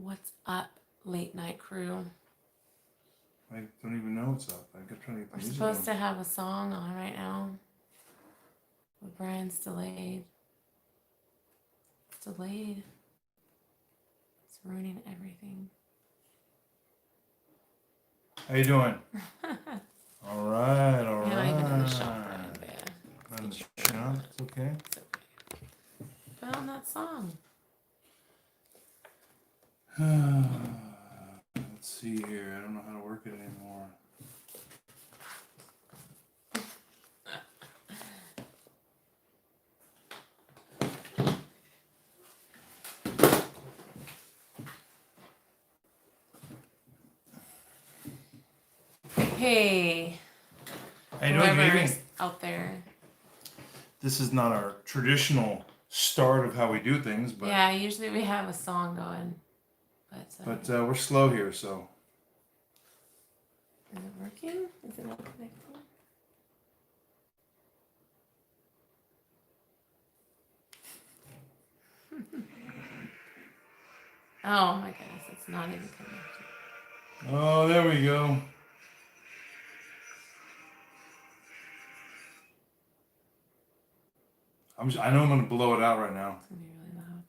What's up, late night crew? I don't even know what's up. I'm trying to get the We're music supposed on. to have a song on right now, but Brian's delayed. It's delayed. It's ruining everything. How you doing? All right, all You're not even in the shop, right. Brian, but yeah. Not in the shop. It's okay. It's okay. Put on that song. Let's see here. I don't know how to work it anymore. Hey, How you doing, good whoever's evening? out there. This is not our traditional start of how we do things, but Yeah, usually we have a song going, but we're slow here, so is it working? Is it not connecting? Oh my goodness, it's not even connected. oh, there we go. I know I'm gonna blow it out right now. It's gonna be really loud.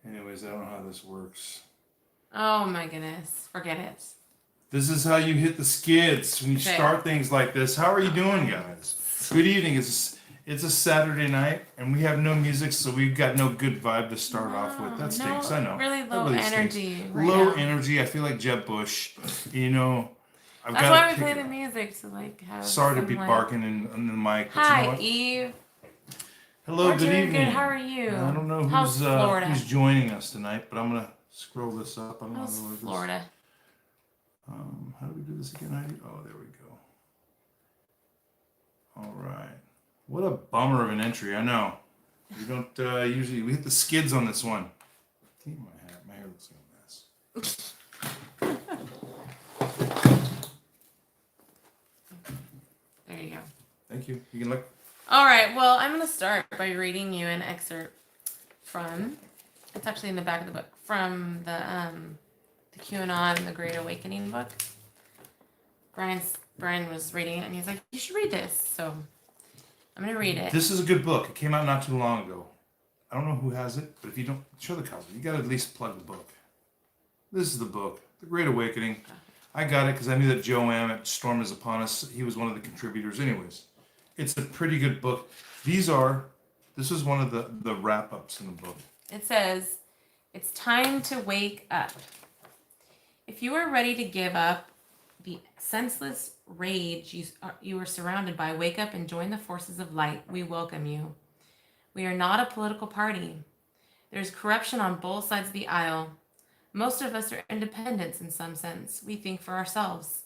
Anyways, I don't know how this works. Oh my goodness, forget it. This is how you hit the skids when you Okay. start things like this. How are you doing, guys? Good evening. It's a Saturday night, and we have no music, so we've got no good vibe to start off with. That stinks. I know. Really That low really stinks. energy. Right Low now. energy. I feel like Jeb Bush. You know, I've That's got why to we pick play it the up. music to like have. Sorry to some, be like... barking in the mic, but you know Hi, what? Eve. Hello, We're good doing evening. good. How are you? I don't know How's Florida? who's joining us tonight, but I'm gonna scroll this up. I don't How's know how to do Florida? this. How do we do this again, Heidi? Oh, there we go. All right. What a bummer of an entry. I know. We don't usually we hit the skids on this one. Keep my hat. My hair looks like a mess. There you go. Thank you. You can look. All right. Well, I'm gonna start by reading you an excerpt from. It's actually in the back of the book from the QAnon, the Great Awakening book. Brian was reading it and he's like, "You should read this." So I'm gonna read it. This is a good book. It came out not too long ago. I don't know who has it, but if you don't show the cover, you got to at least plug the book. This is the book, The Great Awakening. I got it because I knew that Joe M at Storm Is Upon Us. He was one of the contributors. Anyways, it's a pretty good book. This is one of the wrap ups in the book. It says, "It's time to wake up. If you are ready to give up the senseless rage you are surrounded by, wake up and join the forces of light. We welcome you. We are not a political party. There's corruption on both sides of the aisle. Most of us are independents in some sense. We think for ourselves.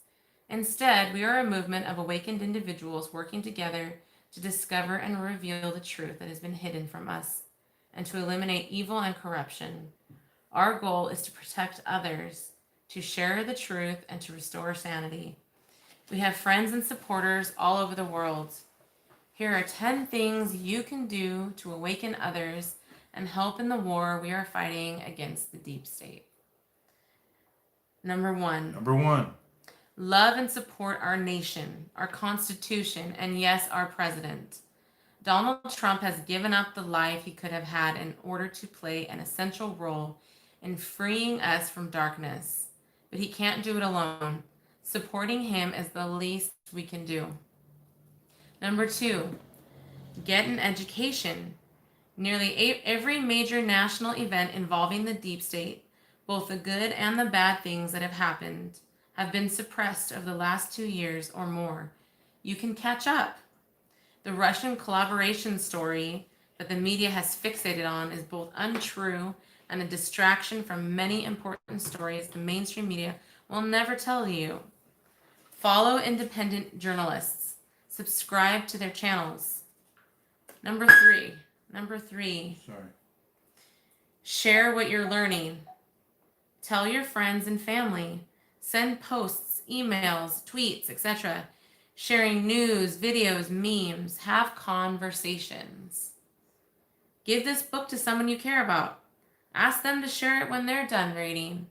Instead, we are a movement of awakened individuals working together to discover and reveal the truth that has been hidden from us and to eliminate evil and corruption. Our goal is to protect others, to share the truth, and to restore sanity. We have friends and supporters all over the world. Here are 10 things you can do to awaken others and help in the war we are fighting against the deep state. Number one, love and support our nation, our Constitution, and yes, our president. Donald Trump has given up the life he could have had in order to play an essential role in freeing us from darkness. But he can't do it alone. Supporting him is the least we can do. Number two, get an education. Nearly every major national event involving the deep state, both the good and the bad things that have happened, have been suppressed over the last 2 years or more. You can catch up. The Russian collaboration story that the media has fixated on is both untrue and a distraction from many important stories the mainstream media will never tell you. Follow independent journalists. Subscribe to their channels. Number three. Sorry. Share what you're learning. Tell your friends and family. Send posts, emails, tweets, etc. sharing news, videos, memes. Have conversations. Give this book to someone you care about. Ask them to share it when they're done reading.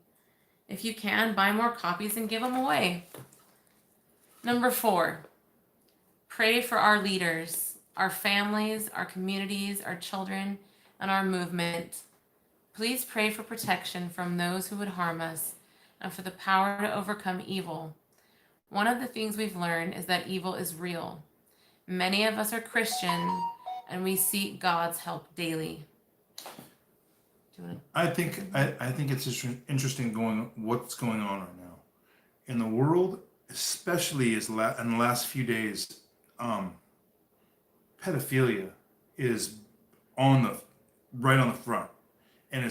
If you can, buy more copies and give them away. Number 4, pray for our leaders, our families, our communities, our children, and our movement. Please pray for protection from those who would harm us and for the power to overcome evil. One of the things we've learned is that evil is real. Many of us are Christian and we seek God's help daily. I think it's interesting what's going on right now in the world, especially in the last few days. Pedophilia is right on the front, and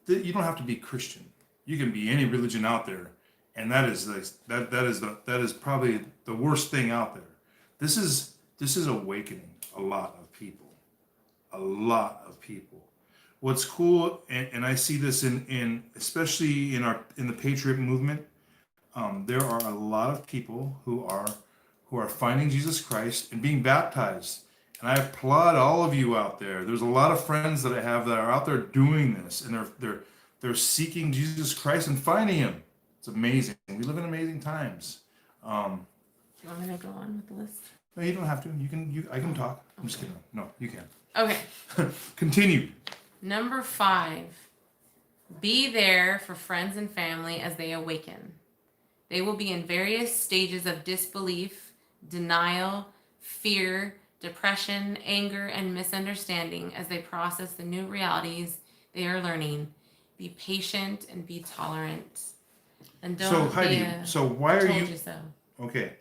you don't have to be Christian. You can be any religion out there, and that is probably the worst thing out there. This is awakening a lot of people. What's cool, and I see this in especially in the Patriot movement, there are a lot of people who are finding Jesus Christ and being baptized. And I applaud all of you out there. There's a lot of friends that I have that are out there doing this, and they're seeking Jesus Christ and finding Him. It's amazing. We live in amazing times. Do you want me to go on with the list? No, you don't have to. I can talk. I'm just kidding. No, you can. Okay. Continue. Number 5, be there for friends and family as they awaken. They will be in various stages of disbelief, denial, fear, depression, anger, and misunderstanding as they process the new realities they are learning. Be patient and be tolerant. And don't So Heidi, why are you? So. Okay.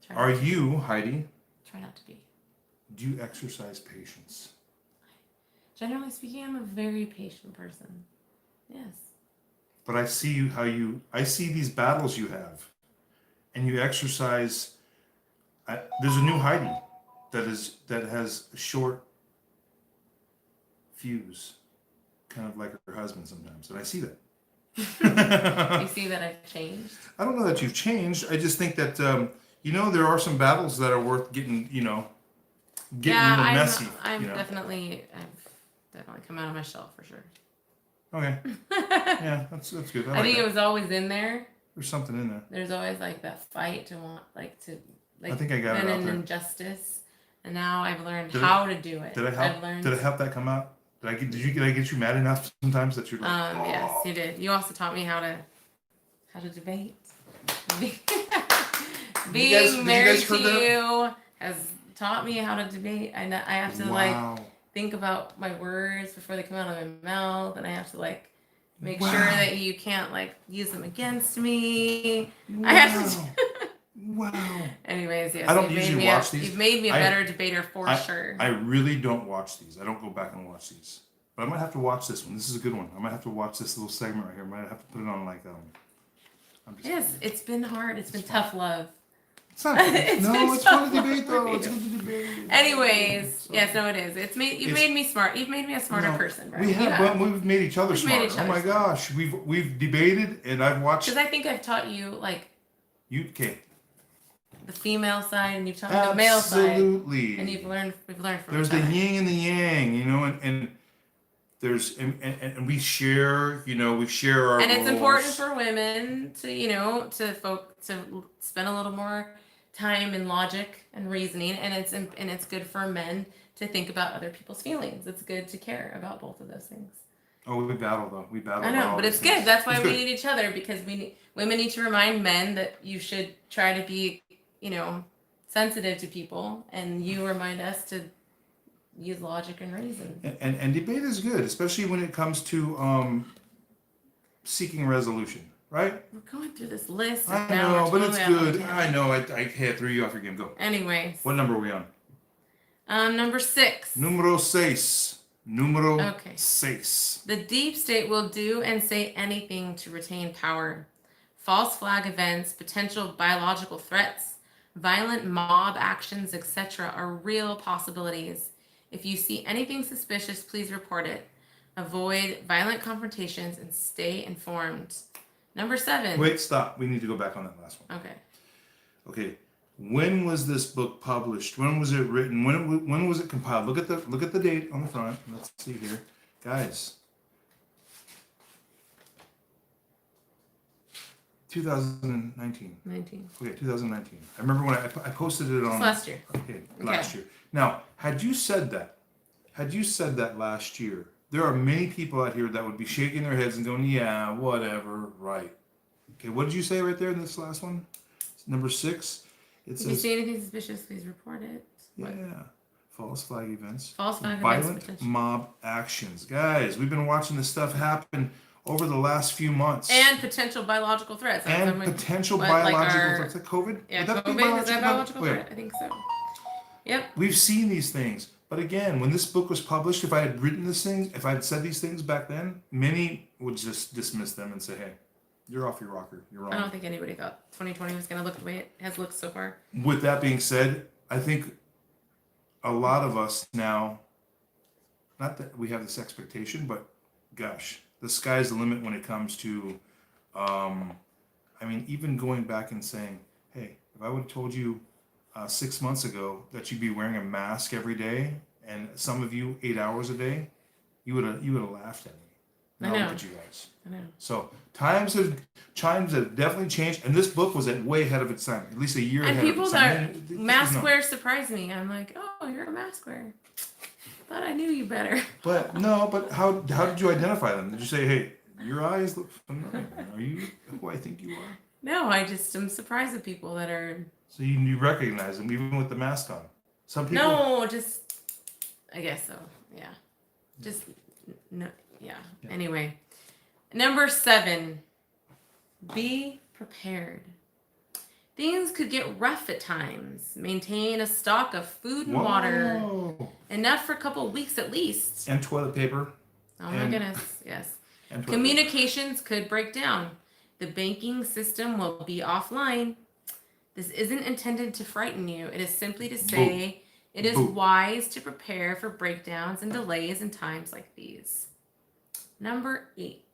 Are you, Heidi? Try not to be. Do you exercise patience? Generally speaking, I'm a very patient person. Yes. But I see I see these battles you have, and you exercise. There's a new Heidi that has a short fuse, kind of like her husband sometimes, and I see that. You see that I've changed? I don't know that you've changed. I just think that there are some battles that are worth getting a little messy. I've definitely come out of my shell for sure. Okay. Yeah, that's good. I think it was always in there. There's something in there. There's always that fight to want I think I got it out there. Injustice, and now I've learned how to do it. Did I help? Did it help that come out? Did I get you mad enough sometimes that you're like? Yes, you did. You also taught me how to debate. Being married to you has taught me how to debate. I have to think about my words before they come out of my mouth, and I have to make sure that you can't use them against me. Wow. I have to. Wow. Anyways, yes. I don't usually watch these. You've made me a better debater for sure. I really don't watch these. I don't go back and watch these. But I might have to watch this one. This is a good one. I might have to watch this little segment right here. I might have to put it on Yes, it's been hard. It's been tough love. It's not. It's fun to debate though. It's good to debate. Anyways, yes, no, it is. You've made me smart. You've made me a smarter person, right? We've made each other smart. Oh my gosh, we've debated, and I've watched. Because I think I've taught you the female side, and you've taught me the male side. Absolutely. And we've learned from There's the yin and the yang, and there's and we share, we share our. And it's roles. important for women to to spend a little more time in logic and reasoning, and it's good for men to think about other people's feelings. It's good to care about both of those things. Oh, we battle though. We battle. I know, but it's good. That's why we need each other, because women need to remind men that you should try to be, sensitive to people, and you remind us to use logic and reason. And debate is good, especially when it comes to seeking resolution, right? We're going through this list. I know, but it's good. I know. I threw you off your game. Go. Anyways. What number are we on? Number 6. Número 6. Número 6. The deep state will do and say anything to retain power. False flag events, potential biological threats, violent mob actions, etc. are real possibilities. If you see anything suspicious, please report it. Avoid violent confrontations and stay informed. Number 7. Wait, stop. We need to go back on that last one. Okay. Okay. When was this book published? When was it written? When was it compiled? Look at the date on the front. Let's see here, guys. 2019. 19. Okay, 2019. I remember when I posted it on It's last year. Okay, last year. Now, had you said that last year, there are many people out here that would be shaking their heads and going, "Yeah, whatever, right." Okay, what did you say right there in this last one? Number 6. It If you says, see anything suspicious, please report it. What? yeah, false flag events, False flag events, violent potential. mob actions. Guys, we've been watching this stuff happen over the last few months. And potential biological threats. And potential what, like biological our- threats. Like COVID? Yeah, Would that be COVID, is that biological Okay. threat? I think so. Yep. We've seen these things. But again, when this book was published, if I had written these things, if I had said these things back then, many would just dismiss them and say, hey, you're off your rocker. You're wrong. I don't think anybody thought 2020 was going to look the way it has looked so far. With that being said, I think a lot of us now, not that we have this expectation, but gosh, the sky's the limit when it comes to, even going back and saying, hey, if I would have told you 6 months ago that you'd be wearing a mask every day, and some of you 8 hours a day, you would have laughed at me. Now I know. look at you guys. I know. So times have definitely changed, and this book was way ahead of its time, at least a year And ahead of people its that time. mask wear surprise me. I'm like, oh, you're a mask wearer. Thought I knew you better. But how did you identify them? Did you say, hey, your eyes look familiar? Are you who I think you are? No, I just am surprised at people that are. So you recognize them even with the mask on. Some people. No, just. I guess so. Yeah. Just. No. Yeah. Anyway. Number 7. Be prepared. Things could get rough at times. Maintain a stock of food and water. Enough for a couple of weeks at least. And toilet paper. Oh my goodness. Yes. And Communications could break down. The banking system will be offline. This isn't intended to frighten you. It is simply to say it is wise to prepare for breakdowns and delays in times like these. Number 8.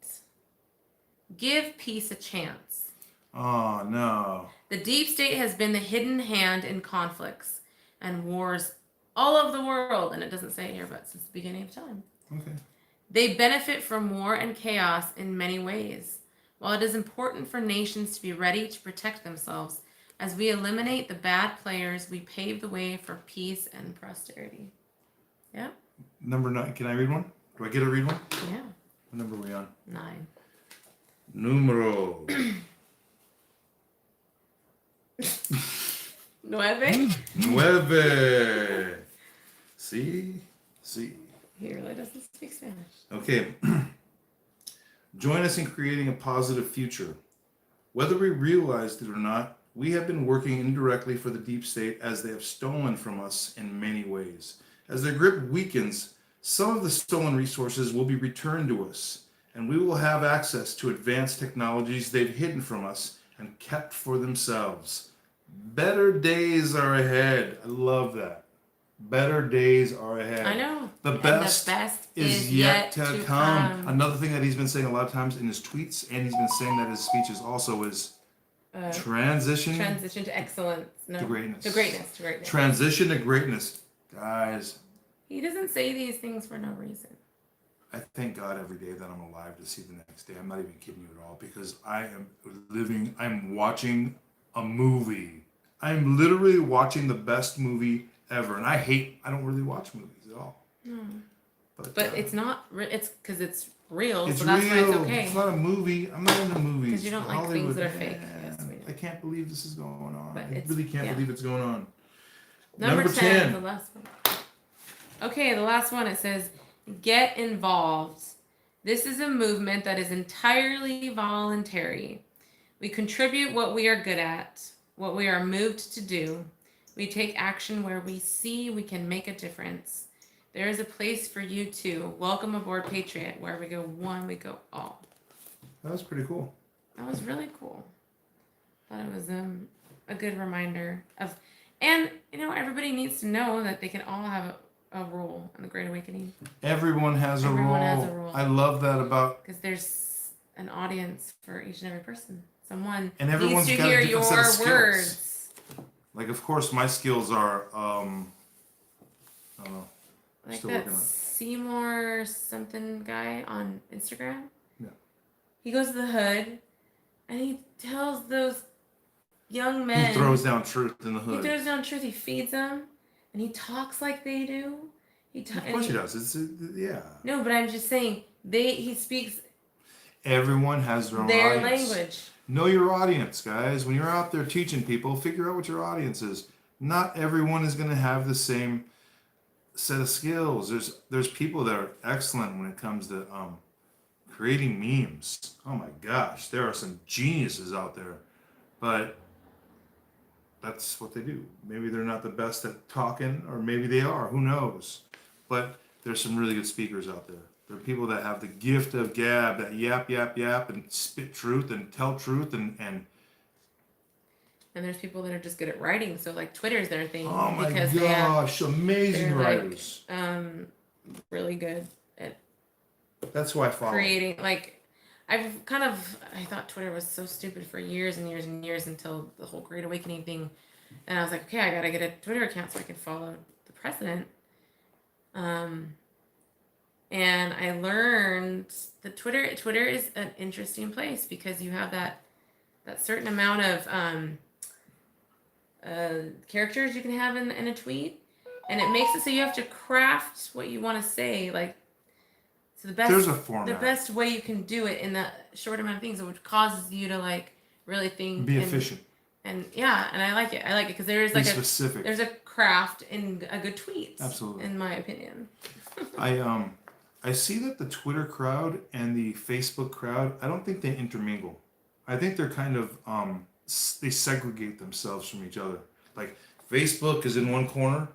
Give peace a chance. Oh, no. The deep state has been the hidden hand in conflicts and wars all over the world. And it doesn't say it here, but since the beginning of time. Okay. They benefit from war and chaos in many ways. While it is important for nations to be ready to protect themselves, as we eliminate the bad players, we pave the way for peace and prosperity. Yeah? Number 9. Can I read one? Do I get to read one? Yeah. What number are we on? 9. Numero. 9. 9. See? He really doesn't speak Spanish. Okay. Join us in creating a positive future. Whether we realized it or not, we have been working indirectly for the deep state as they have stolen from us in many ways. As their grip weakens, some of the stolen resources will be returned to us, and we will have access to advanced technologies they've hidden from us and kept for themselves. Better days are ahead. I love that. Better days are ahead. I know. The best is yet to come. Another thing that he's been saying a lot of times in his tweets, and he's been saying that in his speeches also, is transition to excellence. No. to greatness. To greatness. Transition to greatness. Guys, He doesn't say these things for no reason. I thank God every day that I'm alive to see the next day. I'm not even kidding you at all, because I'm watching a movie. I'm literally watching the best movie ever. And I don't really watch movies at all. No. But it's not, it's because it's real, it's so that's why real. it's okay. It's not a movie. I'm not into movies. Because you don't like things that are fake. Yes, we know. I can't believe this is going on. But I really can't believe it's going on. Number 10, the last one. Okay, the last one, it says, get involved. This is a movement that is entirely voluntary. We contribute what we are good at, what we are moved to do. We take action where we see we can make a difference. There is a place for you too. Welcome aboard Patriot. Where we go one, we go all. That was pretty cool. That was really cool. Thought it was a good reminder of, and everybody needs to know that they can all have a role in the Great Awakening. Everyone has a role. I love that about, because there's an audience for each and every person. Someone and everyone's needs to got hear a different your set of skills. words. Like, of course, my skills are, I don't know. Like Still that working on it. Seymour something guy on Instagram. Yeah. He goes to the hood and he tells those young He men. throws down truth in the He hood. throws down truth. He feeds them, and he talks like they do. Of course he does. Yeah. No, but I'm just saying he speaks Everyone has their own their audience. language. Know your audience, guys. When you're out there teaching people, figure out what your audience is. Not everyone is going to have the same set of skills. There's people that are excellent when it comes to creating memes. Oh my gosh, there are some geniuses out there, but that's what they do. Maybe they're not the best at talking, or maybe they are. Who knows? But there's some really good speakers out there. There are people that have the gift of gab, that yap, yap, yap, and spit truth and tell truth And there's people that are just good at writing. So like Twitter's their thing. oh my because gosh, amazing they're writers. Really good at That's who I follow. creating. Like I thought Twitter was so stupid for years and years and years until the whole Great Awakening thing. And I was like, okay, I gotta get a Twitter account so I can follow the president. And I learned that Twitter is an interesting place because you have that certain amount of characters you can have in a tweet, and it makes it so you have to craft what you want to say. Like, so There's a format. The best way you can do it in that short amount of things, which causes you to like really think, be efficient. And yeah, and I like it because there is be like specific. There's a craft in a good tweet. Absolutely, in my opinion. I see that the Twitter crowd and the Facebook crowd, I don't think they intermingle. I think they're kind of they segregate themselves from each other. Like Facebook is in one corner,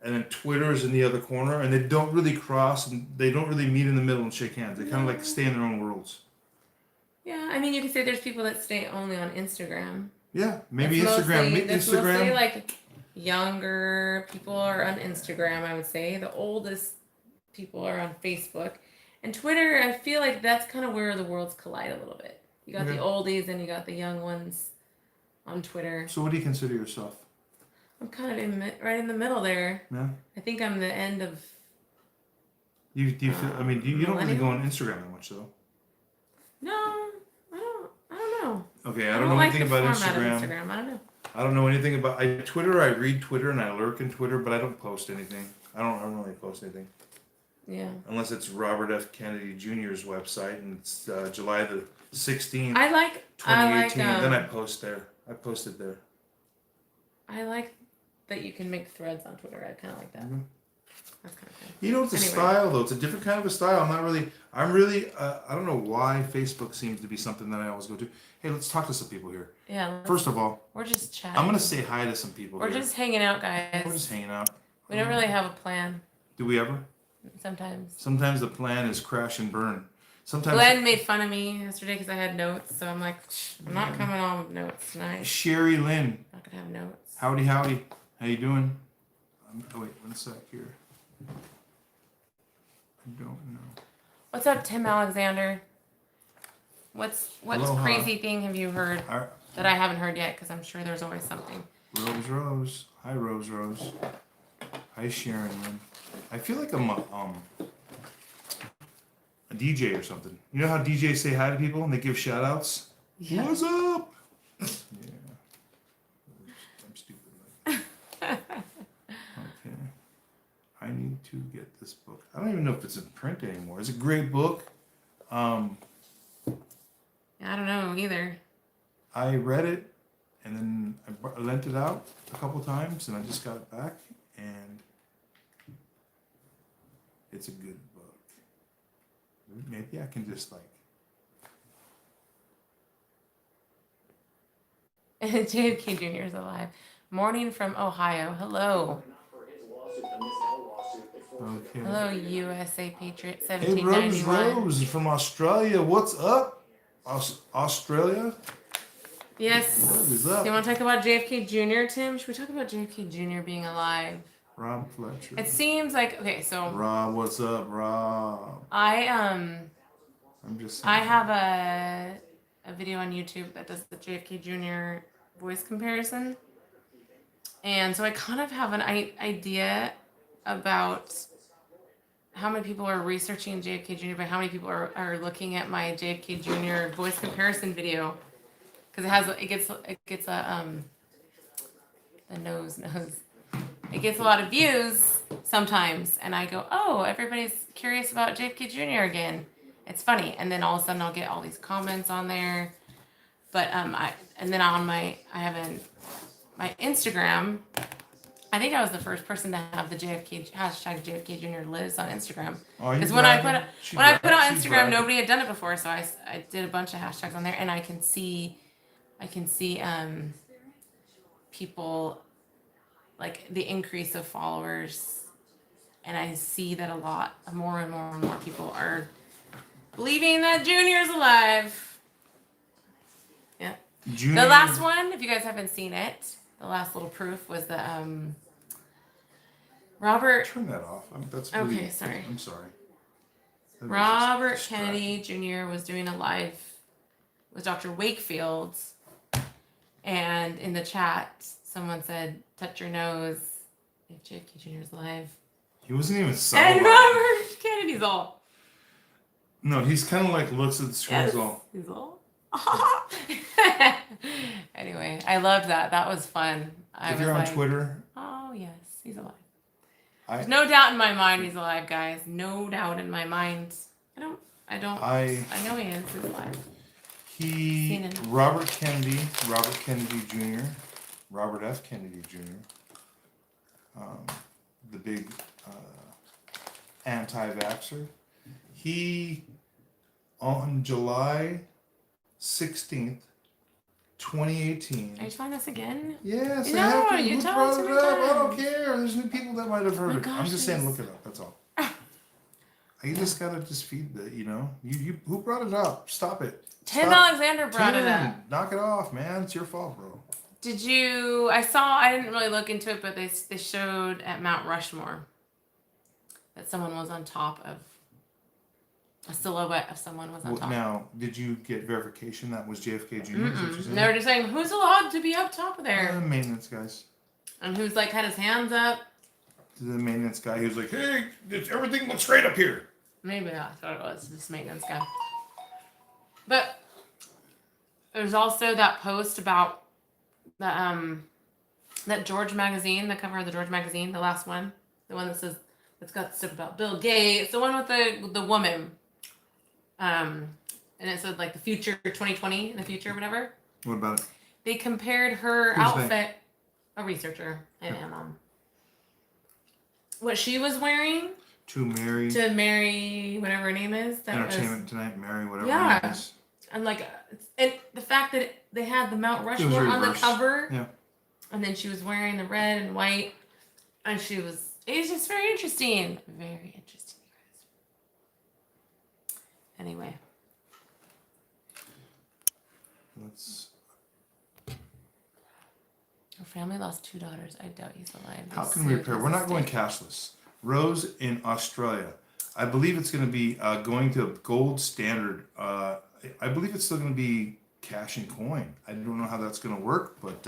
and then Twitter is in the other corner, and they don't really cross, and they don't really meet in the middle and shake hands. They kind of like stay in their own worlds. Yeah, I mean, you could say there's people that stay only on Instagram. Yeah, maybe Instagram. Mostly like younger people are on Instagram, I would say. The oldest people are on Facebook. And Twitter, I feel like that's kind of where the worlds collide a little bit. You got the oldies and you got the young ones on Twitter. So what do you consider yourself? I'm kind of right in the middle there. Yeah. I think I'm the end of. Do you feel? I mean, you don't really go on Instagram that much, though. No, I don't know. Okay, I don't know anything about Instagram. I don't know. I don't know anything about Twitter. I read Twitter and I lurk in Twitter, but I don't post anything. I don't really post anything. Yeah. Unless it's Robert F. Kennedy Jr.'s website and it's July the 16th. 2018. Then I post there. I posted there. I like that you can make threads on Twitter. I kind of like that. Mm-hmm. That's kind of cool. You know, it's a style though. It's a different kind of a style. I don't know why Facebook seems to be something that I always go to. Hey, let's talk to some people here. Yeah. First of all, we're just chatting. I'm going to say hi to some people We're here. just hanging out, guys. We're just hanging out. We don't really have a plan. Do we ever? Sometimes. Sometimes the plan is crash and burn. Sometimes Glenn made fun of me yesterday because I had notes, so I'm like, I'm not coming on with notes tonight. Sherry Lynn. I'm not gonna have notes. Howdy, howdy. How you doing? Wait, one sec here. I don't know. What's up, Tim Alexander? What Aloha. crazy thing have you heard that I haven't heard yet? Because I'm sure there's always something. Rose. Hi, Rose. Hi, Sharon Lynn. I feel like I'm a DJ or something. You know how DJs say hi to people and they give shout outs? Yeah. What's up? Yeah. I'm stupid. Okay. I need to get this book. I don't even know if it's in print anymore. It's a great book. I don't know either. I read it and then I lent it out a couple times and I just got it back and it's a good book. Maybe I can just JFK Jr. is alive. Morning from Ohio. Hello. Okay. Hello, USA Patriot Hey, 1791. Rose from Australia. What's up? Australia? Yes. What is up? Do you want to talk about JFK Jr., Tim? Should we talk about JFK Jr. being alive? Rob Fletcher. It seems like so. Rob, what's up, Rob? I'm just. I have a video on YouTube that does the JFK Jr. voice comparison. And so I kind of have an idea about how many people are researching JFK Jr., but how many people are looking at my JFK Jr. voice comparison video, because it gets a the nose. It gets a lot of views sometimes, and I go, oh, everybody's curious about JFK Jr. again. It's funny, and then all of a sudden I'll get all these comments on there. But my Instagram. I think I was the first person to have the hashtag JFK Jr. lives on Instagram. Because when I put on Instagram, nobody had done it before, so I did a bunch of hashtags on there, and I can see people, like the increase of followers, and I see that a lot more and more and more people are believing that Junior's alive. Yeah. Junior. The last one, if you guys haven't seen it, the last little proof was the Robert. Turn that off. That's really, okay. Sorry. I'm sorry. Robert Kennedy Jr. was doing a live with Dr. Wakefield, and in the chat, someone said, "Touch your nose if JFK Jr. is alive." He wasn't even solid. And Robert Kennedy's all. No, he's kind of like looks at the screen. Yes, he's all. Anyway, I loved that. That was fun. If you're on Twitter. Oh yes, he's alive. There's no doubt in my mind he's alive, guys. No doubt in my mind. I know he is. He's alive. Robert Kennedy Jr., Robert F. Kennedy Jr., the big anti-vaxxer. He, on July 16th, 2018. Are you trying this again? Yes, no, I have to. you Who tell brought us it up? I don't care. There's new people that might have heard it. Gosh, I'm just saying, look it up. That's all. You just gotta just feed the, you who brought it up? Stop it. Tim Alexander brought it up. Knock it off, man. It's your fault, bro. I didn't really look into it, but they showed at Mount Rushmore that someone was on top of, a silhouette of someone was on top. Now, did you get verification that was JFK Jr.? They were just saying, who's allowed to be up top of there? The maintenance guys. And who's like had his hands up? The maintenance guy, he was like, hey, everything looks great up here. Maybe I thought it was this maintenance guy. But there's also that post about the that George magazine, the cover of the George magazine, the last one, the one that says it's got stuff about Bill Gates, the one with the woman, and it said like the future 2020 in the future, whatever. What about it? They compared her outfit, a researcher, and what she was wearing. To Mary, whatever her name is. Entertainment Tonight, Mary, whatever her name is. And and the fact that they had the Mount Rushmore on the cover. Yeah. And then she was wearing the red and white. And it was just very interesting. Very interesting, you guys. Anyway. Her family lost 2 daughters. I doubt he's alive. How can we repair? We're not going cashless. Rose in Australia. I believe it's going to be going to a gold standard. I believe it's still going to be cash and coin. I don't know how that's going to work, but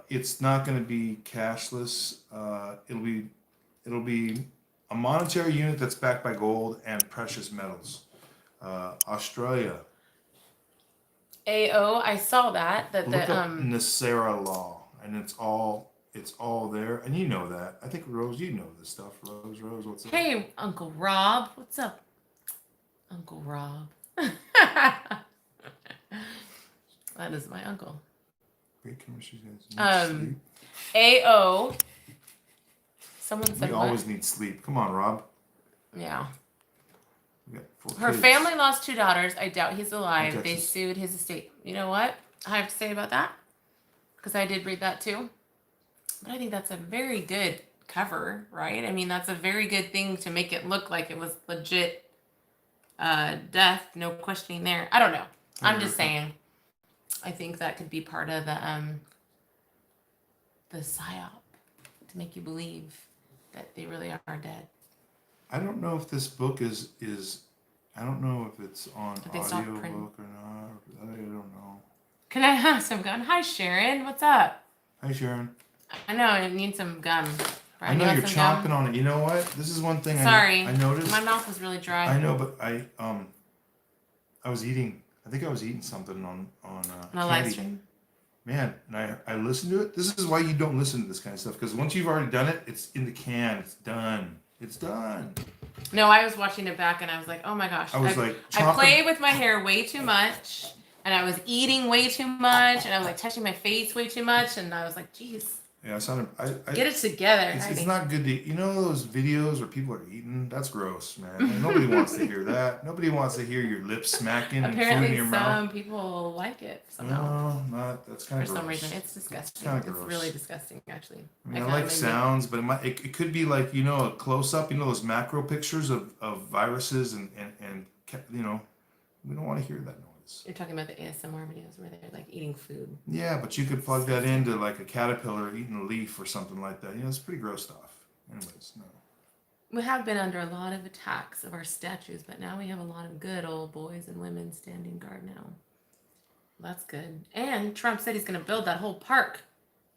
it's not going to be cashless. It'll be a monetary unit that's backed by gold and precious metals. Australia. AO, I saw that Look up Nasera law, and it's all there, and you know that. I think Rose, you know this stuff. Rose, what's up? Hey, Uncle Rob, what's up, Uncle Rob? That is my uncle. Great commercials, guys. AO. Someone said we always need sleep. Come on, Rob. Yeah. Her family lost 2 daughters. I doubt he's alive. They sued his estate. You know what I have to say about that? Because I did read that too. But I think that's a very good cover, right? I mean, that's a very good thing to make it look like it was legit death. No questioning there. I don't know. I'm just saying. I think that could be part of the psyop to make you believe that they really are dead. I don't know if this book is I don't know if it's on audio book or not. I don't know. Can I have some gun? Hi, Sharon. What's up? Hi, Sharon. I know, I need some gum. I Brian, you know want you're some gum? chomping on it. You know what? This is one thing Sorry. I noticed. My mouth is really dry. I know, but I was eating. I think I was eating something on On a candy. live stream. Man, and I listened to it. This is why you don't listen to this kind of stuff, because once you've already done it, it's in the can. It's done. It's done. No, I was watching it back and I was like, oh my gosh. I was like, I play with my hair way too much, and I was eating way too much, and I was like touching my face way too much, and I was like, geez, yeah, it sounded. get it together. It's not good to, you know, those videos where people are eating. That's gross, man. Like, nobody wants to hear that. Nobody wants to hear your lips smacking and food in Apparently, your mouth. some people like it somehow. No, that's kind For of some gross. reason, it's disgusting. kinda It's gross. really disgusting, actually. I mean, I like sounds, but it could be like, you know, a close up, you know, those macro pictures of viruses and you know, we don't want to hear that noise. You're talking about the ASMR videos where they're like eating food. Yeah, but you could plug that into like a caterpillar eating a leaf or something like that. You know, it's pretty gross stuff. Anyways, no. We have been under a lot of attacks of our statues, but now we have a lot of good old boys and women standing guard now. That's good. And Trump said he's going to build that whole park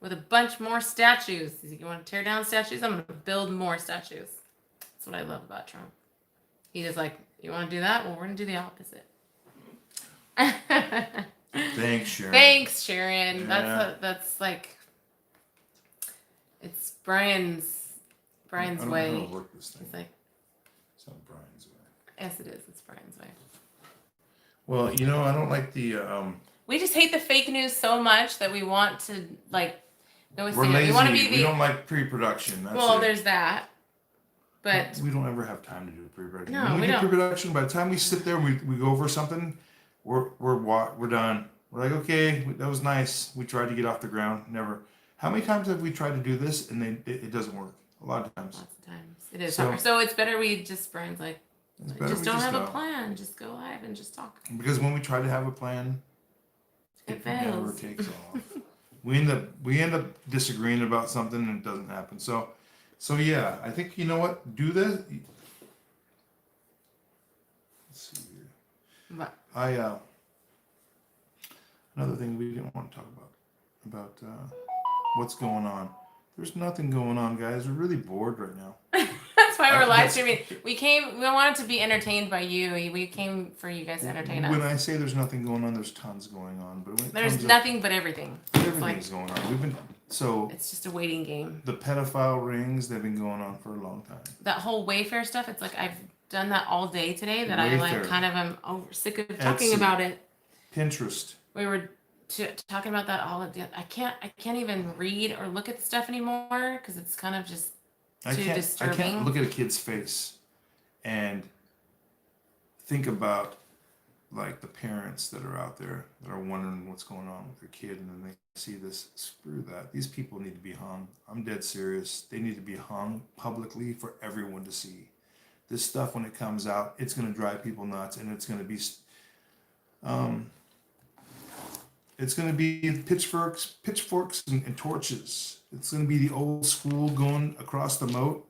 with a bunch more statues. You want to tear down statues? I'm going to build more statues. That's what I love about Trump. He is like, you want to do that? Well, we're going to do the opposite. Thanks, Sharon. Thanks, Sharon. Yeah. That's like, it's Brian's I don't know way. how to work this thing. It's like, It's not Brian's way. yes, it is. It's Brian's way. Well, you know, I don't like the We just hate the fake news so much that we want to like. No, we're lazy. We want to be We the. don't like pre-production. That's Well, it. there's that, but we don't ever have time to do pre-production. No, when we do don't. pre-production, by the time we sit there and we go over something, we're done. We're like, okay, that was nice. We tried to get off the ground. Never. How many times have we tried to do this and it doesn't work? A lot of times. lots of times it is So- hard. So it's better we just Brian's like, It's better just we don't have go. a plan. Just go live and just talk. Because when we try to have a plan, It never fails. takes off. We end up disagreeing about something and it doesn't happen. So yeah, I think, you know what? Do this. Let's see here. But Another thing we didn't want to talk about what's going on. There's nothing going on, guys. We're really bored right now. that's why we're live That's- streaming. We wanted to be entertained by you. We came for you guys to entertain When us. I say there's nothing going on, there's tons going on. But when it There's comes nothing but everything. up, It's like everything's going on. it's just a waiting game. The pedophile rings, they've been going on for a long time. That whole Wayfair stuff. It's like I've done that all day today. That I like Wayfair. kind of am sick of talking Etsy. about it. Pinterest. We were talking about that all of the. I can't even read or look at the stuff anymore because it's kind of just I too can't disturbing. look at a kid's face and think about like the parents that are out there that are wondering what's going on with their kid, and then they see this. Screw that. These people need to be hung. I'm dead serious. They need to be hung publicly for everyone to see. This stuff, when it comes out, it's going to drive people nuts, and it's going to be pitchforks and torches. It's going to be the old school going across the moat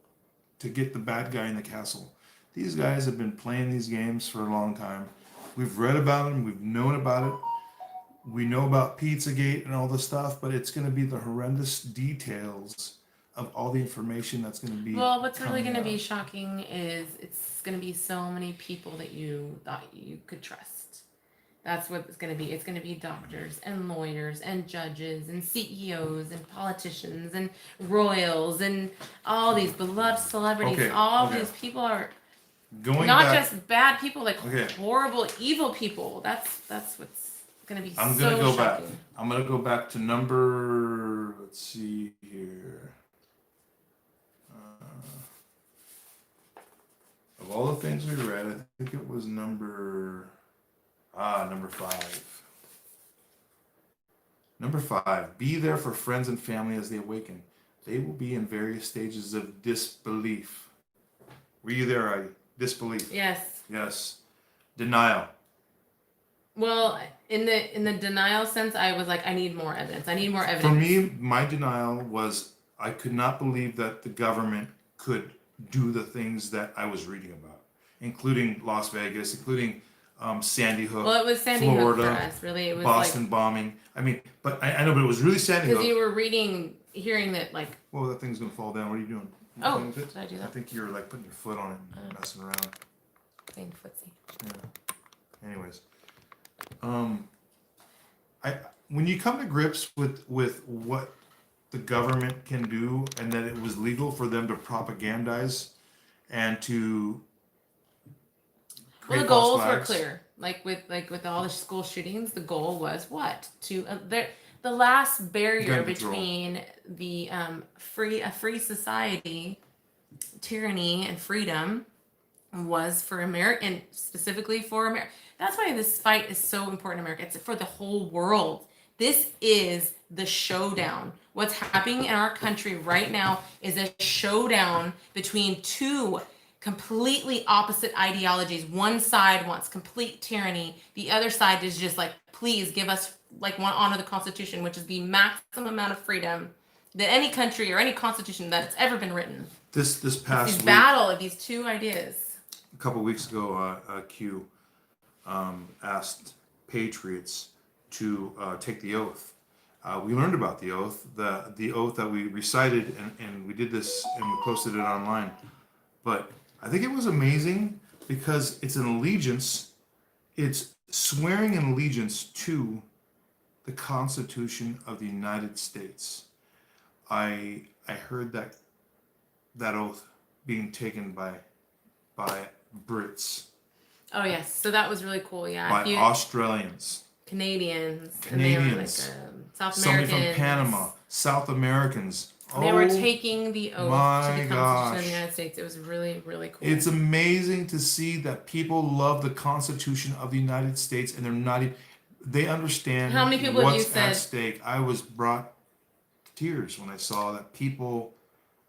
to get the bad guy in the castle. These guys have been playing these games for a long time. We've read about them. We've known about it. We know about Pizzagate and all this stuff, but it's going to be the horrendous details of all the information that's going to be. Well, what's really coming going to be out. shocking is it's going to be so many people that you thought you could trust. That's what it's going to be. It's going to be doctors and lawyers and judges and CEOs and politicians and royals and all these beloved celebrities. Okay, All okay. these people are Going not back, just bad people, like Okay. horrible, evil people. That's what's going to be I'm so going to go shocking. back. I'm going to go back to number, let's see here. Of all the things we read, I think it was number 5. Number 5, be there for friends and family as they awaken. They will be in various stages of disbelief. Were you there, Heidi? Disbelief. Yes. Yes. Denial. Well, in the denial sense, I was like, I need more evidence. I need more evidence. For me, my denial was I could not believe that the government could do the things that I was reading about, including Las Vegas, including Sandy Hook, Well, it was Sandy Florida, Hook for us, really. It was Boston bombing. I mean, but I know, but it was really Sandy because Hook. you were reading hearing that like, Whoa, that thing's gonna fall down. What are you doing? You oh, playing with it? did I do I that? think you're like putting your foot on it and messing around. Playing footsie. Yeah. Anyways, I when you come to grips with what the government can do and that it was legal for them to propagandize and to Well, create the false goals were flags. clear. Like with all the school shootings, the goal was what? To the last barrier Gun control. between the a free society, tyranny and freedom was for America, and specifically for America. That's why this fight is so important in America. It's for the whole world. This is the showdown. What's happening in our country right now is a showdown between two completely opposite ideologies. One side wants complete tyranny. The other side is just like, please give us like one honor the Constitution, which is the maximum amount of freedom that any country or any constitution that's ever been written. This It's past this week, battle of these two ideas. a couple of weeks ago, Q asked patriots to take the oath. We learned about the oath, the oath that we recited, and we did this and we posted it online. But I think it was amazing because it's an allegiance. It's swearing an allegiance to the Constitution of the United States. I heard that oath being taken by Brits, Oh yes, so that was really cool. Yeah, by if you Australians, Canadians, and they were like Canadians, South somebody Americans. from Panama, South Americans. They were Oh, taking the oath to my the Constitution of gosh. the United States. It was really, really cool. It's amazing to see that people love the Constitution of the United States and they're not even, they understand How many people have you what's at said- stake. I was brought to tears when I saw that people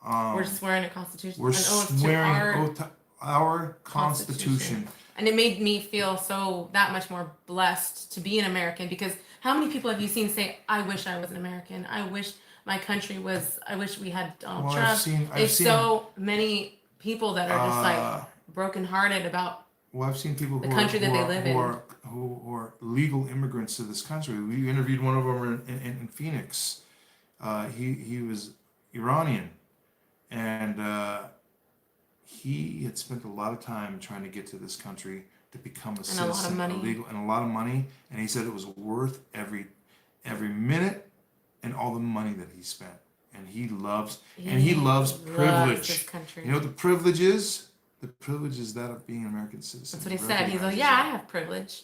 We're swearing a Constitution, were an oath swearing to our an oath to our Constitution. And it made me feel so that much more blessed to be an American, because how many people have you seen say, I wish I was an American. I wish my country was, I wish we had Donald Well, Trump. I've There's seen, so many people that are just like uh, brokenhearted about well, I've seen people the who country are, that who they are, live who in. are who are legal immigrants to this country. We interviewed one of them in Phoenix. He was Iranian, and he had spent a lot of time trying to get to this country to become a citizen, a lot of money. illegal, and a lot of money. And he said it was worth every minute and all the money that he spent. And he loves privilege. This country. You know what the privilege is? The privilege is that of being an American citizen. That's what he said. He's like, yeah, I have privilege.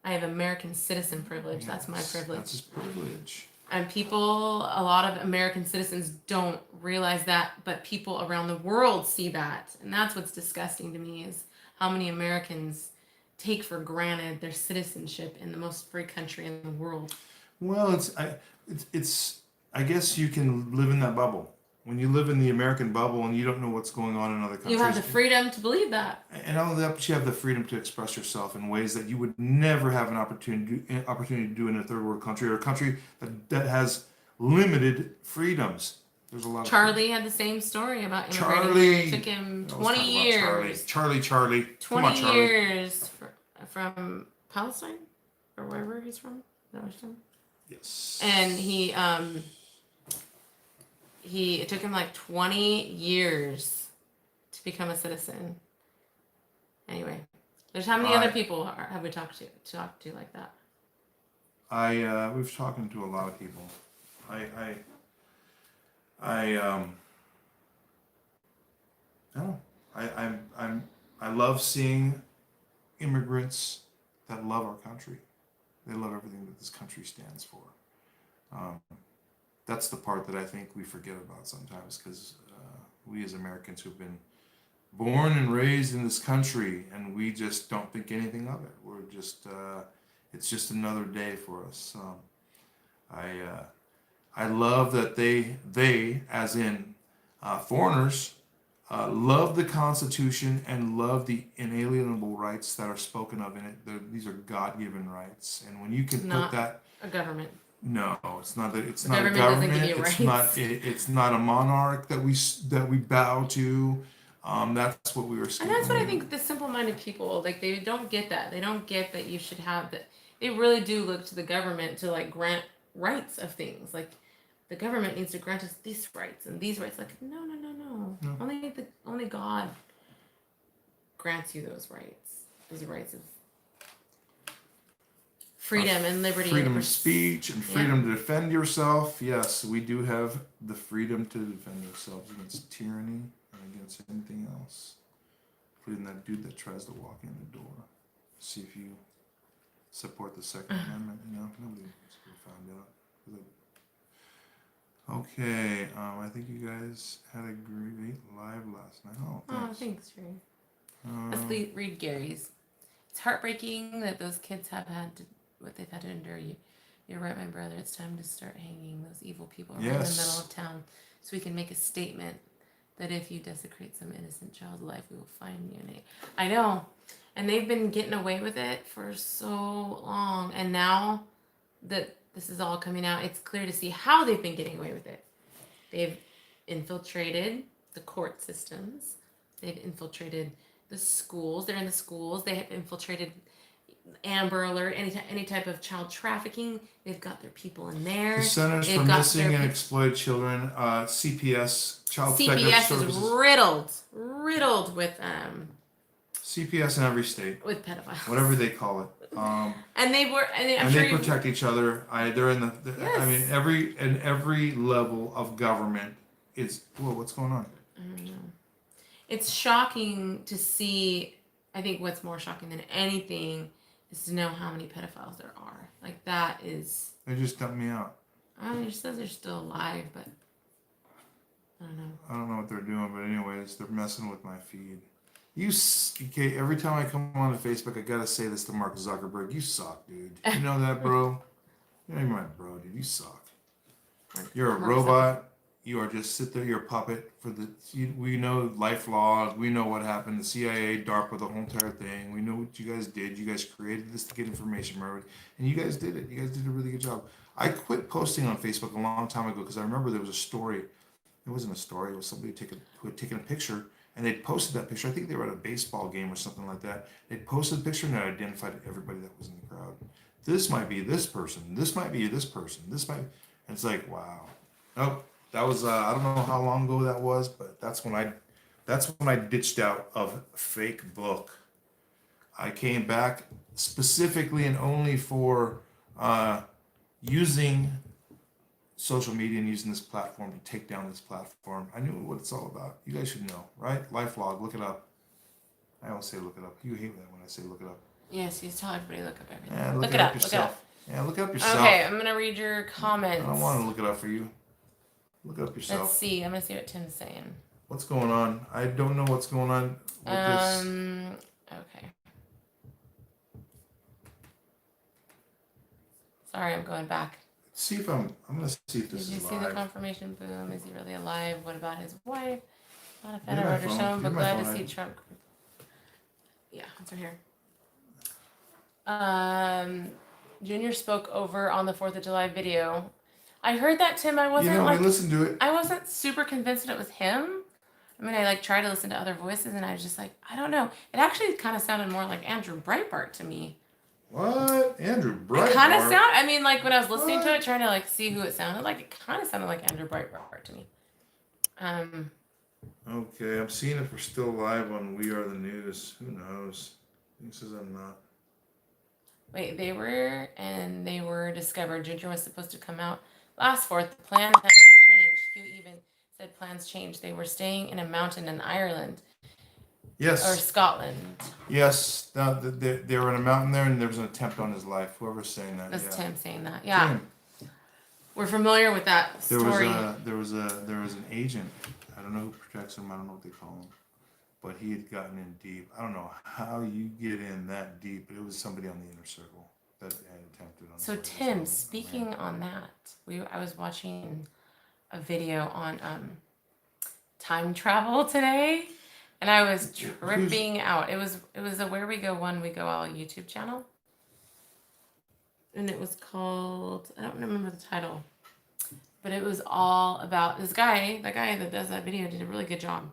I have American citizen privilege. That's my privilege. That's his privilege. And people, a lot of American citizens don't realize that, but people around the world see that. And that's what's disgusting to me, is how many Americans take for granted their citizenship in the most free country in the world. Well, it's I guess you can live in that bubble. When you live in the American bubble and you don't know what's going on in other countries. You have the freedom to believe that. And not only that, but you have the freedom to express yourself in ways that you would never have an opportunity to do in a third world country, or a country that has limited freedoms. There's a lot. Charlie had the same story about immigrating. Charlie. It took him Let's 20 talk about years. Charlie. 20 Come on, Charlie. years from Palestine, or wherever he's from. Is that where he's from? Yes. And it took him like 20 years to become a citizen. Anyway, there's how many other people have we talked to like that? We've talked to a lot of people. I love seeing immigrants that love our country. They love everything that this country stands for. That's the part that I think we forget about sometimes, because we as Americans who've been born and raised in this country, and we just don't think anything of it. We're just, it's just another day for us. I love that they as in foreigners, love the Constitution and love the inalienable rights that are spoken of in it. These are God-given rights, and when you can Not put that. A government. No, it's not that. It's The not a government doesn't government. give you It's rights. not. It's not a monarch that we bow to. That's what we were. And that's what I think the simple-minded people, like, they don't get that. They don't get that you should have that. They really do look to the government to like grant rights of things. Like, the government needs to grant us these rights and these rights. Like, no. No. Only God grants you those rights of freedom and liberty. Freedom of speech and freedom to defend yourself. Yes, we do have the freedom to defend ourselves against tyranny and against anything else, including that dude that tries to walk in the door. See if you support the Second Amendment. You know, nobody found out. Okay, I think you guys had a great live last night. Oh, thanks. Thanks, Ray. Let's read Gary's. It's heartbreaking that those kids have had to, what they've had to endure. You're right, my brother. It's time to start hanging those evil people right in the middle of town, so we can make a statement that if you desecrate some innocent child's life, we will fine you. I know, and they've been getting away with it for so long, and now that this is all coming out, it's clear to see how they've been getting away with it. They've infiltrated the court systems. They've infiltrated the schools. They're in the schools. They have infiltrated Amber Alert, any type of child trafficking. They've got their people in there. The Centers for Missing and Exploited Children, CPS, Child Protective Services. CPS is riddled with CPS in every state. With pedophiles. Whatever they call it. And they protect each other. They're in Yes. I mean, every level of government is. Whoa, what's going on? I don't know. It's shocking to see. I think what's more shocking than anything is to know how many pedophiles there are. Like, that is. They just dumped me out. It says they're still alive, but I don't know. I don't know what they're doing, but anyways, they're messing with my feed. Okay, every time I come on to Facebook, I gotta say this to Mark Zuckerberg. You suck, dude. You know that, bro? You're not even my bro, dude. You suck. You're a robot. You are just sit there. You're a puppet for the. We know life laws. We know what happened. The CIA, DARPA, the whole entire thing. We know what you guys did. You guys created this to get information from everybody, and you guys did it. You guys did a really good job. I quit posting on Facebook a long time ago because I remember there was a story. It wasn't a story. It was somebody who had taken a picture. And they posted that picture. I think they were at a baseball game or something like that. They posted the picture and they identified everybody that was in the crowd. This might be this person. This might be this person. This might. And it's like, wow. Nope. That was I don't know how long ago that was, but that's when I ditched out of Facebook. I came back specifically and only for using social media and using this platform to take down this platform. I knew what it's all about. You guys should know, right? LifeLog, look it up. I always say look it up. You hate that when I say look it up. Yes, you tell everybody to look up everything. Yeah, look it up yourself. Look it up. Yeah, look it up yourself. Okay, I'm gonna read your comments. I don't want to look it up for you. Look it up yourself. Let's see. I'm gonna see what Tim's saying. What's going on? I don't know what's going on with this. Okay. Sorry, I'm going back. See if I'm gonna see if this is live. Did you see the confirmation? Boom. Is he really alive? What about his wife? Not a fan Get of my Roger phone. Stone, but Get my glad to phone. see Trump. Yeah, it's right here. Junior spoke over on the 4th of July video. I heard that, Tim. I wasn't I listened to it. I wasn't super convinced that it was him. I mean, I tried to listen to other voices, and I was just like, I don't know. It actually kind of sounded more like Andrew Breitbart to me. What? Andrew Breitbart? It kind of sound. I mean, like when I was listening to it, trying to see who it sounded like, it kind of sounded like Andrew Breitbart to me. Okay, I'm seeing if we're still live on We Are the News. Who knows? He says I'm not. Wait, they were discovered. Junior was supposed to come out last 4th. The plans had to be changed. Hugh even said plans changed. They were staying in a mountain in Ireland. Yes. Or Scotland. Yes. They were in a mountain there, and there was an attempt on his life. Whoever's saying that. That's yeah. Tim saying that. Yeah. Tim. We're familiar with that story. There was an agent. I don't know who protects him. I don't know what they call him. But he had gotten in deep. I don't know how you get in that deep, but it was somebody on the inner circle that had attempted on. So Tim, speaking on that, I was watching a video on time travel today, and I was tripping out. It was a Where We Go One We Go All YouTube channel, and it was called, I don't remember the title, but it was all about this guy. The guy that does that video did a really good job.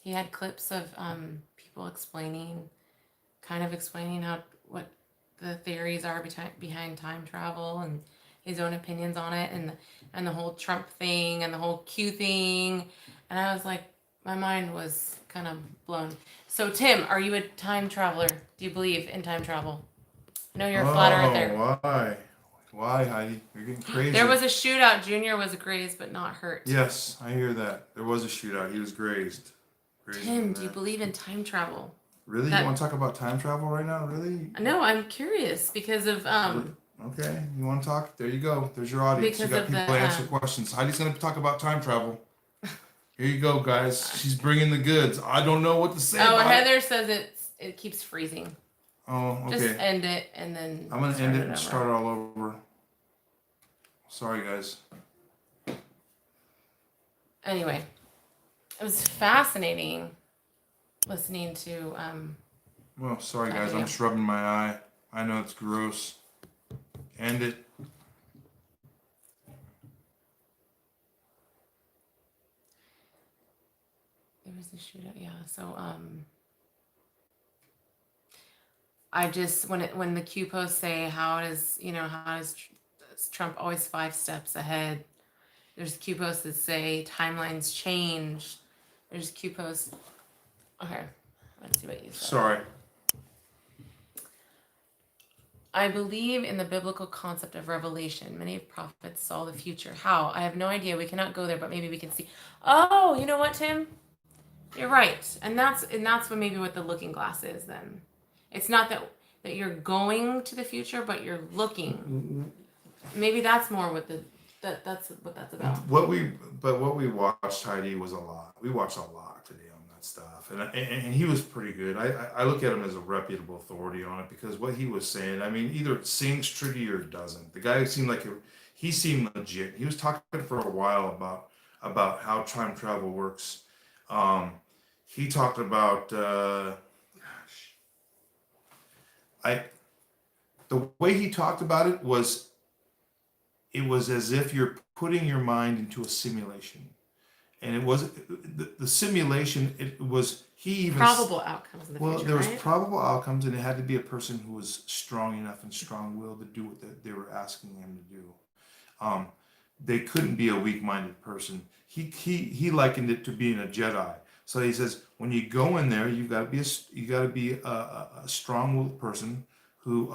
He had clips of people explaining how what the theories are behind time travel, and his own opinions on it, and the whole Trump thing and the whole Q thing, and I was like, my mind was kind of blown. So Tim, are you a time traveler? Do you believe in time travel? I know you're a flat earther. Oh, why? Why, Heidi? You're getting crazy. There was a shootout. Junior was grazed but not hurt. Yes, I hear that. There was a shootout. He was grazed. Tim, do you believe in time travel? Really? You want to talk about time travel right now? Really? No, I'm curious because of Okay, you want to talk? There you go. There's your audience. You got people to answer questions. Heidi's going to talk about time travel. Here you go, guys. She's bringing the goods. I don't know what to say. Oh, Heather says it keeps freezing. Oh, okay. Just end it and then. I'm going to end it and start all over. Sorry, guys. Anyway, it was fascinating listening to. Well, sorry, guys. I'm just rubbing my eye. I know it's gross. End it. There was a shootout, yeah. So I just when the Q posts say how does Trump always 5 steps ahead? There's Q posts that say timelines change. There's Q posts. Okay, let's see what you said. Sorry. I believe in the biblical concept of revelation. Many prophets saw the future. How? I have no idea. We cannot go there, but maybe we can see. Oh, you know what, Tim? You're right. And that's what maybe what the looking glass is then. It's not that you're going to the future, but you're looking. Maybe that's more what that's what that's about. What we watched, Heidi, was a lot. We watched a lot today on that stuff, and he was pretty good. I look at him as a reputable authority on it because what he was saying, I mean, either it seems tricky or it doesn't. The guy seemed like he seemed legit. He was talking for a while about how time travel works. He talked about the way he talked about it was as if you're putting your mind into a simulation, and it was the simulation. It was he even probable outcomes in the future. There was probable outcomes, and it had to be a person who was strong enough and strong-willed to do what they were asking him to do. They couldn't be a weak-minded person. He likened it to being a Jedi. So he says, when you go in there, you got to be a strong-willed person who.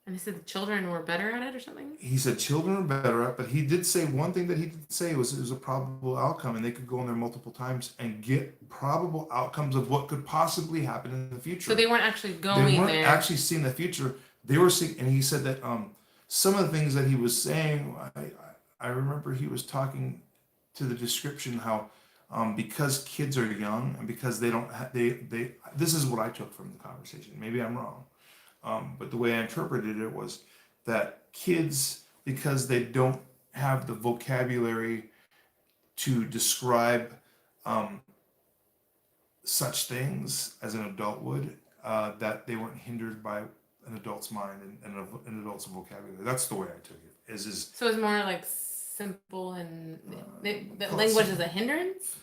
And he said the children were better at it or something? He said children are better at it, but he did say one thing that he did say was it was a probable outcome, and they could go in there multiple times and get probable outcomes of what could possibly happen in the future. So they weren't actually going there. They weren't actually seeing the future. They were seeing, and he said that some of the things that he was saying, I remember he was talking to the description how because kids are young and because they don't this is what I took from the conversation. Maybe I'm wrong. But the way I interpreted it was that kids, because they don't have the vocabulary to describe such things as an adult would, that they weren't hindered by an adult's mind and an adult's vocabulary. That's the way I took it. So it's more like simple and the language is a hindrance?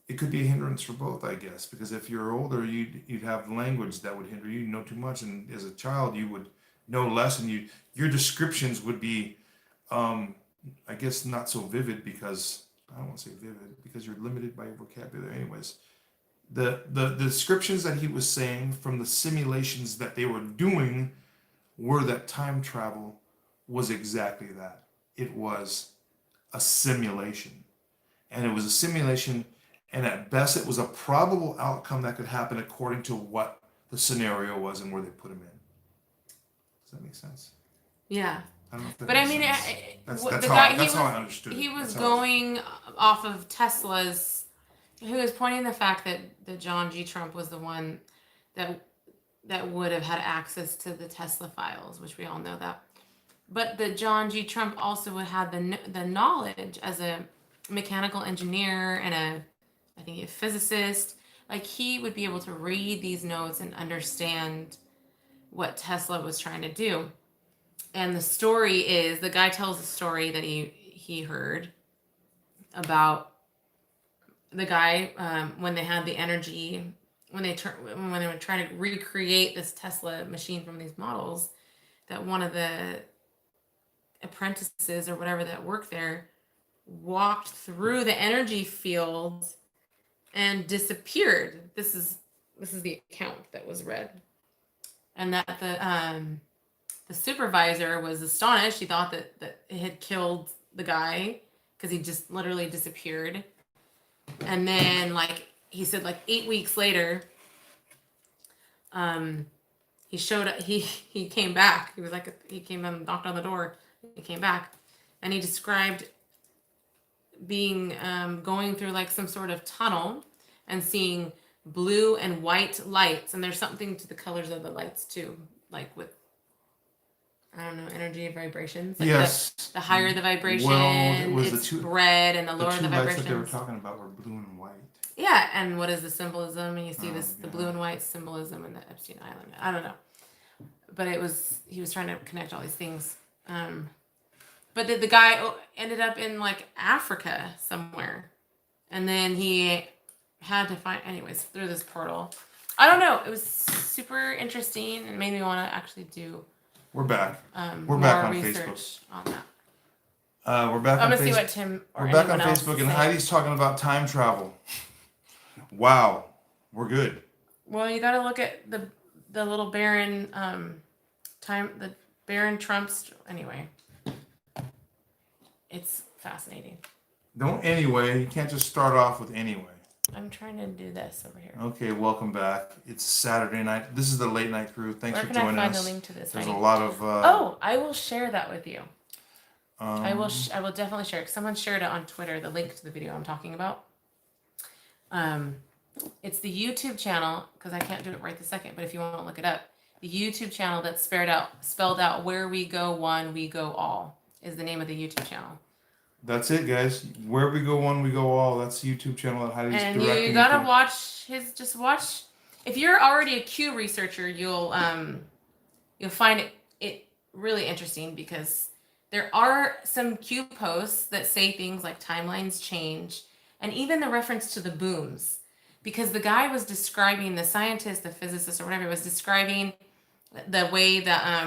It could be a hindrance for both, I guess, because if you're older, you'd have language that would hinder you. You know too much, and as a child, you would know less, and your descriptions would be, I guess, not so vivid because I don't want to say vivid because you're limited by your vocabulary. Anyways, the descriptions that he was saying from the simulations that they were doing were that time travel was exactly that. It was a simulation, and it was a simulation. And at best, it was a probable outcome that could happen according to what the scenario was and where they put him in. Does that make sense? Yeah. I don't know if that but I makes mean, sense. That's how I understood it. He was going off of Tesla's. He was pointing the fact that John G. Trump was the one that would have had access to the Tesla files, which we all know that. But that John G. Trump also would have the knowledge as a mechanical engineer and I think a physicist, like he would be able to read these notes and understand what Tesla was trying to do. And the story is, the guy tells a story that he heard about the guy when they had the energy, when they were trying to recreate this Tesla machine from these models, that one of the apprentices or whatever that worked there walked through the energy field and disappeared. This is the account that was read, and that the supervisor was astonished. He thought that it had killed the guy because he just literally disappeared. And then, like he said, like 8 weeks later, he showed up. He came back. He was like he came and knocked on the door. He came back, and he described being going through like some sort of tunnel and seeing blue and white lights. And there's something to the colors of the lights too, like with, I don't know, energy and vibrations. Like Yes. the higher the vibration, Well, it was it's the two, red, and the lower the lights vibrations. that they were talking about were blue and white. Yeah, and what is the symbolism? And you see Oh, the yeah. blue and white symbolism in the Epstein Island. I don't know, but he was trying to connect all these things. But the guy ended up in like Africa somewhere, and then he had to find, anyways, through this portal. I don't know. It was super interesting and made me want to actually do. We're back. We're more back on research Facebook. on that. We're back I'm on gonna see Facebook. what Tim or We're back on anyone else Facebook, is and saying. Heidi's talking about time travel. Wow, we're good. Well, you got to look at the little Baron the Baron Trump's anyway. It's fascinating. Don't anyway. You can't just start off with anyway. I'm trying to do this over here. Okay, welcome back. It's Saturday night. This is the late night crew. Thanks Where for can I joining find us. the link to this? There's a Heidi? lot of. Oh, I will share that with you. I will Um, I will definitely share it. Someone shared it on Twitter, the link to the video I'm talking about. It's the YouTube channel, because I can't do it right this second, but if you want to look it up, the YouTube channel that's spelled out Where We Go One, We Go All is the name of the YouTube channel. That's it, guys. Where we go one, we go all. That's the YouTube channel that Heidi's And directing. you gotta watch watch. If you're already a Q researcher, you'll find it really interesting, because there are some Q posts that say things like timelines change, and even the reference to the booms, because the guy was describing, the scientist, the physicist, or whatever, was describing the way that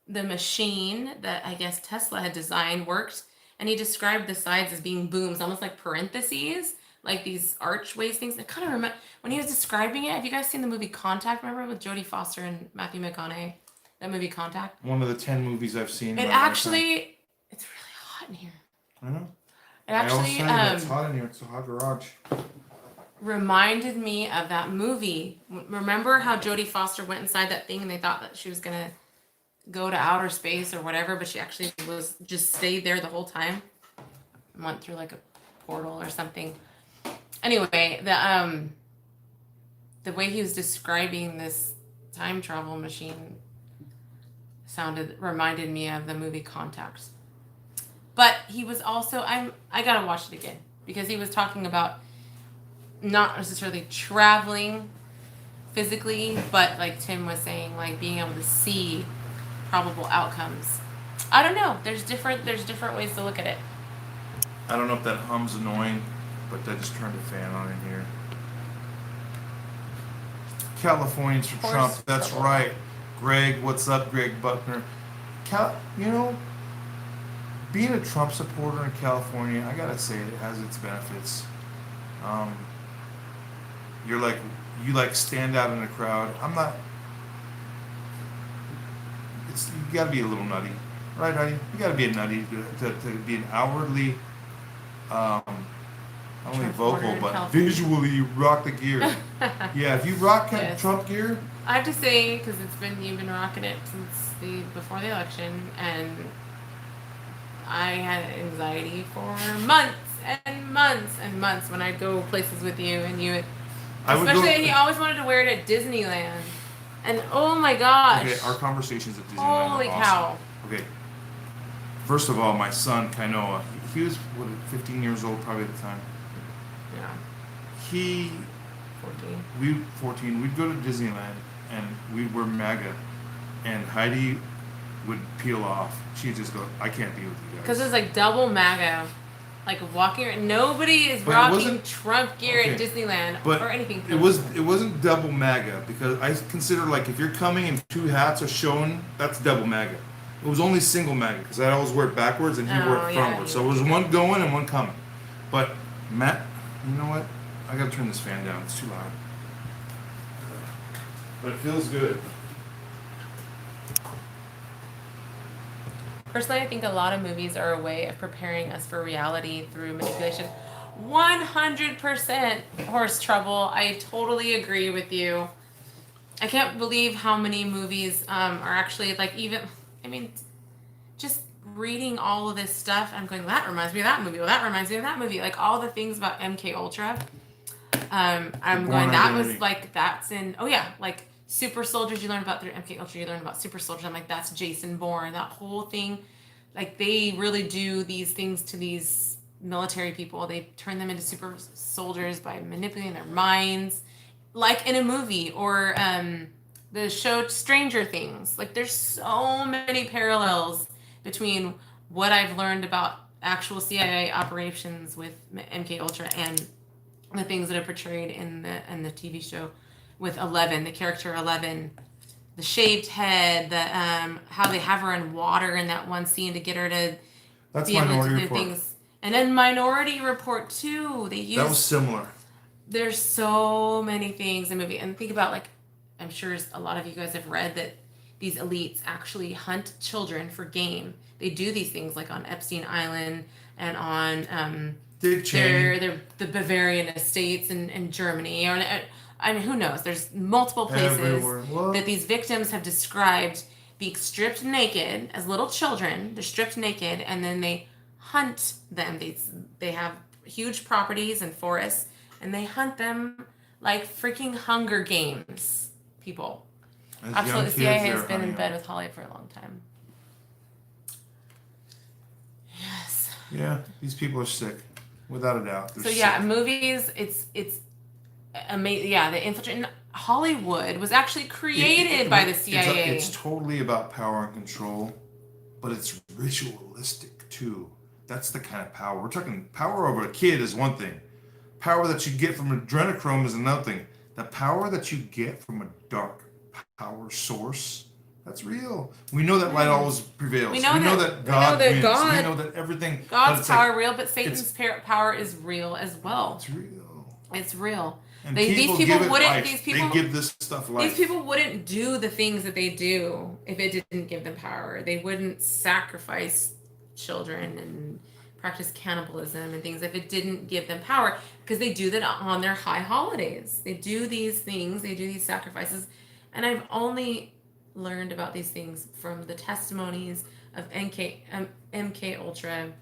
the machine that I guess Tesla had designed worked, and he described the sides as being booms, almost like parentheses, like these archways things. It kind of remember when he was describing it. Have you guys seen the movie Contact? Remember, with Jodie Foster and Matthew McConaughey? That movie Contact. One of the 10 movies I've seen. It actually, it's really hot in here. I know. It actually it's hot in here. It's a hot garage. reminded me of that movie. Remember how Jodie Foster went inside that thing and they thought that she was gonna go to outer space or whatever, but she actually was just stayed there the whole time and went through like a portal or something. Anyway, the way he was describing this time travel machine reminded me of the movie Contact. But he was also, I gotta watch it again, because he was talking about not necessarily traveling physically, but like Tim was saying, like being able to see probable outcomes. I don't know. There's different ways to look at it. I don't know if that hum's annoying, but I just turned the fan on in here. Californians for Trump. That's right. Greg, what's up, Greg Buckner? Being a Trump supporter in California, I gotta say it has its benefits. You stand out in a crowd. I'm not. You gotta be a little nutty, right, Heidi? You gotta be a nutty to be an outwardly, not only vocal but visually you rock the gear. Yeah, if you rock Yes. Trump gear. I have to say, because you've been rocking it since before the election, and I had anxiety for months and months and months when I'd go places with you, and you, especially he always wanted to wear it at Disneyland, and oh my gosh! Okay, our conversations at Disneyland. Holy were cow! Awesome. Okay, first of all, my son Kainoa, he was 15 years old probably at the time. Yeah. 14. We'd go to Disneyland and we'd wear MAGA, and Heidi would peel off. She'd just go, "I can't be with you guys." Because it's like double MAGA. like walking around. Nobody is But it rocking wasn't- Trump gear at okay, Disneyland but or anything. it wasn't double MAGA, because I consider, like, if you're coming and two hats are shown, that's double MAGA. It was only single MAGA, because I always wear it backwards and he wore Oh, it yeah, frontwards. So it was one going and one coming. But Matt, you know what? I gotta turn this fan down. It's too loud. But it feels good. Personally, I think a lot of movies are a way of preparing us for reality through manipulation. 100% horse trouble. I totally agree with you. I can't believe how many movies are actually like even. I mean, just reading all of this stuff, I'm going, that reminds me of that movie. Well, that reminds me of that movie. Like all the things about MK Ultra. I'm going, that Identity. was like, that's in, oh yeah, like super soldiers you learn about through MK Ultra, you learn about super soldiers. I'm like, that's Jason Bourne, that whole thing. Like they really do these things to these military people. They turn them into super soldiers by manipulating their minds, like in a movie or the show Stranger Things. Like there's so many parallels between what I've learned about actual CIA operations with MK Ultra and the things that are portrayed in the TV show with 11, the character 11, the shaved head, the how they have her in water in that one scene to get her to That's be able to Minority do Report. things. And then Minority Report too. They use That was similar. there's so many things in the movie. And think about, like, I'm sure a lot of you guys have read that these elites actually hunt children for game. They do these things like on Epstein Island and on Dick Cheney. the Bavarian estates in Germany. Or I mean, who knows? There's multiple places Everywhere. What? that these victims have described being stripped naked as little children. They're stripped naked and then they hunt them. They have huge properties and forests and they hunt them like freaking Hunger Games people. As Absolutely, young the CIA kids, has they're been in hunting bed them. with Holly for a long time. Yes. Yeah, these people are sick, without a doubt. They're So yeah, sick. movies. It's amazing. Yeah, the infiltrate. Hollywood was actually created by the CIA. It's totally about power and control, but it's ritualistic too. That's the kind of power we're talking. Power over a kid is one thing. Power that you get from adrenochrome is another thing. The power that you get from a dark power source, that's real. We know that light always prevails. We know that- God we know that wins. God- We know that everything. but God's it's power like, real, but Satan's power is real as well. it's real. It's real. And These people give it wouldn't. life. These people. They give this stuff life. These people wouldn't do the things that they do if it didn't give them power. They wouldn't sacrifice children and practice cannibalism and things if it didn't give them power, because they do that on their high holidays. They do these things, they do these sacrifices. And I've only learned about these things from the testimonies of MK Ultra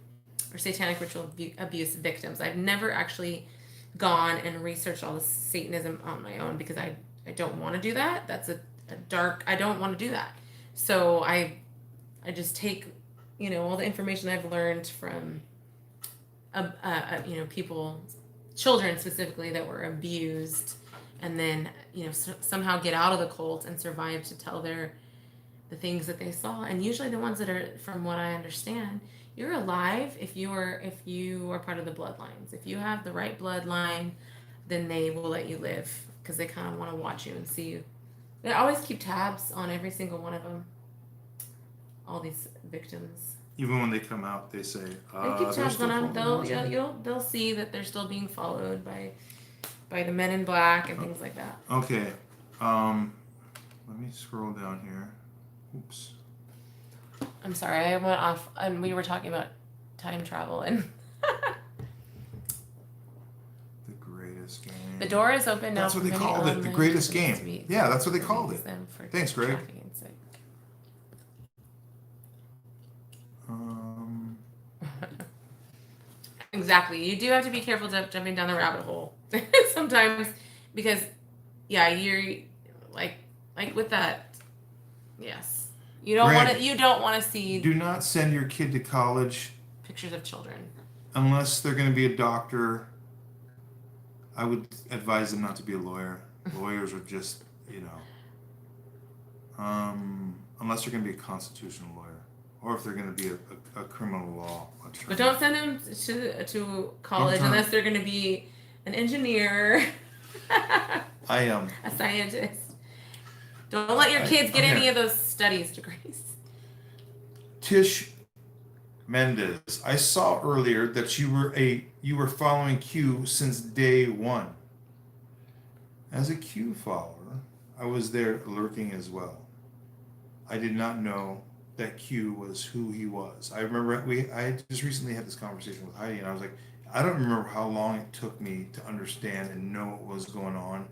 or satanic ritual abuse victims. I've never actually gone and researched all the Satanism on my own because I don't want to do that. That's a dark, I don't want to do that. So I just take, all the information I've learned from, people, children specifically that were abused, and then, somehow get out of the cult and survive to tell the things that they saw. And usually the ones that are, from what I understand, you're alive if you are part of the bloodlines. If you have the right bloodline, then they will let you live because they kind of want to watch you and see you. They always keep tabs on every single one of them. All these victims. Even when they come out, they say, They keep they're tabs still on them. following us. They'll see that they're still being followed by the men in black and things like that. Okay. Let me scroll down here. Oops. I'm sorry, I went off and we were talking about time travel and The greatest game. the door is open now. That's what for they many called it. The online greatest businesses game. to be- Yeah, that's what they to called use it. them for Thanks, Greg. trafficking and sex. Exactly. You do have to be careful jumping down the rabbit hole sometimes because, yeah, you're like with that. Yes, you don't Greg, want to. You don't want to see Do not send your kid to college pictures of children. unless they're going to be a doctor. I would advise them not to be a lawyer. Lawyers are just, unless you're going to be a constitutional lawyer or if they're going to be a criminal law attorney. But don't send them to college Don't unless they're going to be an engineer, I a scientist. Don't let your kids get any of those studies degrees. Tish Mendez, I saw earlier that you were following Q since day one. As a Q follower, I was there lurking as well. I did not know that Q was who he was. I remember I just recently had this conversation with Heidi, and I was like, I don't remember how long it took me to understand and know what was going on.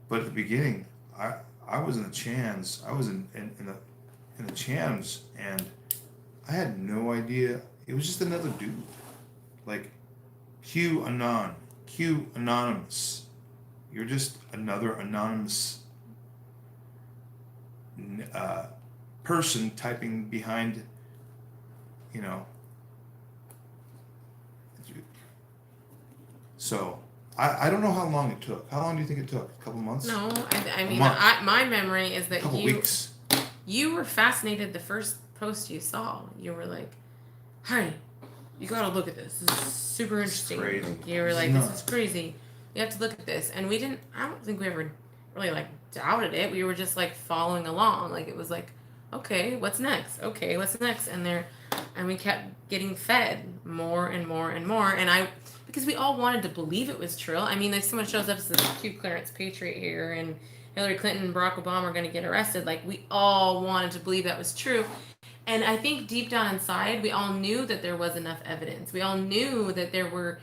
But at the beginning, I was in the Chans. I was in the Chans, and I had no idea. It was just another dude, like Q Anon, Q Anonymous. You're just another anonymous person typing behind, you know. So I don't know how long it took. How long do you think it took? A couple months? No, I mean, month. my memory is that Couple weeks. You were fascinated the first post you saw. You were like, "Hi, you gotta look at this. This is super interesting." Crazy. Like, you were like, "This is crazy. You have to look at this." And we didn't. I don't think we ever really like doubted it. We were just like following along. Like it was like, "Okay, what's next? Okay, what's next?" And we kept getting fed more and more and more. And because we all wanted to believe it was true. I mean, like someone shows up as a Q Clarence Patriot here, and Hillary Clinton and Barack Obama are going to get arrested. Like we all wanted to believe that was true. And I think deep down inside, we all knew that there was enough evidence. We all knew that there were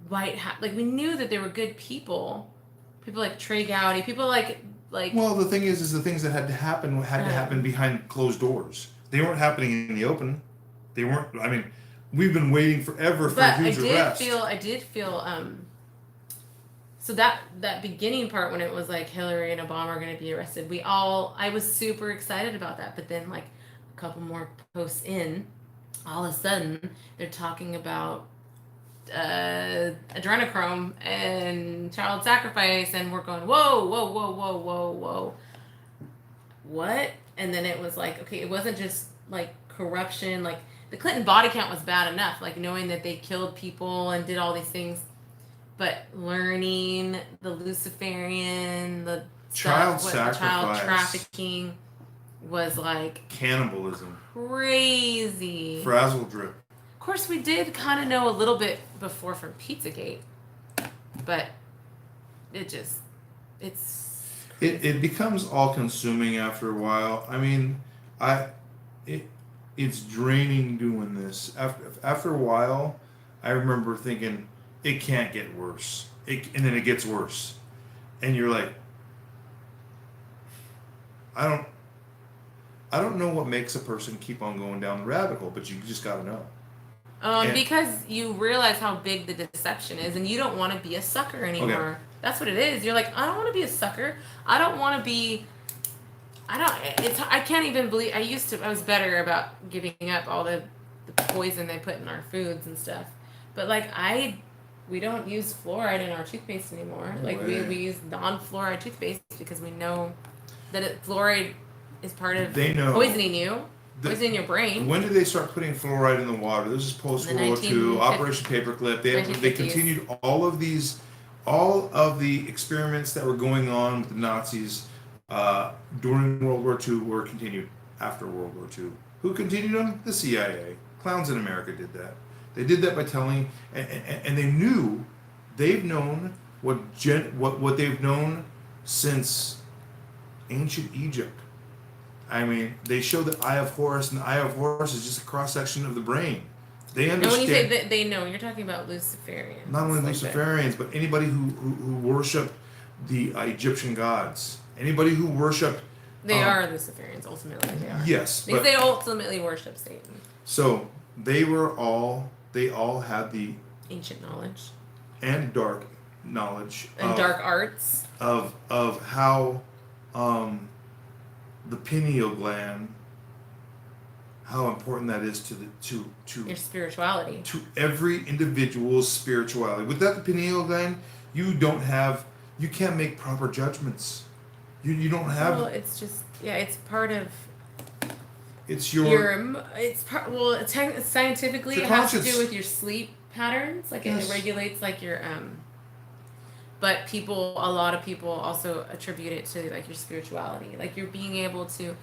like we knew that there were good people like Trey Gowdy, people like. Well, the thing is the things that had to happen behind closed doors. They weren't happening in the open. They weren't. I mean, we've been waiting forever for a huge arrest. I did feel. So that beginning part when it was like Hillary and Obama are going to be arrested, I was super excited about that. But then like a couple more posts in, all of a sudden they're talking about adrenochrome and child sacrifice, and we're going, whoa, what? And then it was like, okay, it wasn't just like corruption. Like the Clinton body count was bad enough, like knowing that they killed people and did all these things, but learning the Luciferian, the child stuff, sacrifice, child trafficking was like cannibalism, crazy. frazzle drip. Of course, we did kind of know a little bit before from Pizzagate, but it becomes all consuming after a while. I mean, it's draining doing this. After a while, I remember thinking it can't get worse. And then it gets worse, and you're like, I don't know what makes a person keep on going down the rabbit hole, but you just got to know. Because you realize how big the deception is, and you don't want to be a sucker anymore. Okay. That's what it is. You're like, I don't want to be a sucker. I don't want to be. I can't even believe. I was better about giving up all the poison they put in our foods and stuff. But like we don't use fluoride in our toothpaste anymore. No like we use non-fluoride toothpaste because we know that fluoride is part of poisoning you. What's in your brain? When did they start putting fluoride in the water? This is post World War II, Operation Paperclip. They continued all of the experiments that were going on with the Nazis during World War II were continued after World War II. Who continued them? The CIA. Clowns in America did that. They did that by telling, and they've known what they've known since ancient Egypt. I mean, they show the Eye of Horus, and the Eye of Horus is just a cross-section of the brain. They understand. And when you say they know, you're talking about Luciferians. Not only Luciferians, but anybody who worship the Egyptian gods. Anybody who worship... They are Luciferians, ultimately. They are. Yes. Because they ultimately worship Satan. So, they all had the... ancient knowledge. And dark knowledge. And dark arts. Of how... the pineal gland, how important that is to your spirituality, to every individual's spirituality. Without the pineal gland, you can't make proper judgments. You don't have. Well, it's just it's part of. It's your it's scientifically It's it your has to conscience. do with your sleep patterns. Like Yes. it regulates like your but a lot of people also attribute it to like your spirituality, like you're being able to,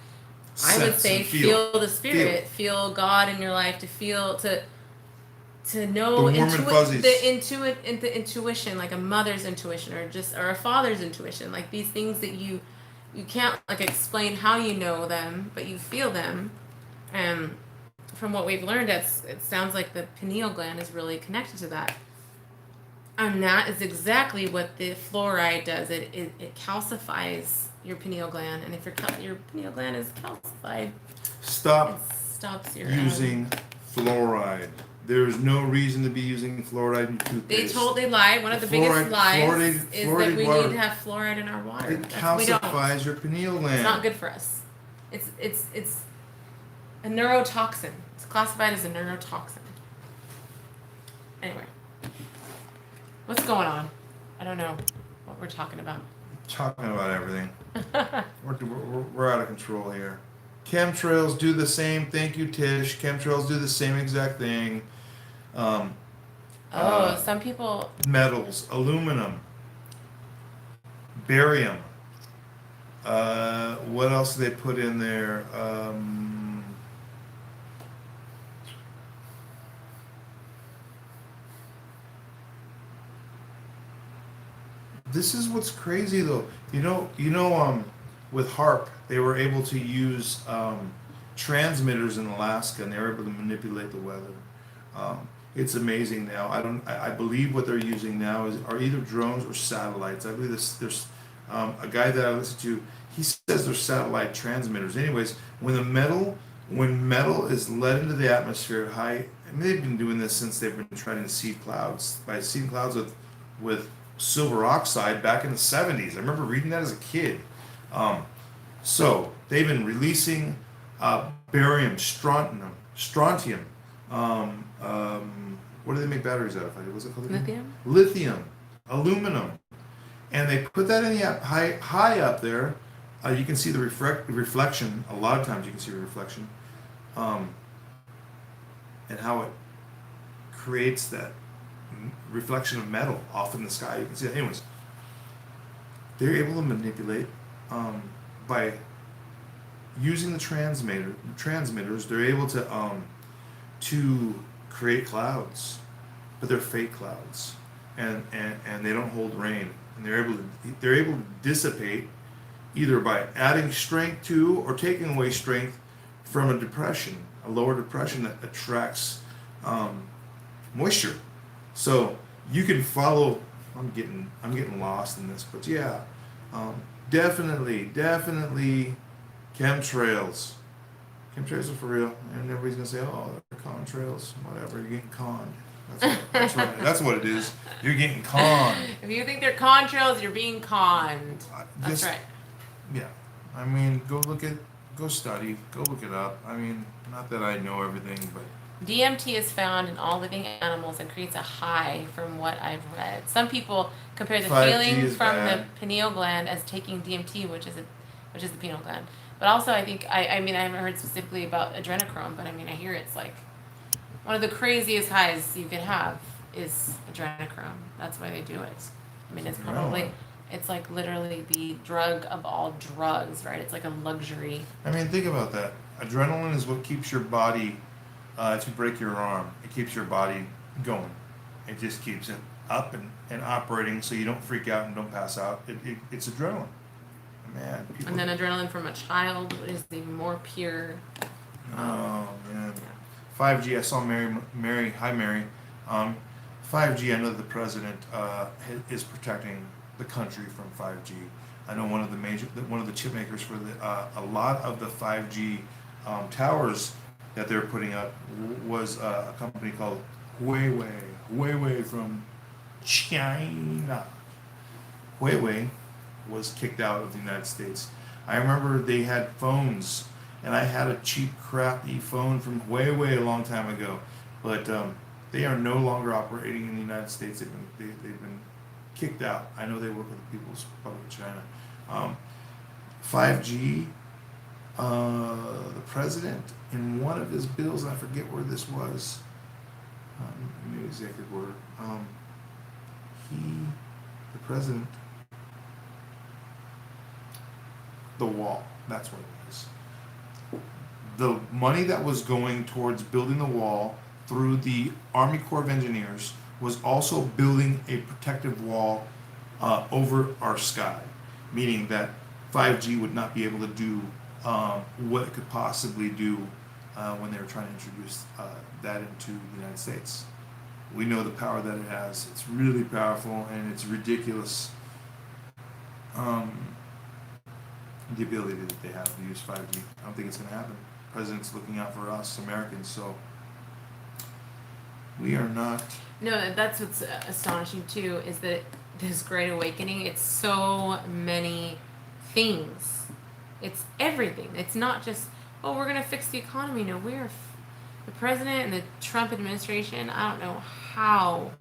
I would sense say, and feel the spirit, feel God in your life, to know the warm and fuzzies. the intuition, like a mother's intuition or a father's intuition, like these things that you can't like explain how you know them, but you feel them. And from what we've learned, it sounds like the pineal gland is really connected to that. And that is exactly what the fluoride does. It calcifies your pineal gland, and if your pineal gland is calcified, Stop it stops your using fluoride. There's no reason to be using fluoride in toothpaste. They lie. One of the biggest lies is that we water. need to have fluoride in our water. It calcifies your pineal gland. It's not good for us. It's a neurotoxin. It's classified as a neurotoxin. Anyway, what's going on? I don't know what we're talking about. Talking about everything. We're out of control here. Chemtrails do the same. Thank you, Tish. Chemtrails do the same exact thing. Some people. Metals, aluminum, barium. What else do they put in there? This is what's crazy though. With HARP, they were able to use transmitters in Alaska, and they were able to manipulate the weather. It's amazing now. I believe what they're using now are either drones or satellites. I believe there's a guy that I listen to. He says they're satellite transmitters. Anyways, when metal is let into the atmosphere high, and they've been doing this since they've been trying to seed clouds by seeding clouds with silver oxide back in the 70s. I remember reading that as a kid. So they've been releasing barium, strontium. What do they make batteries out of? What's it called again? Lithium? Lithium, aluminum, and they put that in the high up there. You can see the reflection. A lot of times you can see the reflection, and how it creates that reflection of metal off in the sky. You can see that. Anyways, they're able to manipulate by using the transmitters. They're able to create clouds, but they're fake clouds, and they don't hold rain, and they're able to dissipate either by adding strength to or taking away strength from a lower depression that attracts moisture. So you can follow. I'm getting lost in this, but yeah, definitely chemtrails. Chemtrails are for real, and everybody's gonna say, "Oh, they're contrails, whatever." You're getting conned. That's what it is. You're getting conned. If you think they're contrails, you're being conned. That's right. Yeah, I mean, go study, go look it up. I mean, not that I know everything, but DMT is found in all living animals and creates a high, from what I've read. Some people compare the 5G feeling is from bad. the pineal gland as taking DMT, which is the pineal gland. But also, I think I mean I haven't heard specifically about adrenochrome, but I mean I hear it's like one of the craziest highs you could have is adrenochrome. That's why they do it. I mean it's probably Really? it's like literally the drug of all drugs, right? It's like a luxury. I mean, think about that. Adrenaline is what keeps your body. If you break your arm, it keeps your body going. It just keeps it up and operating, so you don't freak out and don't pass out. It's adrenaline. Man, people. And then adrenaline from a child is even more pure. Oh man. Yeah. 5G. I saw Mary. Hi, Mary. 5G. I know the president is protecting the country from 5G. I know one of the chip makers for a lot of the 5G towers that they're putting up was a company called Huawei from China. Huawei was kicked out of the United States. I remember they had phones, and I had a cheap, crappy phone from Huawei a long time ago, but they are no longer operating in the United States. They've been kicked out. I know they work with the People's Republic of China. 5G The president, in one of his bills, I forget where this was, maybe executive order, the president, the wall, that's what it was. The money that was going towards building the wall through the Army Corps of Engineers was also building a protective wall over our sky, meaning that 5G would not be able to do what it could possibly do when they were trying to introduce that into the United States. We know the power that it has. It's really powerful, and it's ridiculous the ability that they have to use 5G. I don't think it's going to happen. The president's looking out for us Americans, so we are not. No, that's what's astonishing too, is that this Great Awakening, it's so many things. It's everything. It's not just, oh, we're going to fix the economy. No, the president and the Trump administration, I don't know how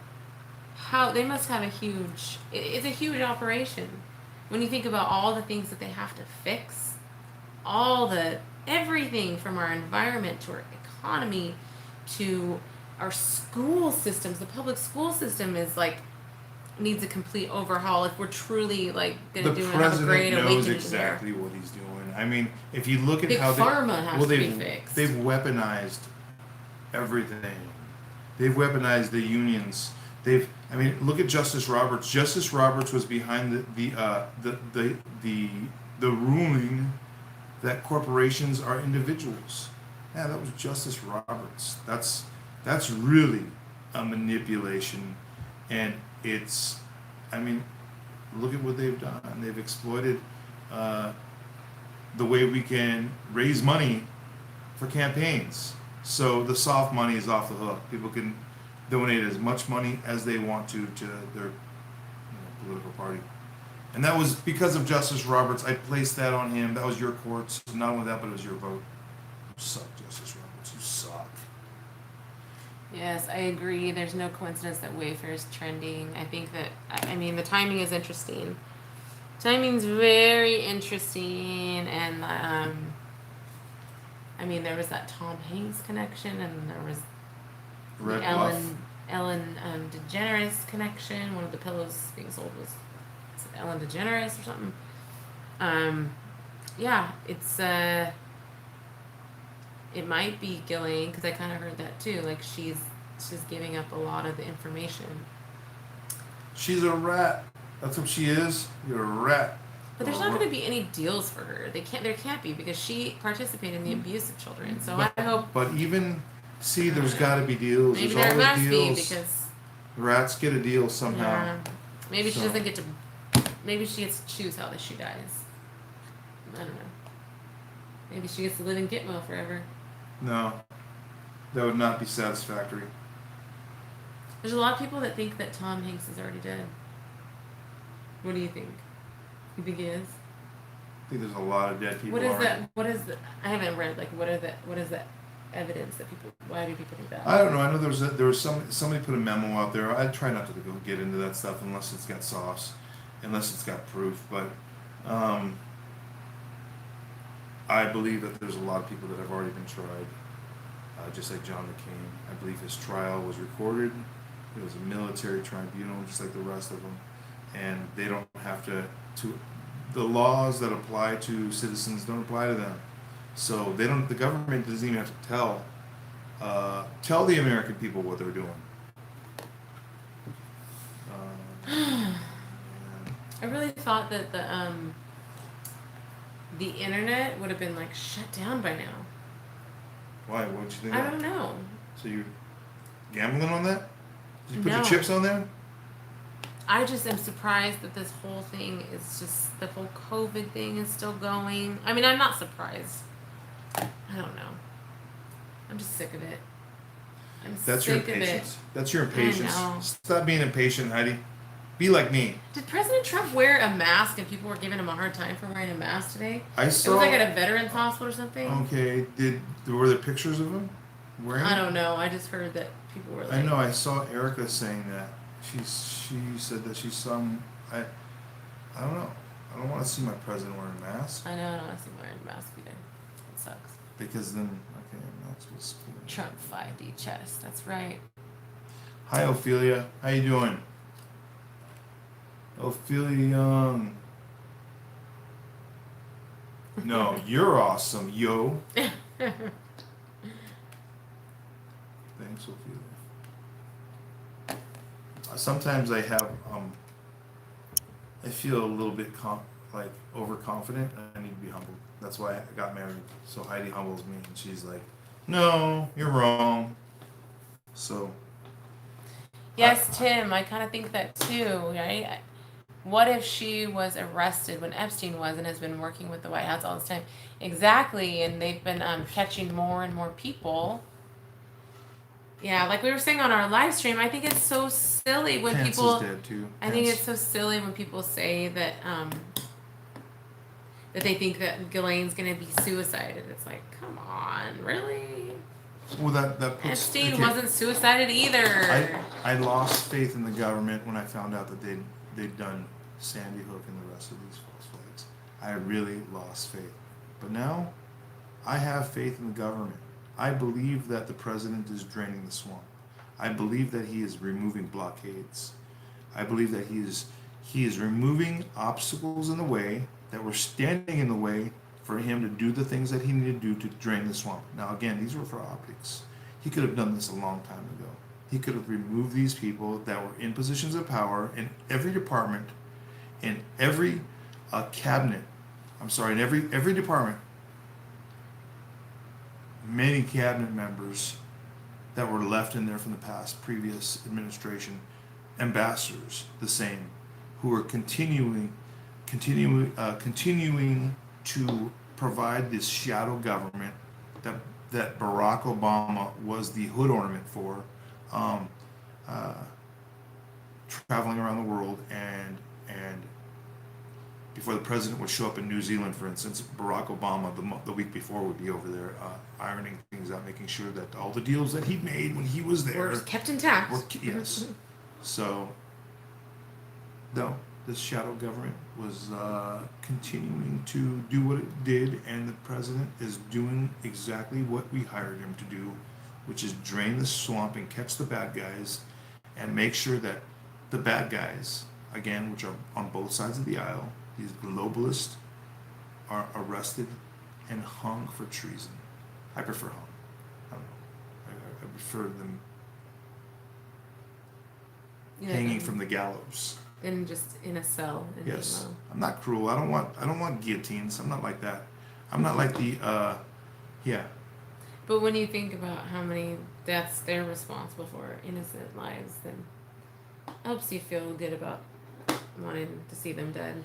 they must have it's a huge operation. When you think about all the things that they have to fix, everything from our environment to our economy to our school systems. The public school system is needs a complete overhaul if we're truly going to do a great awakening. The president knows exactly what he's doing. I mean, if you look at Big how pharma has to be fixed. They've weaponized everything. They've weaponized the unions. Look at Justice Roberts. Justice Roberts was behind the ruling that corporations are individuals. Yeah, that was Justice Roberts. That's really a manipulation, and look at what they've done. They've exploited the way we can raise money for campaigns. So the soft money is off the hook. People can donate as much money as they want to their political party. And that was because of Justice Roberts. I placed that on him. That was your courts. Not only that, but it was your vote. You suck, Justice Roberts. You suck. Yes, I agree. There's no coincidence that Wayfair is trending. I think that, the timing is interesting. Timing's very interesting, and there was that Tom Hanks connection, and there was Red the Ellen DeGeneres connection. One of the pillows being sold was Ellen DeGeneres or something. It's it might be Ghislaine, because I kind of heard that too. She's giving up a lot of the information. She's a rat. That's what she is. You're a rat. But there's not going to be any deals for her. There can't be, because she participated in the abuse of children. So I hope. But even there's got to be deals. Maybe there's there always must deals. be, because Rats get a deal somehow. Yeah. Maybe she doesn't get to. Maybe she gets to choose how she dies. I don't know. Maybe she gets to live in Gitmo forever. No, that would not be satisfactory. There's a lot of people that think that Tom Hanks is already dead. What do you think? You think he is? I think there's a lot of dead people. What is that? I haven't read. What is that evidence that people? Why do people think that? I don't know. I know there was somebody put a memo out there. I try not to go get into that stuff unless it's got sauce, unless it's got proof. But I believe that there's a lot of people that have already been tried, just like John McCain. I believe his trial was recorded. It was a military tribunal, just like the rest of them, and they don't have to. The laws that apply to citizens don't apply to them, so they don't. The government doesn't even have to tell the American people what they're doing. I really thought that the internet would have been shut down by now. Why? What would you think? I don't know. So you're gambling on that? Did you put No. your chips on there? I just am surprised that this whole thing is just, the whole COVID thing is still going. I'm not surprised. I don't know. I'm just sick of it. That's your impatience. That's your impatience. I know. Stop being impatient, Heidi. Be like me. Did President Trump wear a mask and people were giving him a hard time for wearing a mask today? I saw. It was at a veterans hospital or something. Okay. Were there pictures of him wearing it? I don't know. I just heard that people were I know. I saw Erica saying that. She said that she saw him. I don't know. I don't want to see my president wearing a mask. I know. I don't want to see him wearing a mask either. sucks. Because then, okay, Maxwell School. Trump 5D chess. That's right. Hi, Ophelia. How you doing? Ophelia Young. No, you're awesome, yo. Thanks, Ophelia. Sometimes I have, I feel a little bit like overconfident, and I need to be humbled. That's why I got married. So Heidi humbles me, and she's like, "No, you're wrong." So. Yes, Tim. I kind of think that too. Right? What if she was arrested when Epstein was and has been working with the White House all this time? Exactly, and they've been catching more and more people. Yeah, like we were saying on our live stream, I think it's so silly when Pence people. is dead too. I think it's so silly when people say that that they think that Ghislaine's gonna be suicided. It's like, come on, really? Well, that puts. Epstein wasn't suicided either. I lost faith in the government when I found out that they'd done Sandy Hook and the rest of these false flags. I really lost faith. But now, I have faith in the government. I believe that the president is draining the swamp. I believe that he is removing blockades. I believe that he is removing obstacles in the way that were standing in the way for him to do the things that he needed to do to drain the swamp. Now again, these were for optics. He could have done this a long time ago. He could have removed these people that were in positions of power in every department, in every cabinet. I'm sorry, in every department. Many cabinet members that were left in there from the past, previous administration, ambassadors, the same, who are continuing to provide this shadow government that Barack Obama was the hood ornament for, traveling around the world and before the president would show up in New Zealand, for instance, Barack Obama the week before would be over there ironing things out, making sure that all the deals that he made when he was there were kept intact. Yes. So, no, this shadow government was continuing to do what it did, and the president is doing exactly what we hired him to do, which is drain the swamp and catch the bad guys and make sure that the bad guys, again, which are on both sides of the aisle, these globalists, are arrested and hung for treason. I prefer hung. I don't know. I prefer them hanging from the gallows. Than just in a cell. Yes, I'm not cruel. I don't want guillotines. I'm not like that. I'm not like the yeah. But when you think about how many deaths they're responsible for, innocent lives, then it helps you feel good about wanting to see them dead.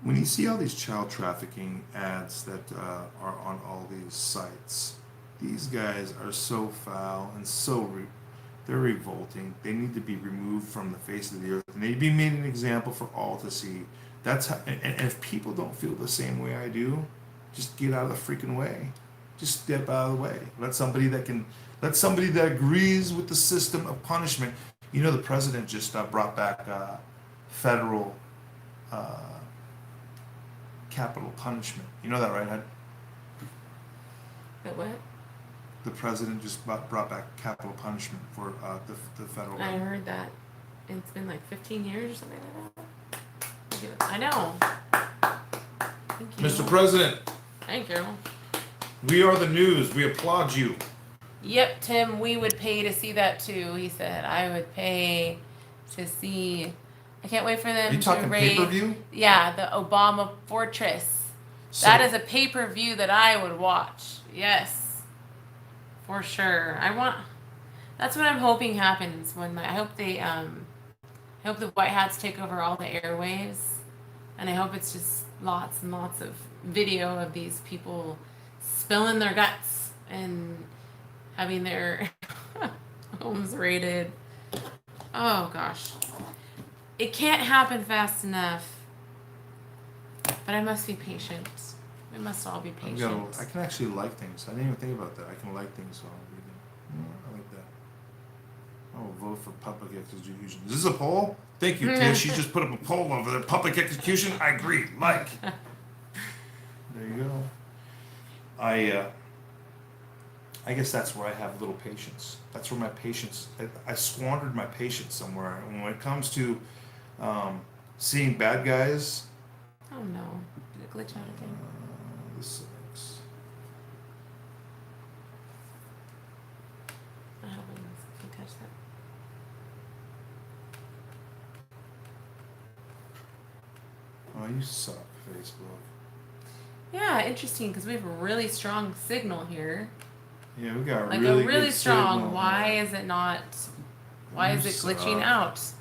When you see all these child trafficking ads that are on all these sites, these guys are so foul and they're revolting. They need to be removed from the face of the earth, and they need to be made an example for all to see. That's how, and if people don't feel the same way I do, just get out of the freaking way. Just step out of the way. Let somebody that agrees with the system of punishment. You know, the president just brought back federal capital punishment. You know that, right? But what? The president just brought back capital punishment for the federal. I heard that. It's been like 15 years or something like that. I know. Thank you. Mr. President. Thank you. We are the news. We applaud you. Yep, Tim, we would pay to see that too. He said, I would pay to see. I can't wait for them Are you talking pay-per-view? Yeah, the Obama Fortress. So, that is a pay-per-view that I would watch. Yes. For sure. That's what I'm hoping happens I hope the White Hats take over all the airwaves, and I hope it's just lots and lots of video of these people spilling their guts and having their homes raided. Oh gosh. It can't happen fast enough, but I must be patient. We must all be patient. I can actually like things. I didn't even think about that. I can like things while I'm reading. I like that. I will vote for public execution. Is this a poll? Thank you, Tish. She just put up a poll over there. Public execution? I agree. Like. There you go. I guess that's where I have little patience. That's where my patience, I squandered my patience somewhere. And when it comes to seeing bad guys, Oh no. Did it glitch out again? this sucks. I don't know. Can you touch that? Oh, you suck, Facebook. Yeah, interesting because we have a really strong signal here. Yeah, we got Like really a really good strong. signal. Why is it not? Why You is it glitching suck. out? Facebook,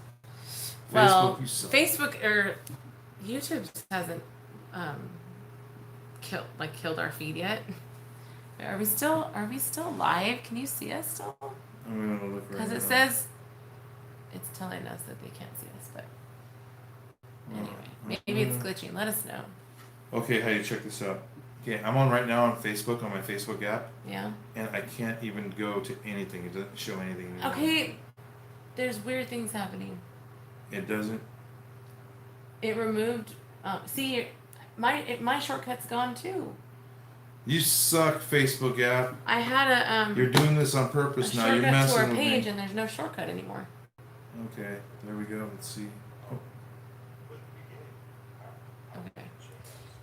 Well, you suck. Facebook or YouTube hasn't killed our feed yet. Are we still live? Can you see us still? I'm gonna look right Because now. it says it's telling us that they can't see us, but anyway, maybe it's glitching. Let us know. Okay, how do you check this out? Okay, I'm on right now on Facebook, on my Facebook app, Yeah. and I can't even go to anything. It doesn't show anything anymore. Okay. There's weird things happening. It doesn't. It removed. See, my shortcut's gone too. You suck, Facebook app. I had a You're doing this on purpose now. You're shortcut to messing our with page, me. and there's no shortcut anymore. Okay, there we go. Let's see. Oh, Okay.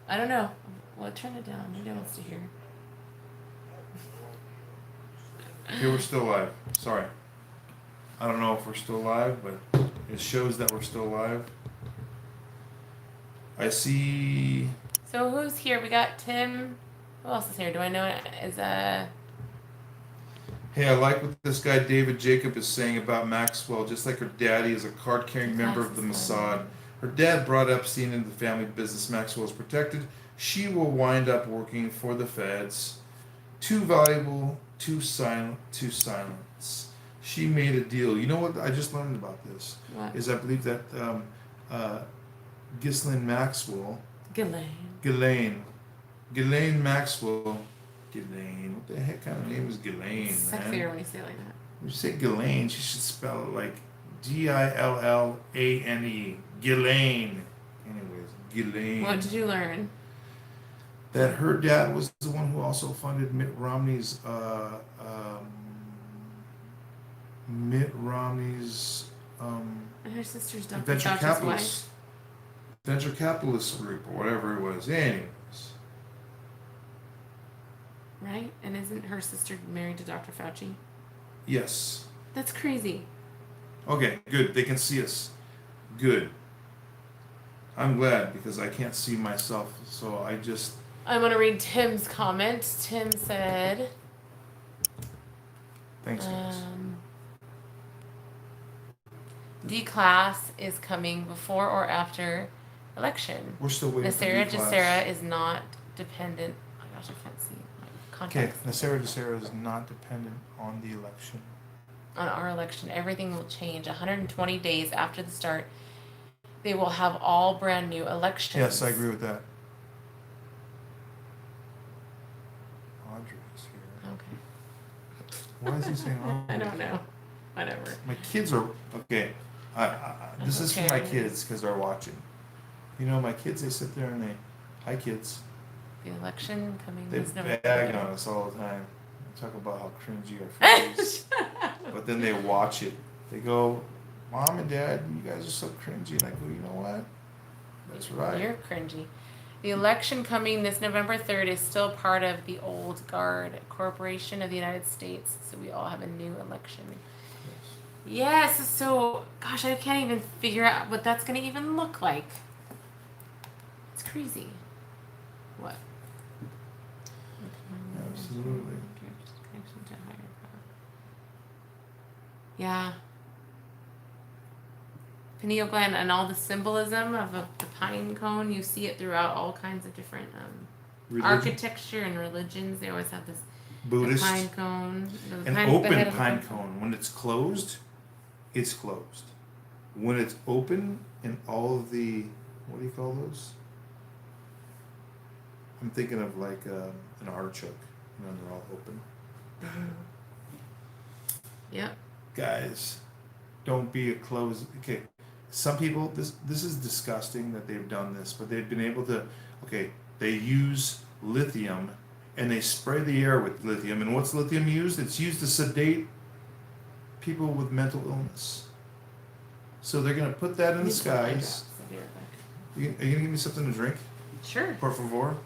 I don't know. Well, turn it down. Nobody wants to hear. okay, we're still live. Sorry. I don't know if we're still live, but it shows that we're still live. I see. So who's here? We got Tim. Who else is here? Do I know it? Is Hey, I like what this guy David Jacob is saying about Maxwell. Just like her daddy is a card-carrying member of the Mossad, her dad brought Epstein into the family business. Maxwell is protected. She will wind up working for the feds. Too valuable, too silent, too silence. She made a deal. You know what I just learned about this? what? Is I believe that Ghislaine Maxwell, Ghislaine. Ghislaine Maxwell, Ghislaine. What the heck kind of name is Ghislaine, It's man? sexier when you say it like that. When you say Ghislaine, she should spell it like Dillane. Ghislaine. Anyways, Ghislaine. What did you learn? That her dad was the one who also funded Mitt Romney's And her sister's Dr. venture Fauci's capitalist group or whatever it was. Anyways, wife, right? And isn't her sister married to Dr. Fauci? yes. That's crazy. Okay, good. They can see us. Good. I'm glad because I can't see myself, so I just. I'm gonna read Tim's comment. Tim said, Thanks, guys. D-class is coming before or after election. We're still waiting Nasera for D-class. Jacera is not dependent. Oh my gosh, I can't see. Okay, Context. Nasera Jacera is not dependent on the election. On our election, everything will change. 120 days after the start, they will have all brand new elections. Yes, I agree with that. Audrey is here. Okay. Why is he saying Audrey? I don't know. Whatever. My kids are okay. This is for my Okay. kids because they're watching. You know, my kids, they sit there and they, hi kids, The election coming they this November. bag on us all the time. They talk about how cringy our food is. But then they watch it. They go, Mom and Dad, you guys are so cringy. And I go, you know what? That's right. You're cringy. The election coming this November 3rd is still part of the old guard corporation of the United States. So we all have a new election. Yes. Yes, so, gosh, I can't even figure out what that's going to even look like. It's crazy. What? Absolutely. Yeah. Pineal gland and all the symbolism of the pine cone, you see it throughout all kinds of different Religion. architecture and religions. They always have this the Buddhist. pine cone. The An pine- the head open of the pine cone. When it's closed, it's closed. When it's open and all of the, what do you call those? I'm thinking of like an artichoke. You know, they're all open. Yep. Guys, don't be a closed. Okay, some people. This is disgusting that they've done this, but they've been able to. Okay, they use lithium and they spray the air with lithium. And what's lithium used? It's used to sedate people with mental illness. So they're going to put that in the skies. Are you going to give me something to drink? Sure. Por favor.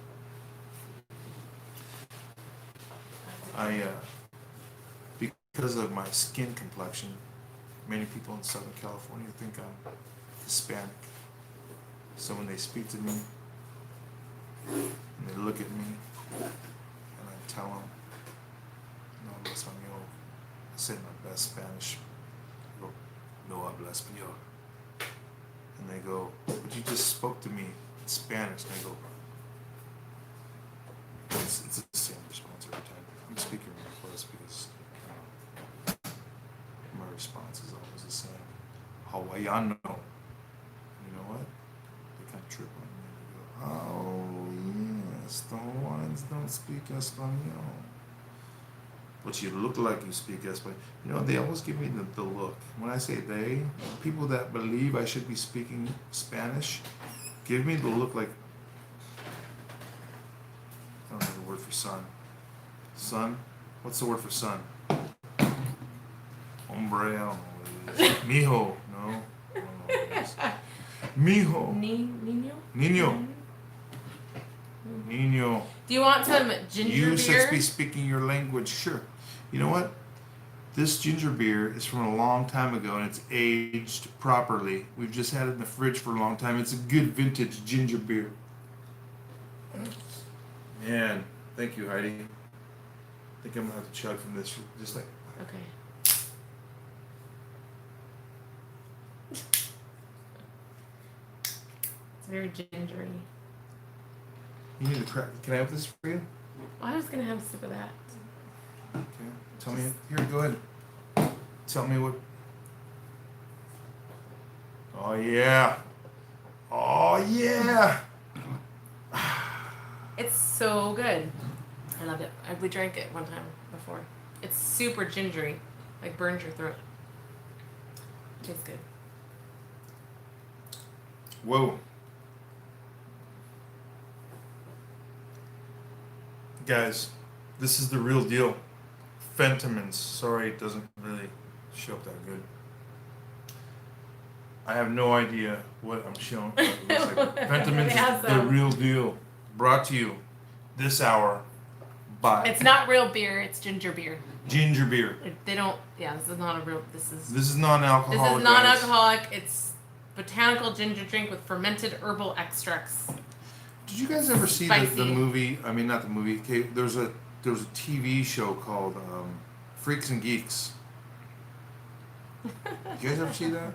Because of my skin complexion, many people in Southern California think I'm Hispanic. So when they speak to me, and they look at me, and I tell them, no hablo español, I say my best Spanish, I go, no habla español. And they go, but you just spoke to me in Spanish. And I go, it's the same response every time. I'm speaking real close because my response is always the same. Hawaiiano. You know what? They kind of trip on me. They go, oh, yes, the Hawaiians don't speak Espanol. But you look like you speak Espanol. You know, they always give me the look. When I say they, people that believe I should be speaking Spanish, give me the look like, I don't know the word for son. Son? What's the word for son? Hombre, I don't know what it is. Mijo, no. I don't know what it is. Mijo. Nino? Niño. Niño. Do you want some ginger You beer? should be speaking your language. Sure. You know what? This ginger beer is from a long time ago and it's aged properly. We've just had it in the fridge for a long time. It's a good vintage ginger beer. Man, thank you, Heidi. I think I'm gonna have to chug from this, just like. Okay. It's very gingery. You need to crack. Can I have this for you? Well, I was gonna have a sip of that. Okay. Tell me. Here, go ahead. Tell me what. Oh yeah. Oh yeah. It's so good. I loved it. We drank it one time before. It's super gingery, like burns your throat. Tastes good. Whoa. Guys, this is the real deal. Fentimans. Sorry, it doesn't really show up that good. I have no idea what I'm showing. It looks like. Fentimans is the real deal. Brought to you this hour by It's not real beer. It's ginger beer. Ginger Beer. They don't. Yeah, this is not a real. This is non-alcoholic. This is non-alcoholic. It's botanical ginger drink with fermented herbal extracts. Did you guys ever see the Spicy. movie? I mean, not the movie. Okay, there was a TV show called Freaks and Geeks. You guys ever see that?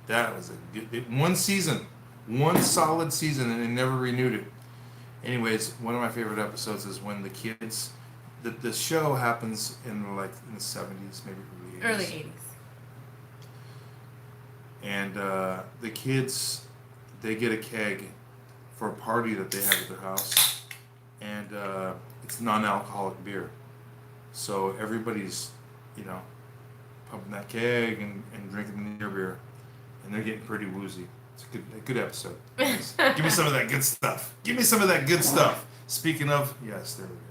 That was a good one season, one solid season, and they never renewed it. Anyways, one of my favorite episodes is when the kids, the show happens in the 70s, maybe Early 80s. And the kids, they get a keg for a party that they have at their house, and it's non-alcoholic beer. So everybody's, pumping that keg and drinking their beer, and they're getting pretty woozy. It's a good episode. Give me some of that good stuff. Give me some of that good stuff. Speaking of, yes, there we go.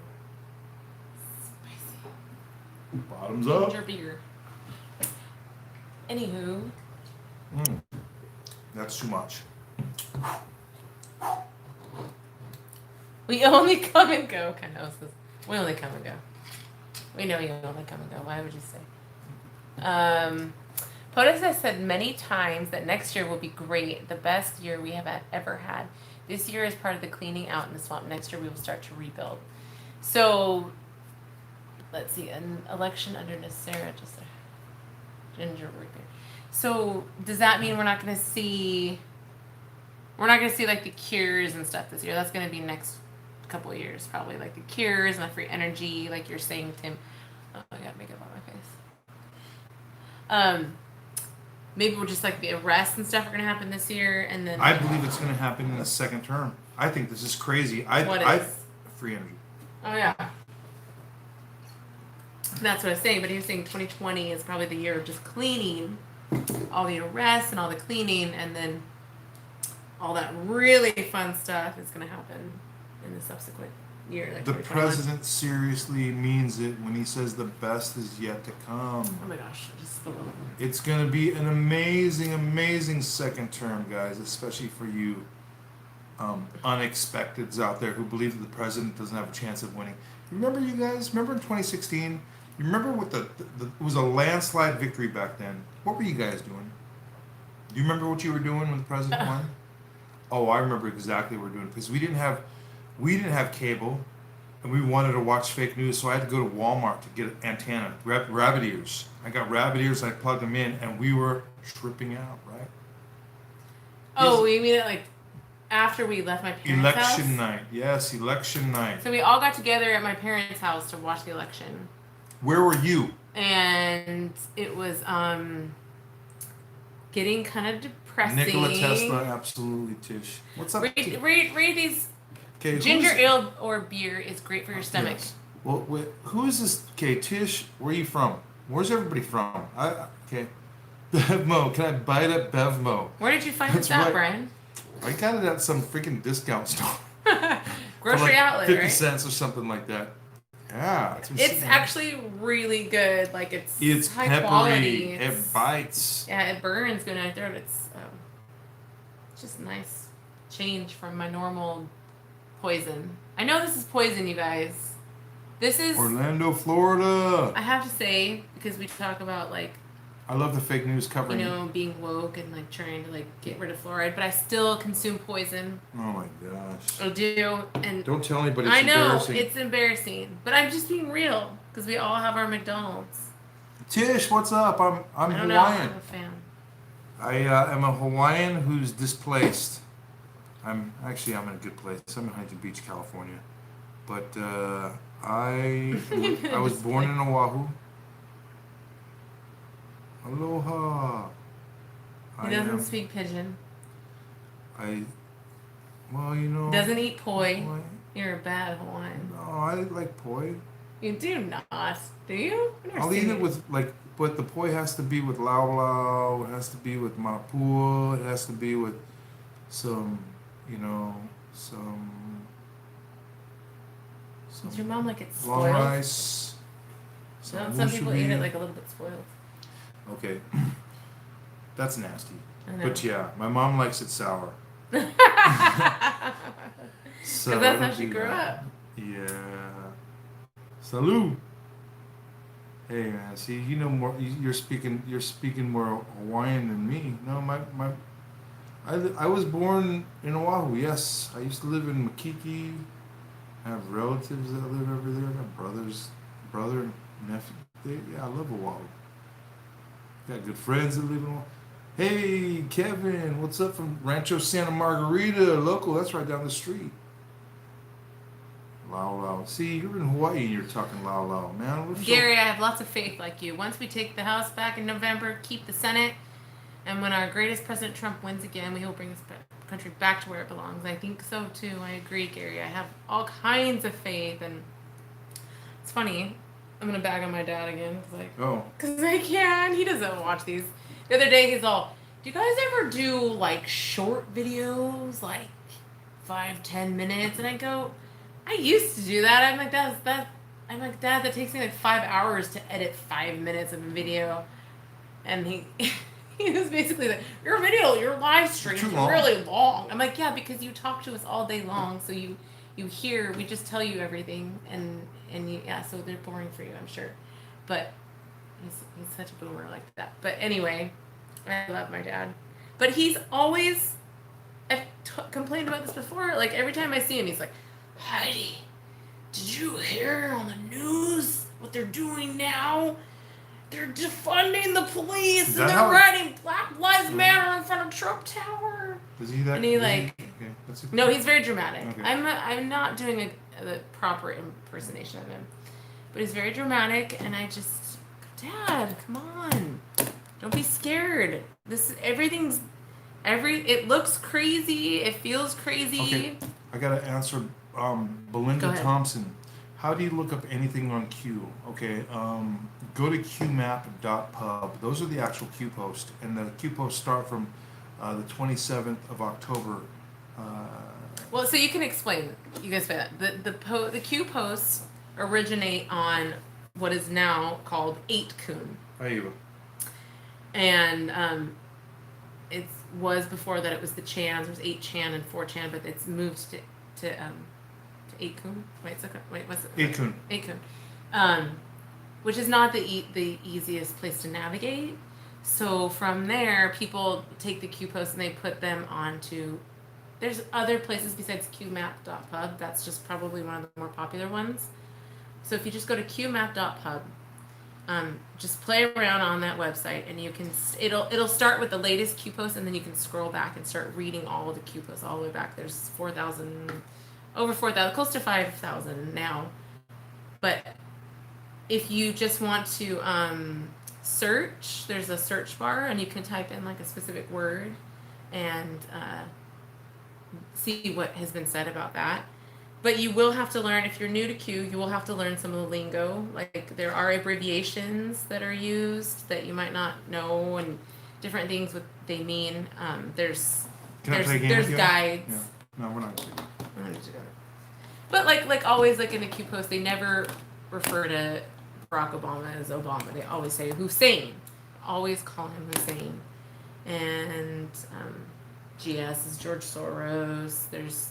Spicy. Bottoms up. Ginger beer. Anywho. That's too much. We only come and go. Kind of. We only come and go. We know you only come and go. Why would you say? POTUS has said many times that next year will be great, the best year we have ever had. This year is part of the cleaning out in the swamp. Next year we will start to rebuild. So, let's see, an election under Nasera, just a ginger root beer. So, does that mean we're not going to see like the cures and stuff this year? That's going to be next couple of years, probably, like the cures and the free energy, like you're saying, Tim. Oh, I got makeup on my face. Maybe we're just like the arrests and stuff are going to happen this year, and then I believe it's going to happen in the second term. I think this is crazy. What is? Free energy. Oh yeah, that's what I was saying. But he was saying 2020 is probably the year of just cleaning, all the arrests and all the cleaning, and then all that really fun stuff is going to happen in the subsequent year, like The 2021. president seriously means it when he says the best is yet to come. Oh my gosh, I just spilled all over. It's going to be an amazing, amazing second term, guys, especially for you unexpecteds out there who believe that the president doesn't have a chance of winning. Remember, you guys? Remember in 2016? You remember what it was a landslide victory back then. What were you guys doing? Do you remember what you were doing when the president won? Oh, I remember exactly what we were doing because we didn't have cable, and we wanted to watch fake news, so I had to go to Walmart to get an antenna, rabbit ears. I got rabbit ears, I plugged them in, and we were tripping out, right? Oh, you mean it like after we left my parents' house? Election night, yes, election night. So we all got together at my parents' house to watch the election. Where were you? And it was getting kind of depressing. Nikola Tesla, absolutely, Tish. What's up? Read these. Okay, Ginger ale or beer is great for your stomach. Yes. Well, wait, who is this? Okay, Tish, where are you from? Where's everybody from? Okay. Bevmo, can I buy it at Bevmo? Where did you find That's this out, right. Brian? I got it at some freaking discount store. Grocery For like outlet, 50 right? cents or something like that. Yeah. It's actually really good. Like it's high peppery. quality. It bites. Yeah, it burns good in my throat. It's just a nice change from my normal poison. I know this is poison, you guys. This is Orlando, Florida. I have to say, because we talk about like, I love the fake news covering. being woke and like trying to like get rid of fluoride, but I still consume poison. Oh my gosh. I do, and Don't tell anybody. It's I know embarrassing. it's embarrassing, but I'm just being real because we all have our McDonald's. Tish, what's up? I'm I don't know. Hawaiian. I'm a fan. I am a Hawaiian who's displaced. I'm in a good place. I'm in Huntington Beach, California, but I was born in Oahu. Aloha. He doesn't speak pigeon. Doesn't eat poi. Hawaiian. You're a bad Hawaiian. No, I like poi. You do not, do you? I've never I'll seen eat you. it with but the poi has to be with lau lau. It has to be with mapua. It has to be with some. Does your mom like it long spoiled? rice. Some people eat it like a little bit spoiled. Okay, that's nasty. I know. But yeah, my mom likes it sour. Because So that's I how don't she do grew that. up. Yeah. Salud. Hey man, see, you know more. You're speaking more Hawaiian than me. No, I was born in Oahu. Yes, I used to live in Makiki. I have relatives that live over there. I have brother, and nephew. I love Oahu. Got good friends that live in Oahu. Hey, Kevin, what's up from Rancho Santa Margarita? Local, that's right down the street. Lau Lau. See, you're in Hawaii and you're talking Lau Lau, man. Gary, I have lots of faith like you. Once we take the House back in November, keep the Senate, and when our greatest President Trump wins again, we will bring this country back to where it belongs. I think so too. I agree, Gary. I have all kinds of faith, and it's funny. I'm gonna bag on my dad again, because I can. He doesn't watch these. The other day, he's all, "Do you guys ever do like short videos, like 5-10 minutes?" And I go, "I used to do that." I'm like, I'm like, "Dad, that takes me like 5 hours to edit 5 minutes of a video," and he. He was basically like, your live stream is really long. I'm like, yeah, because you talk to us all day long, so you hear, we just tell you everything, and so they're boring for you, I'm sure. But he's such a boomer like that. But anyway, I love my dad. But he's always, I've complained about this before, like every time I see him, he's like, "Heidi, did you hear on the news what they're doing now? They're defunding the police and they're writing Black Lives Matter in front of Trump Tower." Is he that? And he okay. No, he's very dramatic. Okay. I'm not doing the proper impersonation of him, but he's very dramatic, and I just, Dad, come on, don't be scared. It looks crazy, it feels crazy. Okay, I gotta answer. Belinda Thompson. How do you look up anything on Q? Okay, go to qmap.pub. Those are the actual Q posts, and the Q posts start from the 27th of October. Well, so you can explain. You can explain that the Q posts originate on what is now called 8kun, There you go. and it was before that it was the chans. There was 8chan and 4chan, but it's moved to 8kun. Wait, what's it? 8kun. 8kun. Which is not the easiest place to navigate. So from there, people take the Q posts and they put them onto. There's other places besides qmap.pub. That's just probably one of the more popular ones. So if you just go to qmap.pub, just play around on that website, and you can. It'll start with the latest Q post, and then you can scroll back and start reading all of the Q posts all the way back. There's 4,000, over 4,000, close to 5,000 now. But if you just want to search, there's a search bar, and you can type in like a specific word and see what has been said about that. But you will have to learn, if you're new to Q, you will have to learn some of the lingo. Like there are abbreviations that are used that you might not know, and different things what they mean. There's guides. Yeah. No, we're not. But like always, like in a Q post, they never refer to Barack Obama as Obama. They always say Hussein. Always call him Hussein. And GS is George Soros. There's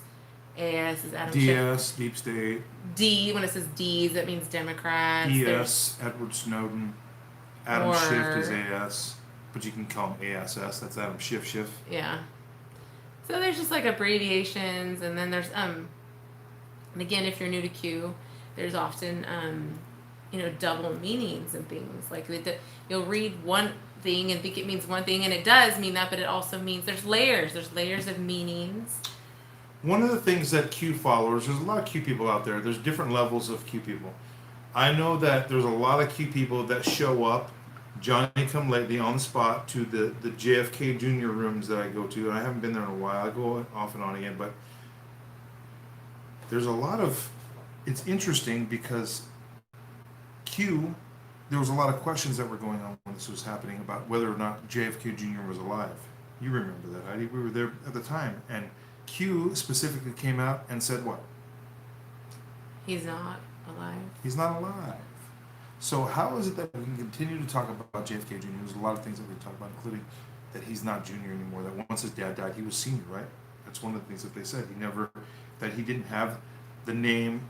AS is Adam DS, Schiff. Deep State. D, when it says D's, that means Democrats. ES, Edward Snowden. Adam Schiff is AS. But you can call him ASS. That's Adam Schiff. Yeah. So there's just like abbreviations, and then there's and again, if you're new to Q, there's often double meanings and things. Like you'll read one thing and think it means one thing, and it does mean that, but it also means there's layers. There's layers of meanings. One of the things that Q followers, there's a lot of Q people out there. There's different levels of Q people. I know that there's a lot of Q people that show up, Johnny come lately, on the spot to the JFK Jr. rooms that I go to. And I haven't been there in a while. I go off and on again, but there's a lot of, it's interesting because Q, there was a lot of questions that were going on when this was happening about whether or not JFK Jr. was alive. You remember that, Heidi? We were there at the time. And Q specifically came out and said what? He's not alive. He's not alive. So how is it that we can continue to talk about JFK Jr.? There's a lot of things that we talk about, including that he's not junior anymore, that once his dad died, he was senior, right? That's one of the things that they said. That he didn't have the name,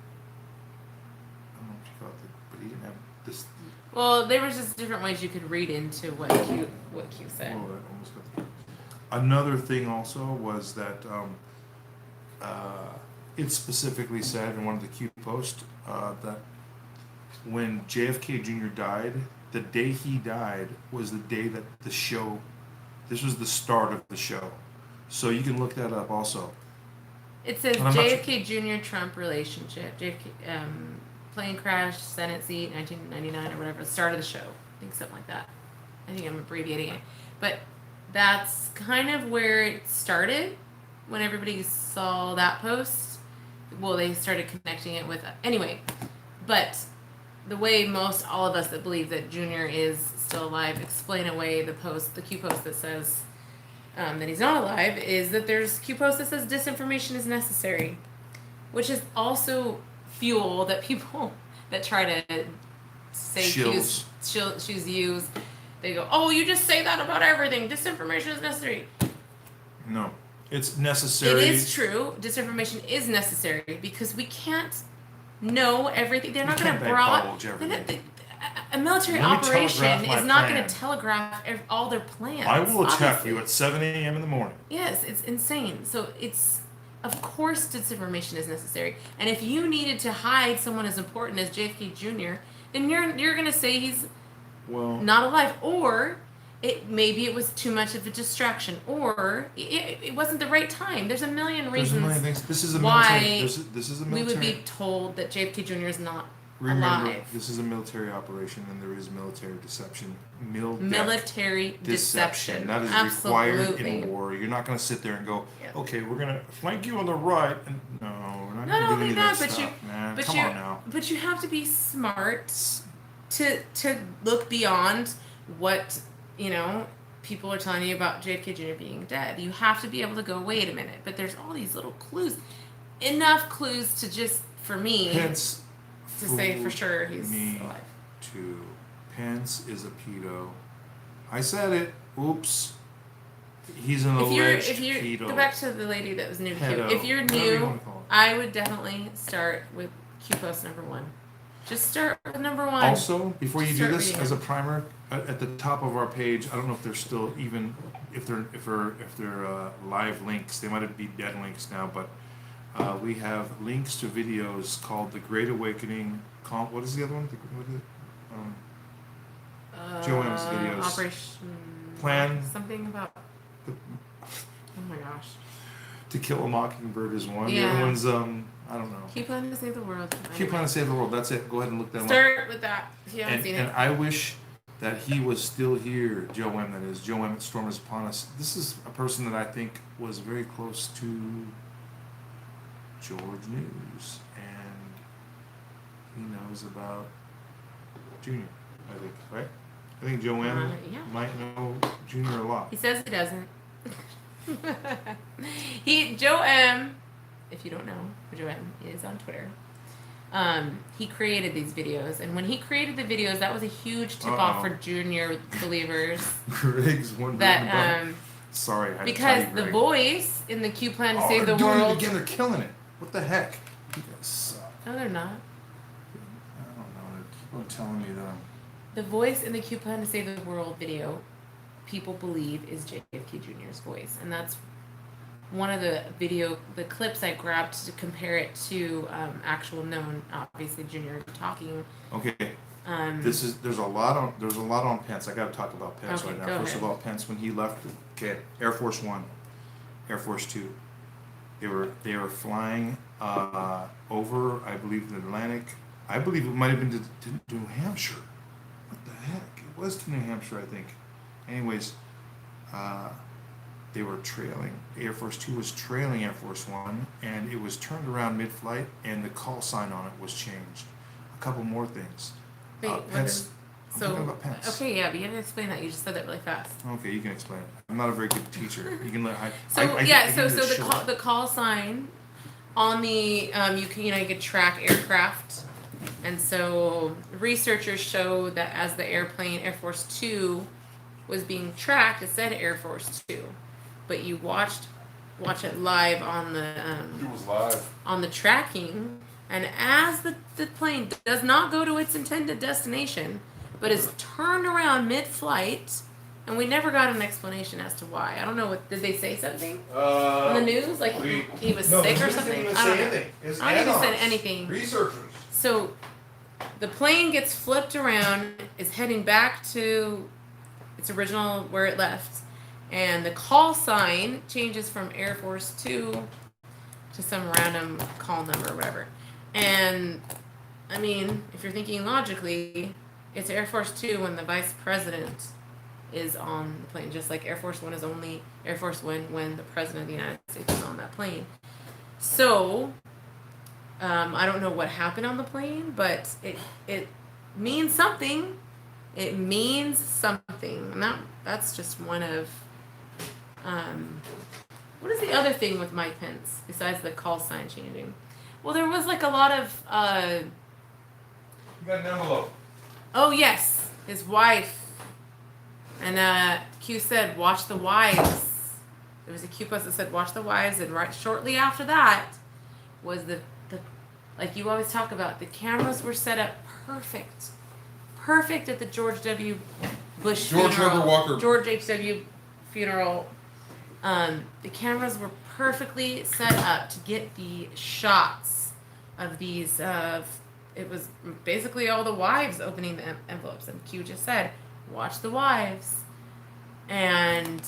I don't know what you call it, but he didn't have this. Well, there was just different ways you could read into what Q said. Oh, that almost got another thing also was that it specifically said in one of the Q posts that when JFK Jr. died, the day he died was the day that the show, this was the start of the show. So you can look that up also. It says JFK Jr. Trump relationship. JFK plane crash, Senate seat, 1999 or whatever. Start of the show. I think something like that. I think I'm abbreviating it, but that's kind of where it started. When everybody saw that post, well, they started connecting it with anyway. But the way most all of us that believe that Junior is still alive explain away the Q post that says that he's not alive, is that there's Q post that says disinformation is necessary, which is also fuel that people that try to say Q's use. They go, oh, you just say that about everything. Disinformation is necessary. No, it's necessary. It is true. Disinformation is necessary because we can't know everything. They're not going to broad. A military operation is not going to telegraph all their plans. I will attack you at 7 a.m. in the morning. Yes, it's insane. So of course, disinformation is necessary. And if you needed to hide someone as important as JFK Jr., then you're going to say he's not alive, or maybe it was too much of a distraction, or it wasn't the right time. There's a million reasons. There's a million things. This is a why military. This is a military. We would be told that JFK Jr. is not Remember, alive. this is a military operation, and there is military deception. Military deception. That is required in war. You're not going to sit there and go, okay, we're going to flank you on the right. And no, we're not going to do any of that stuff, man. Come on now. But you have to be smart to look beyond what people are telling you about JFK Jr. being dead. You have to be able to go, wait a minute, but there's all these little clues. enough clues to just for me Pence to say for sure he's me alive. to Pence is a pedo. I said it. Oops. He's an alleged If you're pedo. go back to the lady that was new to Q. Pedo. If you're Whatever you new, wanna call it. I would definitely start with Q post number 1. Just start with number 1. Also, before you Just do start this, reading as a it. primer, at the top of our page, I don't know if they're still even if they're live links. They might be dead links now, but we have links to videos called "The Great Awakening." What is the other one? What is it? Joe M's videos. Operation Plan. something about. Oh my gosh. To Kill a Mockingbird is one. The Yeah. other one's I don't know. Keep planning to save the world. Keep Plan to Save the World. That's it. Go ahead and look that one up. Start with that if you haven't seen And it. I wish that he was still here, Joe M. That is Joe M. At Storm is Upon Us. This is a person that I think was very close to George News, and he knows about Junior. I think, right? I think Joe M. Yeah. might know Junior a lot. He says he doesn't. Joe M. If you don't know who Joe M. is on Twitter, he created these videos, and when he created the videos, that was a huge tip off for junior believers. Greg's one That sorry, I had to because tell you, the Greg. voice in the Q Plan to Save they're the doing World. it again. They're killing it. What the heck? You guys suck. No, they're not. I don't know. They keep on telling me that. The voice in the Q Plan to Save the World video, people believe is JFK Jr.'s voice, and that's one of the clips I grabbed to compare it to actual known, obviously Junior talking. Okay. There's a lot on Pence. I got to talk about Pence Okay, right now. go First ahead. of all, Pence when he left, okay, Air Force One, Air Force Two, they were flying over, I believe, the Atlantic. I believe it might have been to New Hampshire. What the heck? It was to New Hampshire, I think. Anyways, they were trailing. Air Force Two was trailing Air Force One, and it was turned around mid-flight, and the call sign on it was changed. A couple more things. Wait, what Pence. is- I'm So talking about Pence. okay, yeah, but you have to explain that. You just said that really fast. Okay, you can explain it. I'm not a very good teacher. You can let. So I yeah, give so you a short. the call sign on the you could track aircraft, and so researchers show that as the airplane Air Force Two was being tracked, it said Air Force Two, but you watch it live on the It was live. on the tracking, and as the plane does not go to its intended destination, but is turned around mid-flight, and we never got an explanation as to why. I don't know. Did they say something on the news? Like he was sick or something? I don't know. I don't even said anything. Researchers. So the plane gets flipped around, is heading back to its original where it left, and the call sign changes from Air Force 2 to some random call number or whatever. And I mean, if you're thinking logically, it's Air Force 2 when the vice president is on the plane, just like Air Force 1 is only Air Force 1 when the president of the United States is on that plane. So I don't know what happened on the plane, but it means something. It means something. And that's just one of what is the other thing with Mike Pence besides the call sign changing? Well, there was like a lot of You got an envelope. oh yes, his wife. And Q said, "Watch the wives." There was a Q post that said, "Watch the wives," and right shortly after that was the like you always talk about, the cameras were set up perfect at the George W. Bush George funeral. Herbert Walker. George H.W. funeral. The cameras were perfectly set up to get the shots of these. It was basically all the wives opening the envelopes, and Q just said, "Watch the wives," and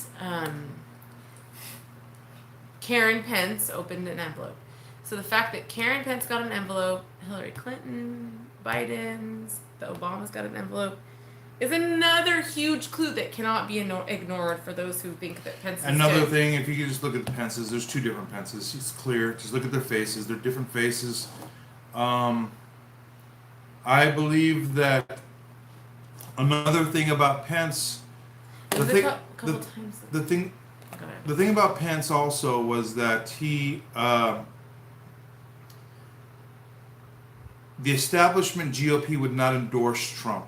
Karen Pence opened an envelope. So the fact that Karen Pence got an envelope, Hillary Clinton, Biden's, the Obamas got an envelope, is another huge clue that cannot be ignored for those who think that Pence is Another dead. thing, if you could just look at the Pences, there's two different Pences. It's clear. Just look at their faces. They're different faces. I believe that another thing about Pence, It was a couple times. the thing Go ahead. The thing about Pence also was that he the establishment GOP would not endorse Trump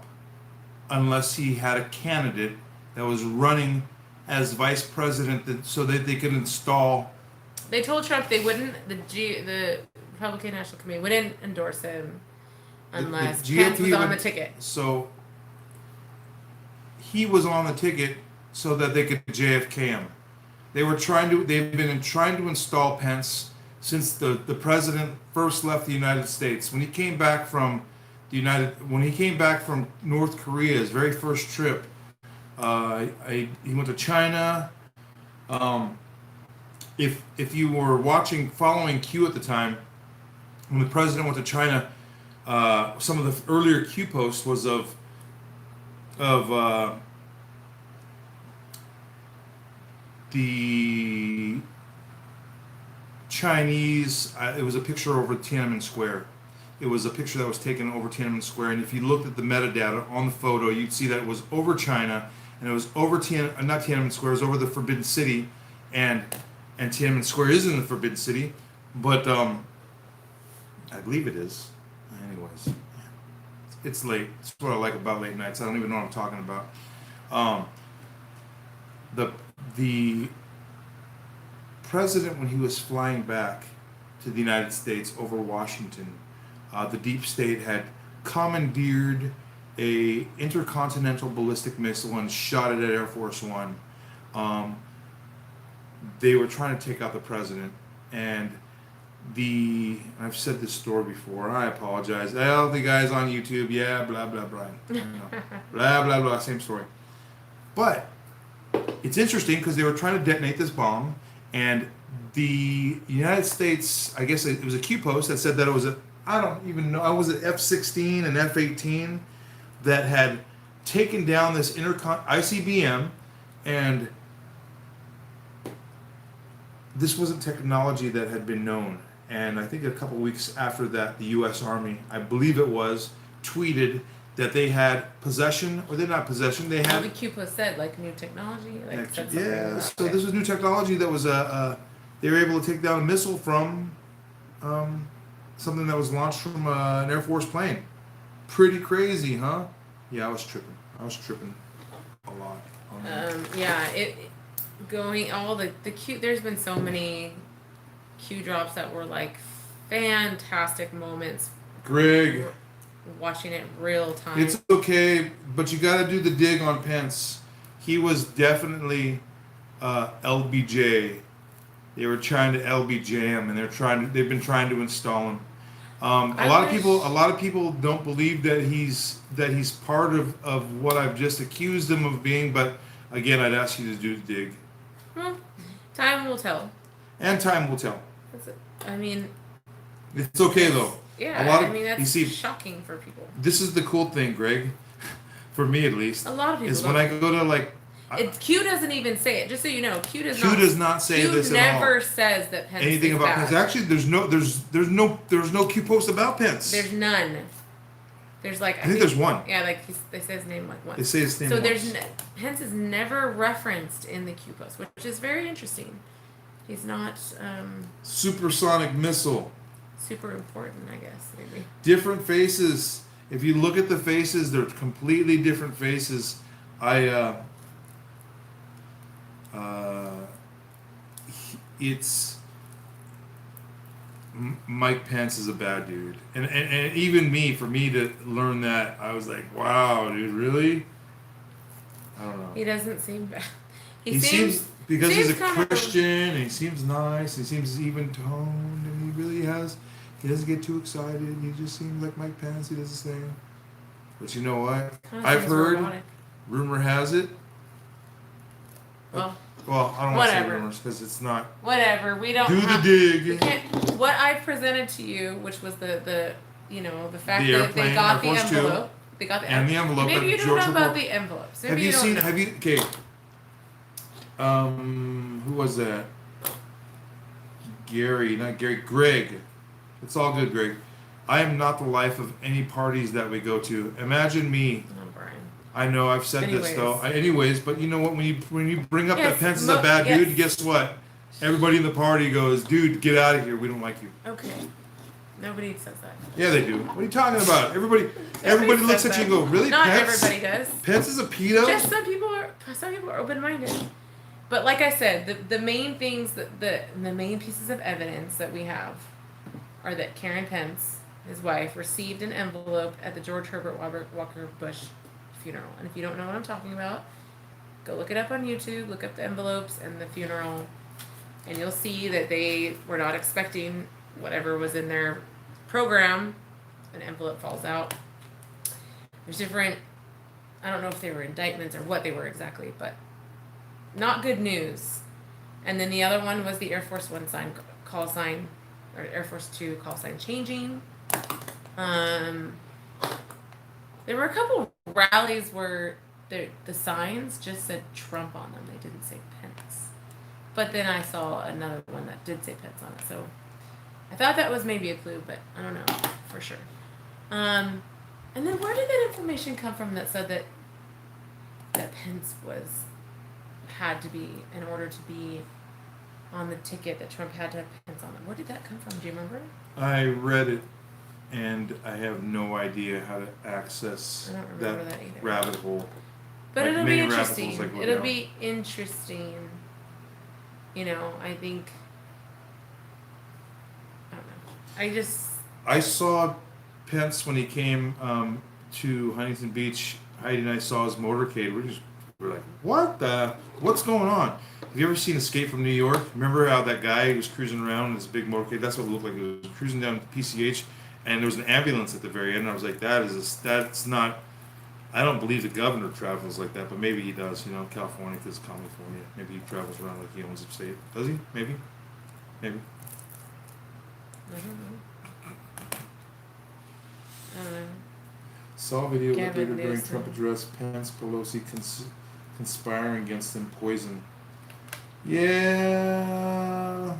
unless he had a candidate that was running as vice president so that they could install. They told Trump they wouldn't. The Republican National Committee wouldn't endorse him unless Pence was on the ticket. So he was on the ticket so that they could JFK him. They've been trying to install Pence since the president first left the United States. When he came back from North Korea, his very first trip, he went to China. If you were following Q at the time, when the president went to China, some of the earlier Q posts was of the Chinese. It was a picture over Tiananmen Square. It was a picture that was taken over Tiananmen Square, and if you looked at the metadata on the photo, you'd see that it was over China, and it was over not Tiananmen Square. It was over the Forbidden City, and Tiananmen Square is in the Forbidden City, but I believe it is. Anyways, it's late. That's what I like about late nights. I don't even know what I'm talking about. The president, when he was flying back to the United States over Washington, the deep state had commandeered a intercontinental ballistic missile and shot it at Air Force One. They were trying to take out the president, and I've said this story before. I apologize. Oh, the guys on YouTube, yeah, blah blah blah, blah blah blah, same story. But it's interesting because they were trying to detonate this bomb, and the United States, I guess it was a Q post that said that it was I don't even know, was it F-16 and F-18 that had taken down this ICBM, and this wasn't technology that had been known. And I think a couple weeks after that, the U.S. Army, I believe it was, tweeted that they had possession, or they're not possession, they had... the Q post said, like, new technology? Yeah, so this was new technology that was, they were able to take down a missile from something that was launched from an Air Force plane. Pretty crazy, huh? Yeah, I was tripping a lot. Going all the Q, there's been so many Q drops that were like fantastic moments. Greg, watching it real time. It's okay, but you got to do the dig on Pence. He was definitely LBJ. They were trying to LBJ him, and they've been trying to install him. A lot of people don't believe that he's part of what I've just accused him of being, but again, I'd ask you to do the dig. Well, time will tell. And time will tell. I mean, it's okay though. Yeah, that's shocking for people. This is the cool thing, Greg, for me at least. A lot of people is when I go to Q doesn't even say it. Just so you know, Q does not say this at all. Q never says that Pence anything about bad. Pence. Actually, there's no Q post about Pence. There's none. There's I think there's one. Yeah, they say his name once. They say his name. So Pence is never referenced in the Q post, which is very interesting. He's not supersonic missile. Super important, I guess, maybe. Different faces. If you look at the faces, they're completely different faces. Mike Pence is a bad dude, and even for me to learn that, I was like, wow, dude, really? I don't know. He doesn't seem bad. He seems because he's a Christian, and he seems nice, he seems even toned, and he doesn't get too excited. He just seems like Mike Pence. He does the same. But you know what? I've heard, robotic. Rumor has it. Well, I don't want to say rumors because it's not. Whatever. We don't do the dig. We can't, what I presented to you, which was the fact that they got the envelope. They got the envelope. Maybe you don't know about the envelopes. Have you seen? Okay. Who was that? Greg. It's all good, Greg. I am not the life of any parties that we go to. Imagine me. Oh, Brian. I know I've said this though. But you know what? When you bring up that Pence is a bad dude, guess what? Everybody in the party goes, dude, get out of here. We don't like you. Okay. Nobody says that. Yeah, they do. What are you talking about? Everybody looks says at you and that. go, really? Not Pence? everybody does. Pence is a pedo? Just some people are open-minded. But like I said, the main things the main pieces of evidence that we have are that Karen Pence, his wife, received an envelope at the George Herbert Walker Bush funeral. And if you don't know what I'm talking about, go look it up on YouTube, look up the envelopes and the funeral, and you'll see that they were not expecting whatever was in their program. An envelope falls out. There's different, I don't know if they were indictments or what they were exactly, but not good news. And then the other one was the Air Force One call sign, or Air Force Two call sign changing. There were a couple rallies where the signs just said Trump on them. They didn't say Pence. But then I saw another one that did say Pence on it. So I thought that was maybe a clue, but I don't know for sure. And then where did that information come from that said that Pence had to be, in order to be on the ticket, that Trump had to have Pence on it? Where did that come from? Do you remember? I read it, and I have no idea how to access that either. rabbit hole. But like it'll be many rabbit holes, interesting. like what It'll now? be interesting. You know, I think. I don't know. I saw Pence when he came to Huntington Beach. Heidi and I saw his motorcade. We're like, what's going on? Have you ever seen Escape from New York? Remember how that guy was cruising around in this big motorcade? That's what it looked like. It was cruising down PCH, and there was an ambulance at the very end. And I was like, that's not. I don't believe the governor travels like that, but maybe he does. You know, California, because California. Maybe he travels around like he owns the state. Does he? Maybe. I don't know. Saw a video Gavin later during Newsom. Trump address. Pence, Pelosi conspiring against him. Poison. Yeah.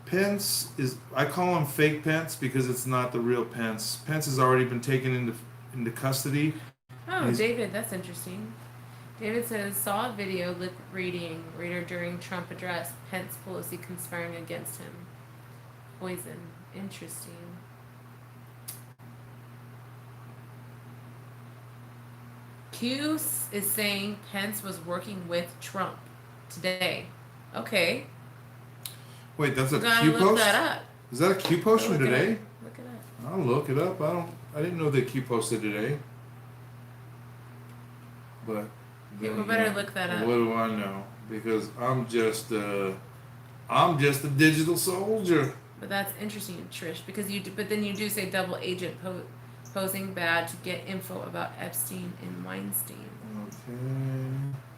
Pence is. I call him fake Pence because it's not the real Pence. Pence has already been taken into custody. Oh, David, that's interesting. David says, saw a video lip reader during Trump address. Pence, Pelosi conspiring against him. Poison. Interesting. Q is saying Pence was working with Trump today. Okay. Wait, that's a You gotta Q look post? that up. Is that a Q post from Look it today? up. Look it up. I'll look it up. I didn't know they Q posted today. But Yeah, we better look that up. What do I know? Because I'm just a digital soldier. But that's interesting, Trish, because but then you do say double agent posing bad to get info about Epstein and Weinstein.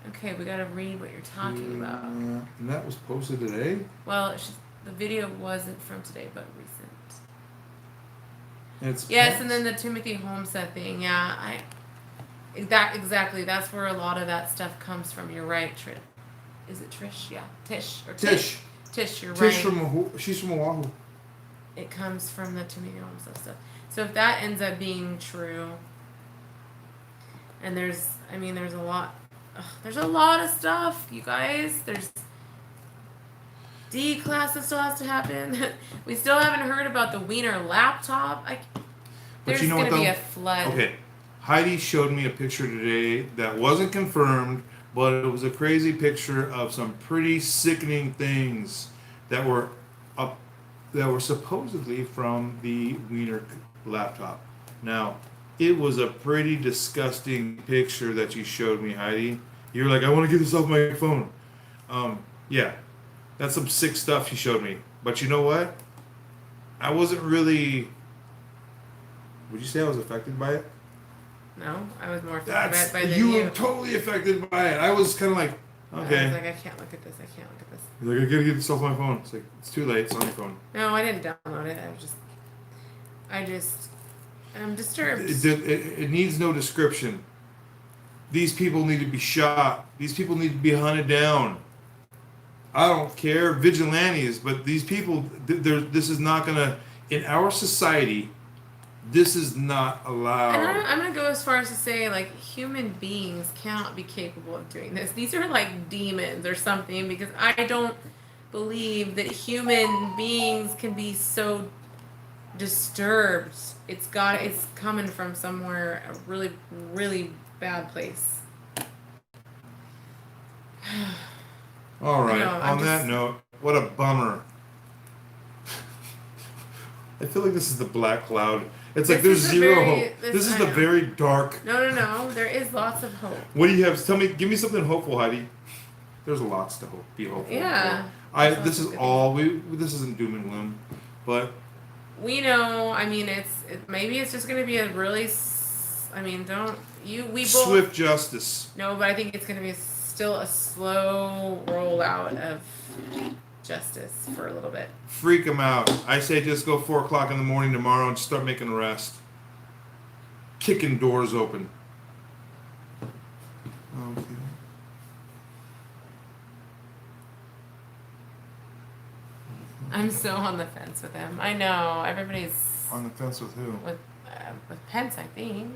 Okay, we gotta read what you're talking about. And that was posted today? Well, the video wasn't from today, but recent. It's Yes, Pence. and then the Timothy Homestead thing. Yeah, exactly. That's where a lot of that stuff comes from. You're right, Trish. Is it Trish? Yeah, Tish or Tish. Tish, you're Tish right. She's from Oahu. It comes from the Timothy Homestead stuff. So if that ends up being true, and there's a lot. There's a lot of stuff, you guys. There's D-class that still has to happen. We still haven't heard about the Wiener laptop. There's you know going what, to be though? a flood. Okay. Heidi showed me a picture today that wasn't confirmed, but it was a crazy picture of some pretty sickening things that were supposedly from the Wiener laptop. Now, it was a pretty disgusting picture that you showed me, Heidi. You were like, I want to get this off my phone. Yeah, that's some sick stuff she showed me. But you know what? I wasn't really. Would you say I was affected by it? No, I was more affected by You were totally affected by it. I was kind of like, okay. I was like, I can't look at this. He's like, I gotta get this off my phone. It's like, it's too late. It's on your phone. No, I didn't download it. I'm disturbed. It needs no description. These people need to be shot. These people need to be hunted down. I don't care, vigilantes, but these people, this is not gonna, in our society, this is not allowed. And I'm going to go as far as to say, like, human beings cannot be capable of doing this. These are like demons or something, because I don't believe that human beings can be so disturbed. It's coming from somewhere, a really, really bad place. All right. No, On that note, what a bummer. I feel like this is the black cloud. It's like there's zero hope. This is the very dark. No. There is lots of hope. What do you have? Give me something hopeful, Heidi. There's lots to be hopeful. Yeah. This is all this isn't doom and gloom, but we know. I mean, maybe it's just going to be a really. I mean, swift justice. No, but I think it's going to be still a slow rollout of justice for a little bit. Freak them out. I say just go 4 o'clock in the morning tomorrow and start making arrests. Kicking doors open. Okay. I'm so on the fence with him. I know everybody's on the fence with who? With Pence, I think.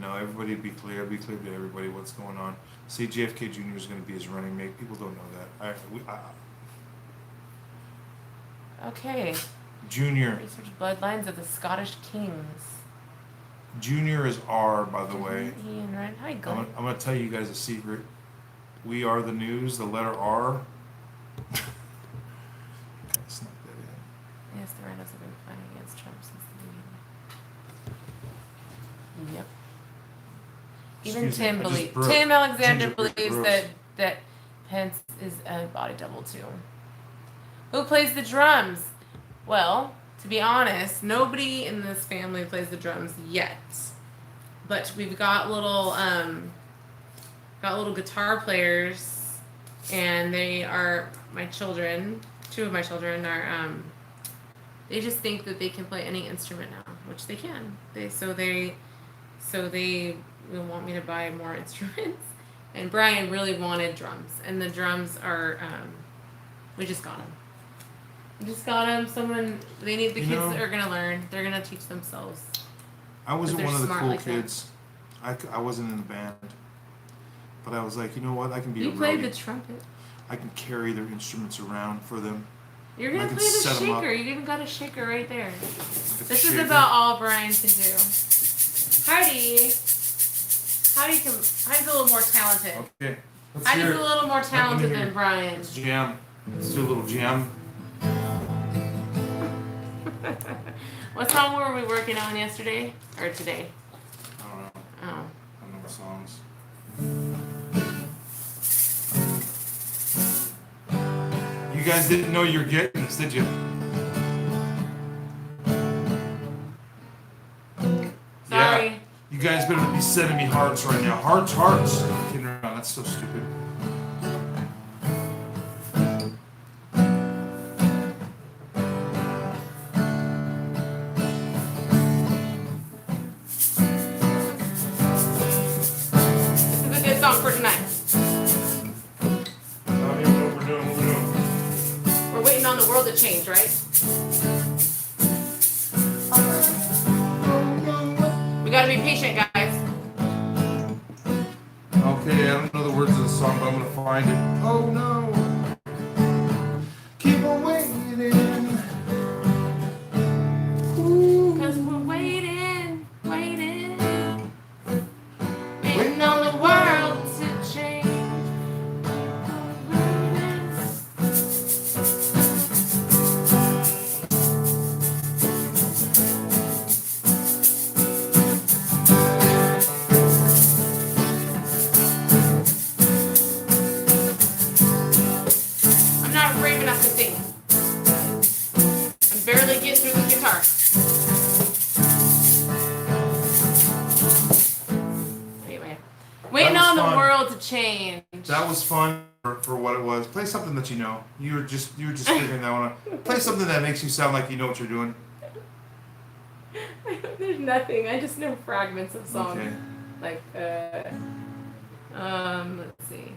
No, everybody be clear. Be clear to everybody what's going on. See, JFK Jr. is going to be his running mate. People don't know that. Okay. Junior. Research bloodlines of the Scottish kings. Junior is R, by the way. Ian, right? Hi, Glenn. I'm going to tell you guys a secret. We are the news, the letter R. Snuck that in. Yes, the Rhinos have been fighting against Trump since the beginning. Yep. Even Tim Alexander believes that Pence is a body double too. Who plays the drums? Well, to be honest, nobody in this family plays the drums yet. But we've got little guitar players, and they are my children. 2 of my children are they just think that they can play any instrument now, which they can. They will want me to buy more instruments. And Brian really wanted drums, and the drums are we just got them. The kids are gonna learn. They're gonna teach themselves. I wasn't one of the cool kids. I wasn't in the band, but I was like, you know what? I can be. You played the trumpet. I can carry their instruments around for them. You're gonna play the shaker. You even got a shaker right there. This is about all Brian can do. Heidi's a little more talented. Okay. Heidi's a little more talented than Brian. Let's jam. Let's do a little jam. What song were we working on yesterday? Or today? I don't know. Oh. I don't know what songs. You guys didn't know you were getting this, did you? Sorry. Yeah. You guys better be sending me hearts right now. Hearts. I'm kidding around. That's so stupid. For tonight. I don't even know what we're doing. We're waiting on the world to change, right? We gotta be patient, guys. Okay, I don't know the words of the song, but I'm gonna find it. Oh no. Keep on waiting. Ooh. 'Cause we're waiting. Waiting on the world to change. I'm not brave enough to sing. I'm barely getting through the guitar. Waiting on the world to change. That was fun for what it was. Play something that you know. You were just figuring that one out. Play something that makes you sound like you know what you're doing. There's nothing. I just know fragments of songs. Okay. Like let's see.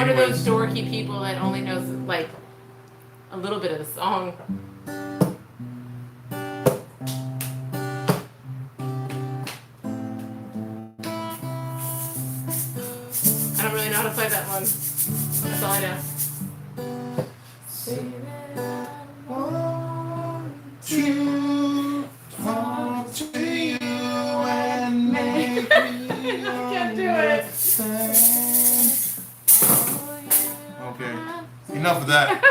one of those dorky people that only knows like a little bit of the song. I don't really know how to play that one. That's all I know. To talk to you and make me I can't do it. Okay, enough of that.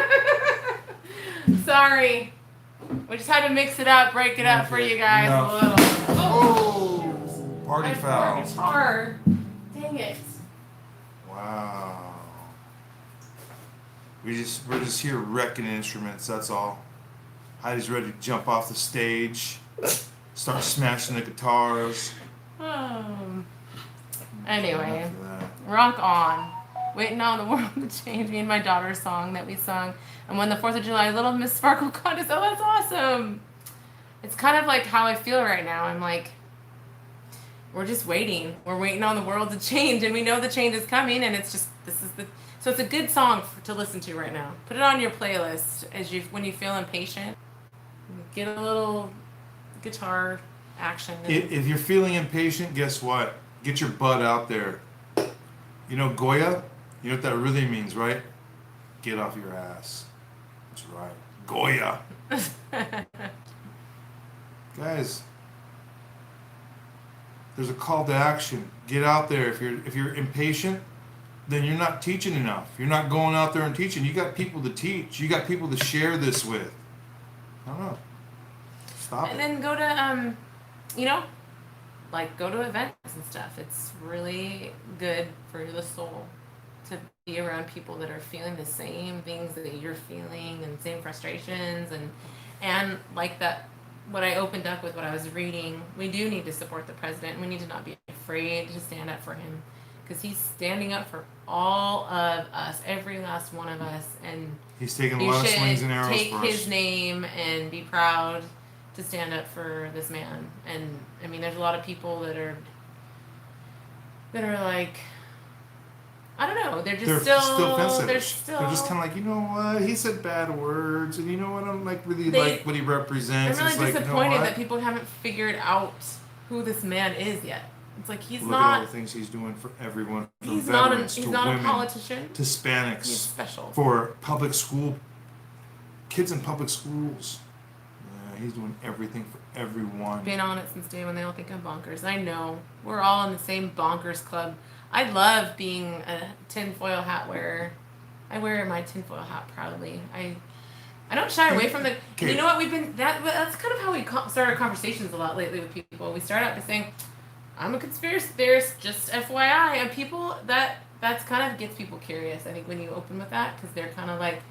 Sorry. We just had to mix it up, break it up for you guys a little. Oh, party foul. Guitar. Dang it. Wow. We're just here wrecking instruments, that's all. Heidi's ready to jump off the stage, start smashing the guitars. Anyway, rock on. Waiting on the world to change. Me and my daughter's song that we sung. And when the 4th of July Little Miss Sparkle contest. Oh, that's awesome. It's kind of like how I feel right now. I'm like, we're just waiting. We're waiting on the world to change. And we know the change is coming. And it's just, so it's a good song to listen to right now. Put it on your playlist when you feel impatient. Get a little guitar action. If you're feeling impatient, guess what? Get your butt out there. You know Goya? You know what that really means, right? Get off your ass. That's right. Goya. Guys, there's a call to action. Get out there. If you're impatient, then you're not teaching enough. You're not going out there and teaching. You got people to teach. You got people to share this with. I don't know. Stop and it. then go to go to events and stuff. It's really good for the soul to be around people that are feeling the same things that you're feeling and same frustrations and like that. What I opened up with what I was reading, we do need to support the president. We need to not be afraid to stand up for him because he's standing up for all of us, every last one of us, and he's taking a lot of swings and arrows take for us. his name and be proud to stand up for this man. And I mean, there's a lot of people that are like, I don't know, they're still fence they're sitters. They're just kind of like, you know what, he said bad words, and you know what, I'm like really like what he represents. I'm really it's disappointed like, you know that people haven't figured out who this man is yet. It's like Look at all the things he's doing for everyone, from veterans to not women, a politician, to Hispanics, he's special for public school kids in public schools. Yeah, he's doing everything for everyone. Been on it since day when they all think I'm bonkers. I know we're all in the same bonkers club. I love being a tinfoil hat wearer. I wear my tinfoil hat proudly. I don't shy away from the. You know what we've been that's kind of how we start our conversations a lot lately with people. We start out by saying, "I'm a conspiracy theorist, just FYI," and people that's kind of gets people curious. I think when you open with that, because they're kind of like,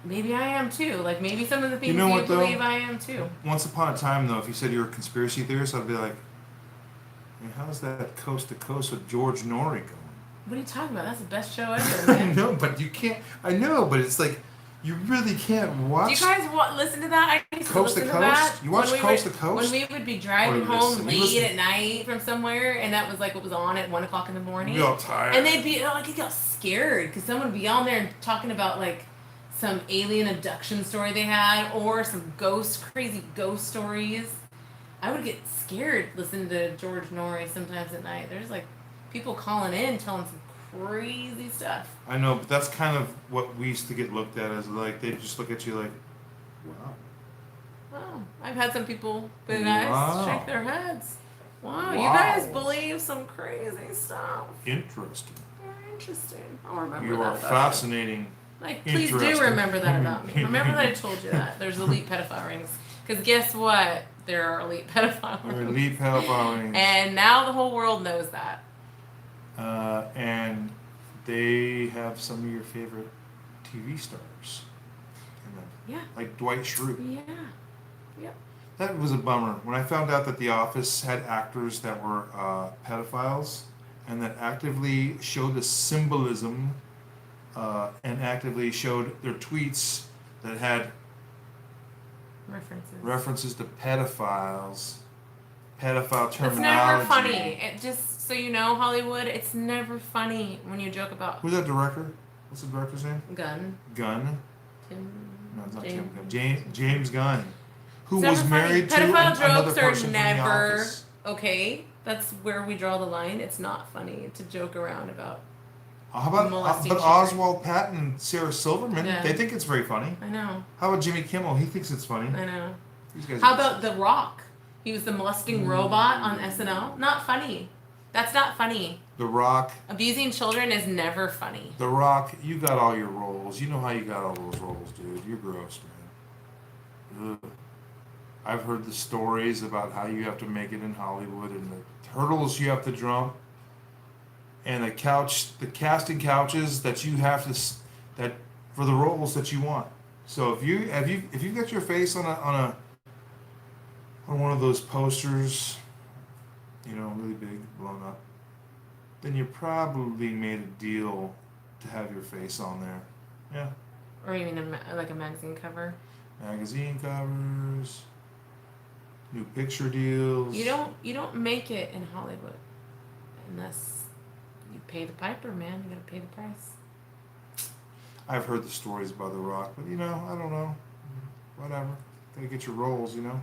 maybe I am too. Like maybe some of the things you believe I am too. Once upon a time, though, if you said you're a conspiracy theorist, I'd be like, how's that Coast to Coast with George Norrie going? What are you talking about? That's the best show ever. I know, but you can't. I know, but it's like you really can't watch. Do you guys listen to that? I used to Coast to listen Coast. That You watch Coast to Coast when we would be driving home late at night from somewhere, and that was like what was on at 1:00 in the morning. You're all tired, and they'd be like, you got scared because someone would be on there and talking about like some alien abduction story they had, or some crazy ghost stories. I would get scared listening to George Norrie sometimes at night. There's like people calling in telling some crazy stuff. I know, but that's kind of what we used to get looked at as, like, they just look at you like, wow. Wow. I've had some people big eyes shake their heads. Wow, you guys believe some crazy stuff. Interesting. Very interesting. I'll remember You that. are fascinating. Like, please do remember that about me. Remember that I told you that. There's elite pedophile rings. Because guess what? There are elite pedophile rings. Elite pedophile rings. And now the whole world knows that. And they have some of your favorite TV stars. Yeah. Like Dwight Schrute. Yeah. Yep. That was a bummer. When I found out that The Office had actors that were pedophiles and that actively showed the symbolism and actively showed their tweets that had references to pedophiles, pedophile terminology. It's never funny. It just so you know, Hollywood. It's never funny when you joke about Who's that director? What's the director's name? Gunn. Gunn. Tim. No, it's not James. Tim Gunn. James Gunn, who It's was never funny. married to Pedophile another jokes are person from The never Office. okay. That's where we draw the line. It's not funny to joke around about. How about molesting but children. Oswald Patton and Sarah Silverman? Yeah. They think it's very funny. I know. How about Jimmy Kimmel? He thinks it's funny. I know. These guys How are about The Rock? He was the molesting robot on SNL. Not funny. That's not funny. The Rock? Abusing children is never funny. The Rock, you got all your roles. You know how you got all those roles, dude. You're gross, man. Ugh. I've heard the stories about how you have to make it in Hollywood and the hurdles you have to jump, and the casting couches that you have to that for the roles that you want. So if you got your face on one of those posters, you know, really big, blown up, then you probably made a deal to have your face on there. Yeah. Or even like a magazine cover. Magazine covers, new picture deals. You don't make it in Hollywood unless you pay the piper, man. You gotta pay the price. I've heard the stories about The Rock, but you know, I don't know. Whatever. Gotta get your roles, you know.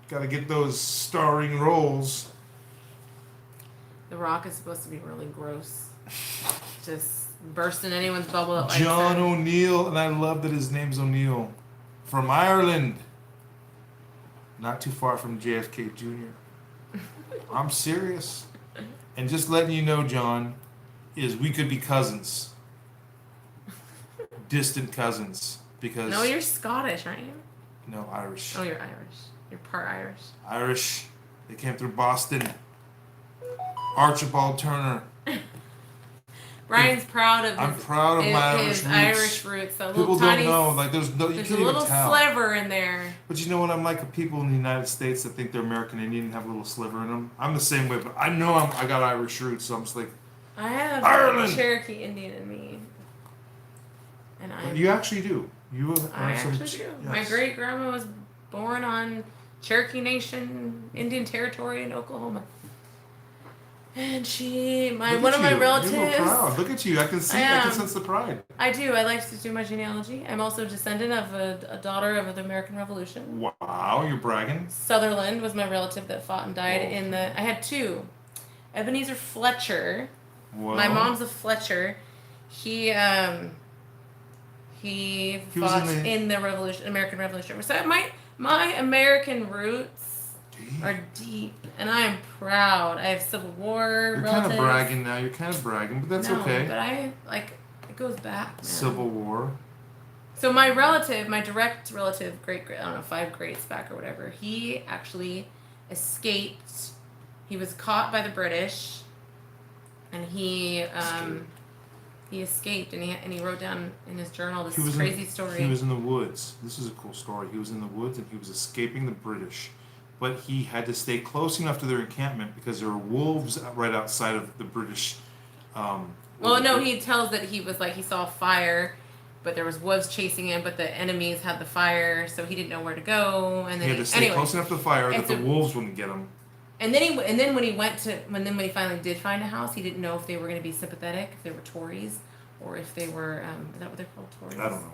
Gotta get those starring roles. The Rock is supposed to be really gross. Just bursting anyone's bubble up. John O'Neill, and I love that his name's O'Neill. From Ireland. Not too far from JFK Jr. I'm serious. And just letting you know, John, is we could be cousins. Distant cousins. Because No, you're Scottish, aren't you? No, Irish. Oh, you're Irish. You're part Irish. Irish. They came through Boston. Archibald Turner. Brian's proud of I'm proud of my his Irish roots. Irish roots. That People little don't tiny, know, like you there's can't a even little tell. sliver in there. But you know what? I'm like people in the United States that think they're American Indian and have a little sliver in them. I'm the same way, but I know I got Irish roots, so I'm just like, I have Ireland! Cherokee Indian in me. And you actually do. You I have some. actually do. Yes. My great grandma was born on Cherokee Nation, Indian Territory in Oklahoma. And one of my relatives. You're so proud. Look at you. I can see. I can sense the pride. I do. I like to do my genealogy. I'm also a descendant of a daughter of the American Revolution. Wow, you're bragging. Sutherland was my relative that fought and died in the. I had two. Ebenezer Fletcher. Whoa. My mom's a Fletcher. He fought in the Revolution, American Revolution. So my American roots are deep, and I am proud. I have Civil War You're relatives. kind of bragging now. You're kind of bragging, but that's okay. But it goes back. Man. Civil War. So my relative, my direct relative, I don't know, 5 greats back or whatever, he actually escaped. He was caught by the British, and he escaped, and he wrote down in his journal this crazy story. He was in the woods. This is a cool story. He was in the woods, and he was escaping the British, but he had to stay close enough to their encampment because there were wolves right outside of the British. He tells that he was he saw fire, but there was wolves chasing him, but the enemies had the fire, so he didn't know where to go, and then he had to stay close enough to the fire that the wolves wouldn't get him. And then when he finally did find a house, he didn't know if they were going to be sympathetic, if they were Tories, or if they were is that what they're called, Tories? I don't know.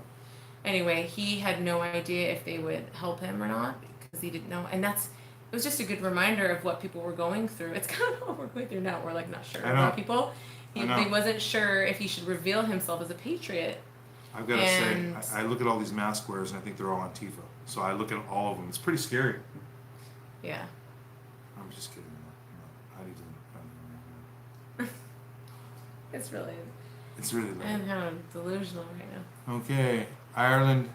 Anyway, he had no idea if they would help him or not because he didn't know, and it was just a good reminder of what people were going through. It's kind of what we're going through now. We're not sure about people. He wasn't sure if he should reveal himself as a patriot. I've got to say, I look at all these mask wearers and I think they're all Antifa. So I look at all of them. It's pretty scary. Yeah. I'm just kidding. It's really late. I'm kind of delusional right now. Okay, Ireland.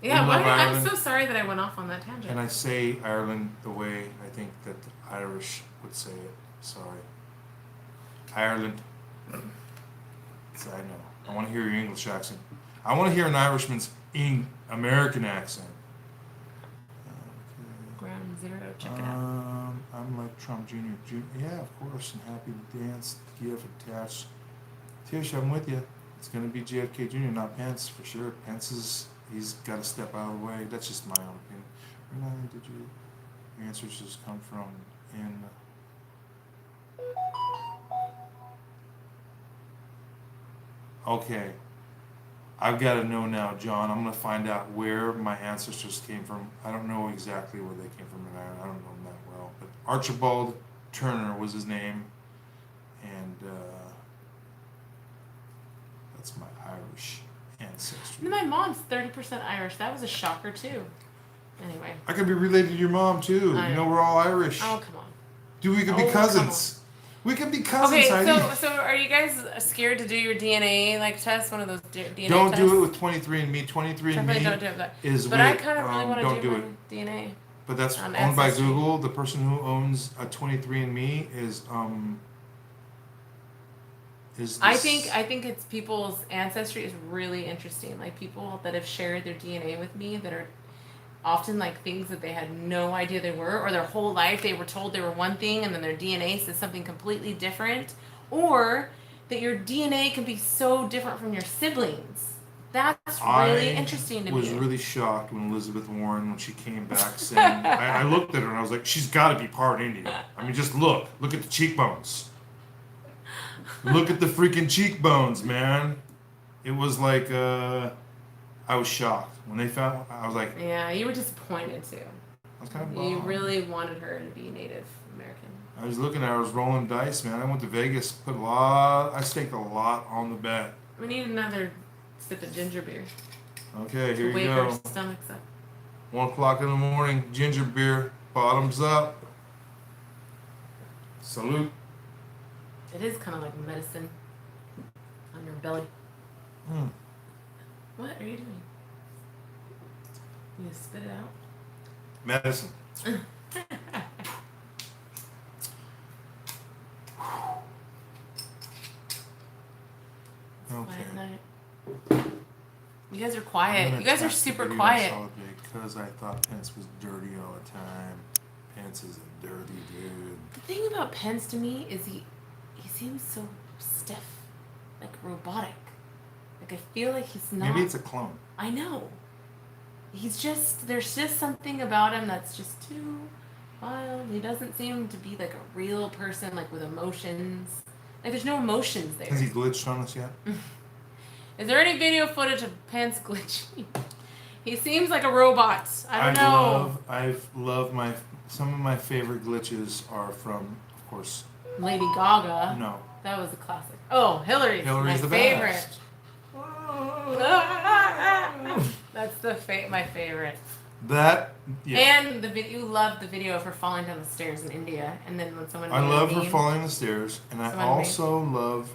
Yeah, I'm so sorry that I went off on that tangent. And I say Ireland the way I think that the Irish would say it. Sorry. Ireland. I know. I want to hear your English accent. I want to hear an Irishman's American accent. Ground Zero, check it out. I'm like Trump Jr. Yeah, of course. I'm happy to dance. Gift attached. Tish, I'm with you. It's going to be JFK Jr., not Pence, for sure. He's got to step out of the way. That's just my own opinion. Renee, your answers just come from in. Okay. I've got to know now, John. I'm going to find out where my ancestors came from. I don't know exactly where they came from, and I don't know them that well. But Archibald Turner was his name, and that's my Irish ancestry. My mom's 30% Irish. That was a shocker too. Anyway. I could be related to your mom too. You know we're all Irish. Oh, come on. Dude, we could be cousins. We could be cousins. Okay, Heidi. so are you guys scared to do your DNA test? One of those DNA don't tests? do it with 23andMe. 23andMe don't do it, is but with, I kind of really want to do my DNA. But that's owned by Google. The person who owns a 23andMe is I think it's people's ancestry is really interesting. Like people that have shared their DNA with me that are often like things that they had no idea they were, or their whole life they were told they were one thing and then their DNA says something completely different, or that your DNA can be so different from your siblings. That's really interesting to me. I was really shocked when Elizabeth Warren, when she came back saying, I looked at her and I was like, she's got to be part Indian. I mean, just look at the cheekbones. Look at the freaking cheekbones, man. It was like, I was shocked. When they found, I was like... Yeah, you were disappointed too. I was kind of bummed. You really wanted her to be Native American. I was looking at her, I was rolling dice, man. I went to Vegas, I staked a lot on the bet. We need another sip of ginger beer. Okay, here you wake go. our stomachs up. 1 o'clock in the morning, ginger beer, bottoms up. Salute. It is kind of like medicine on your belly. What are you doing? You spit it out? Medicine. Okay. You guys are quiet. You guys are super quiet. Because I thought Pence was dirty all the time. Pence is a dirty dude. The thing about Pence to me is he seems so stiff, like robotic. Like I feel like he's not. Maybe it's a clone. I know. There's just something about him that's just too wild. He doesn't seem to be like a real person, like with emotions. Like there's no emotions there. Has he glitched on us yet? Is there any video footage of Pence glitching? He seems like a robot. I don't know. Some of my favorite glitches are from, of course, Lady Gaga. No. That was a classic. Oh, Hillary's my the favorite. Best. That's my favorite. That, yeah. And you loved the video of her falling down the stairs in India, and then when someone. I love her falling the stairs, and I also love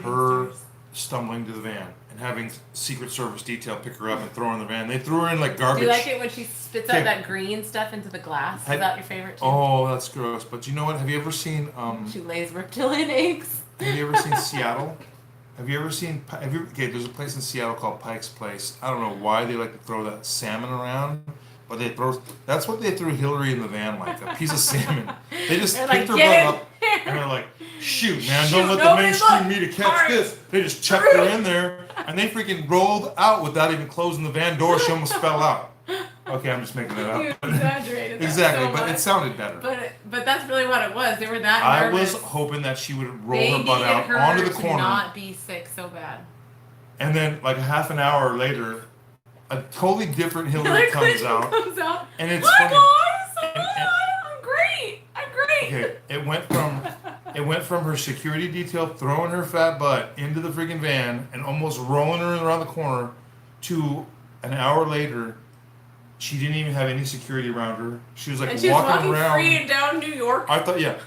her stumbling to the van and having Secret Service detail pick her up and throw her in the van. They threw her in like garbage. Do you like it when she spits out that green stuff into the glass? Is that your favorite too? Oh, that's gross. But you know what? Have you ever seen? She lays reptilian eggs. Have you ever seen Seattle? Okay, there's a place in Seattle called Pike's Place. I don't know why they like to throw that salmon around, but that's what they threw Hillary in the van, like a piece of salmon. They just picked her butt up and they're like, shoot, man, don't let the mainstream media catch this. They just chucked her in there and they freaking rolled out without even closing the van door. She almost fell out. Okay, I'm just making it up. You exaggerated that exactly, so but much. It sounded better. But that's really what it was. They were that nervous. I was hoping that she would roll her butt out onto the corner. Not be sick so bad. And then, like a half an hour later, a totally different Hillary comes out. And it's funny. I'm great. Okay, it went from her security detail throwing her fat butt into the freaking van and almost rolling her around the corner to an hour later. She didn't even have any security around her. She was like walking around free down New York. I thought, yeah.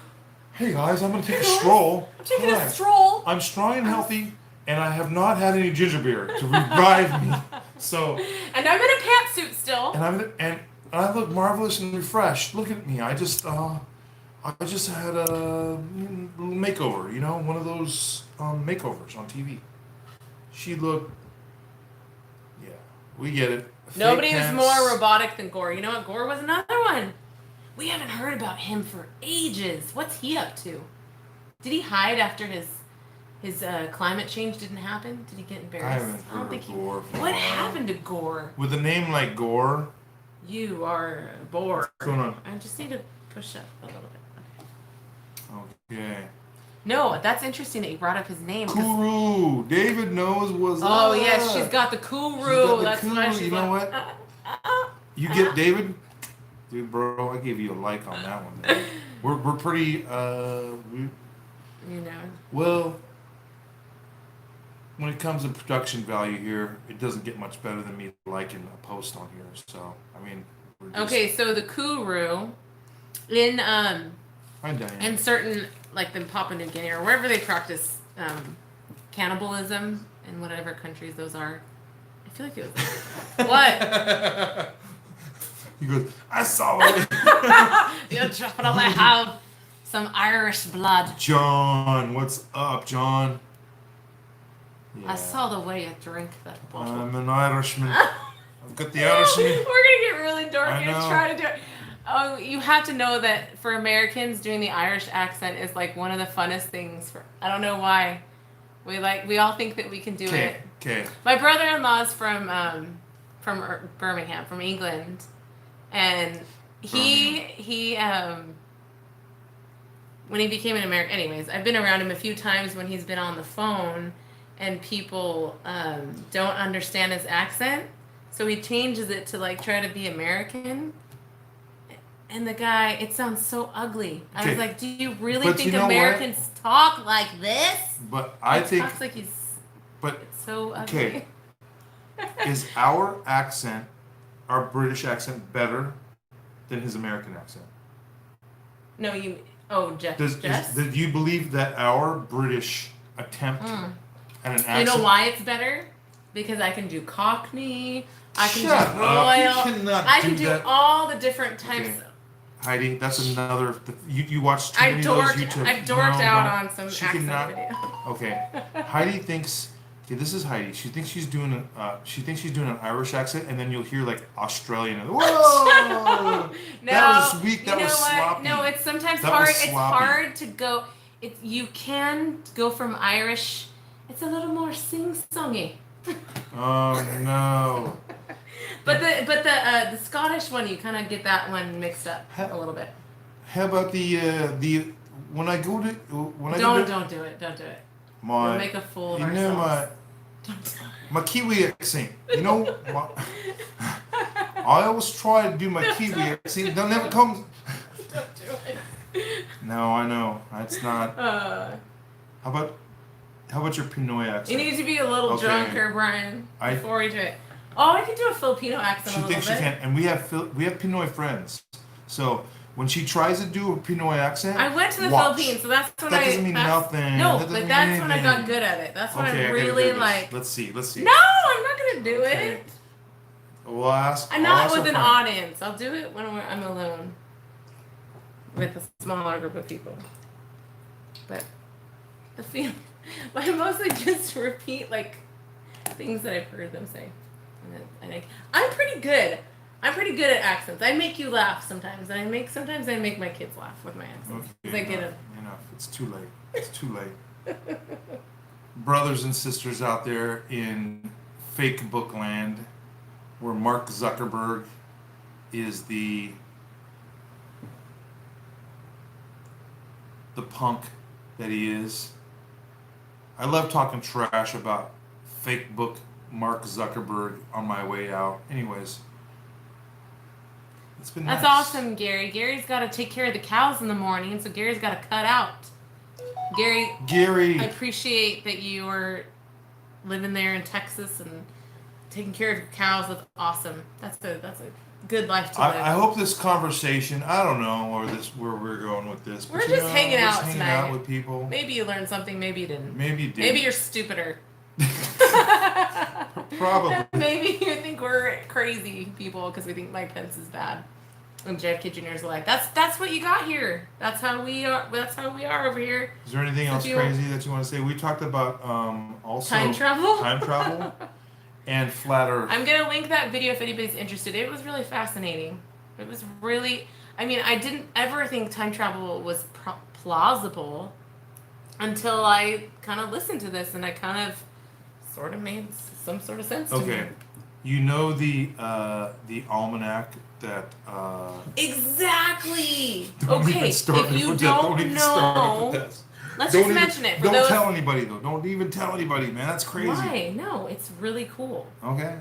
Hey guys, I'm gonna take a stroll. I'm taking a stroll. I'm strong and healthy, and I have not had any ginger beer to revive me. So. And I'm in a pantsuit still. And I look marvelous and refreshed. Look at me. I just had a makeover. You know, one of those makeovers on TV. She looked. Yeah, we get it. Nobody was more robotic than Gore. You know what? Gore was another one. We haven't heard about him for ages. What's he up to? Did he hide after his climate change didn't happen? Did he get embarrassed? I don't think Gore. What happened to Gore? With a name like Gore. You are bored. What's going on? I just need to push up a little bit. Okay. Okay. No, that's interesting that you brought up his name. Kuru. David knows what's up. Oh yes, she's got the Kuru. That's why she's You know what? You get David? Dude, bro, I gave you a like on that one. Man. We're pretty, you know. well, when it comes to production value here, it doesn't get much better than me liking a post on here. So, I mean, we're just, Okay, so the Kuru in Hi, Diane. in certain like the Papua New Guinea or wherever they practice cannibalism in whatever countries those are. I feel like it was what? He goes, I saw it. You definitely have some Irish blood. John, what's up, John? Yeah. I saw the way you drink that bottle. I'm an Irishman. I've got the Irishman. We're gonna get really dark I and know. try to do it. Oh, you have to know that for Americans, doing the Irish accent is like one of the funnest things. I don't know why. We all think that we can do it. Okay. My brother-in-law's from Birmingham, from England, and he when he became an American. Anyways, I've been around him a few times when he's been on the phone, and people don't understand his accent, so he changes it to like try to be American. And the guy, it sounds so ugly. I was like, do you really think Americans talk like this? But I think talks like he's. But it's so ugly. Okay. Is our accent, our British accent, better than his American accent? No, you. Oh, Jess. Do you believe that our British attempt at an accent? You know why it's better? Because I can do Cockney. I can Shut do up. Royal. You cannot I can do do that. all the different types. Okay. Heidi, that's another. You watch too I many of those dorked. YouTube. I dorked out on some she accent cannot, video. Okay, Heidi thinks. Okay, this is Heidi. She thinks she's doing an Irish accent, and then you'll hear like Australian. Whoa! No, that was weak. That you know was what? sloppy. No, it's sometimes That hard. was It's sloppy. hard to go. You can go from Irish. It's a little more sing-songy. Oh no! But the Scottish one, you kind of get that one mixed up a little bit. How about the when I go to Don't do it. Don't do it. My We'll make a fool of you know ourselves. my Kiwi accent. You know, I always try to do my Kiwi accent. That never comes. Don't do it. No, I know. It's not. Uh, How about your Pinoy accent? you need to be a little Okay. drunker, Brian, before we do it. Oh, I can do a Filipino accent She a little thinks bit. she can, and we have Pinoy friends. So when she tries to do a Pinoy accent, I went to the watch. Philippines, so that's when That doesn't mean nothing. No, That doesn't but mean that's when I got anything. good at it. That's when Okay, I I gotta really do this. like. Let's see. No, I'm not gonna do Okay. it. We'll ask. I'm I'll not ask with our an friend. audience. I'll do it when I'm alone with a smaller group of people. But the feeling, but I mostly just repeat like things that I've heard them say, and I'm pretty good. I'm pretty good at accents. I make you laugh sometimes, and sometimes I make my kids laugh with my accents. Okay, I get it. enough. It's too late. It's too late. Brothers and sisters out there in fake book land, where Mark Zuckerberg is the punk that he is. I love talking trash about fake book Mark Zuckerberg on my way out. Anyways, it's been That's nice. awesome, Gary. Gary's got to take care of the cows in the morning, so Gary's got to cut out. Gary, I appreciate that you are living there in Texas and taking care of your cows. That's awesome. That's a good life to live. I hope this conversation, I don't know where we're going with this. We're just hanging out hanging tonight. out with people. Maybe you learned something. Maybe you didn't. Maybe you did. Maybe you're stupider. Probably. Maybe you think we're crazy people because we think Mike Pence is bad. And JFK Jr. is like, that's what you got here. That's how we are. That's how we are over here. Is there anything else crazy that you want to say? We talked about also time travel. Time travel. And flat Earth. I'm going to link that video if anybody's interested. It was really fascinating. It was really... I mean, I didn't ever think time travel was plausible until I kind of listened to this, and I kind of sort of made some sort of sense to me. Okay. You know the almanac that. Exactly. Don't even Okay, start if me you with that. Don't don't even start with know, that. let's Don't just even, mention it for don't those. tell anybody though. Don't even tell anybody, man. That's crazy. Why? No, it's really cool. Okay.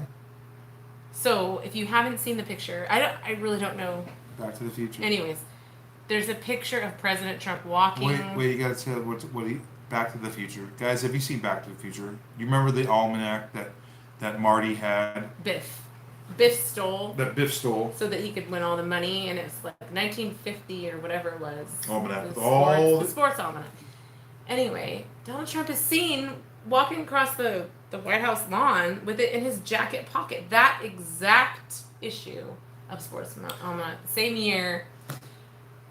So if you haven't seen the picture, I really don't know. Back to the Future. Anyways, there's a picture of President Trump walking. Wait, you gotta tell what he Back to the Future. Guys, have you seen Back to the Future? You remember the almanac that Marty had? Biff stole. That Biff stole. So that he could win all the money, and it's like 1950 or whatever it was. Almanac. The sports almanac. Anyway, Donald Trump is seen walking across the White House lawn with it in his jacket pocket. That exact issue of sports almanac. Same year.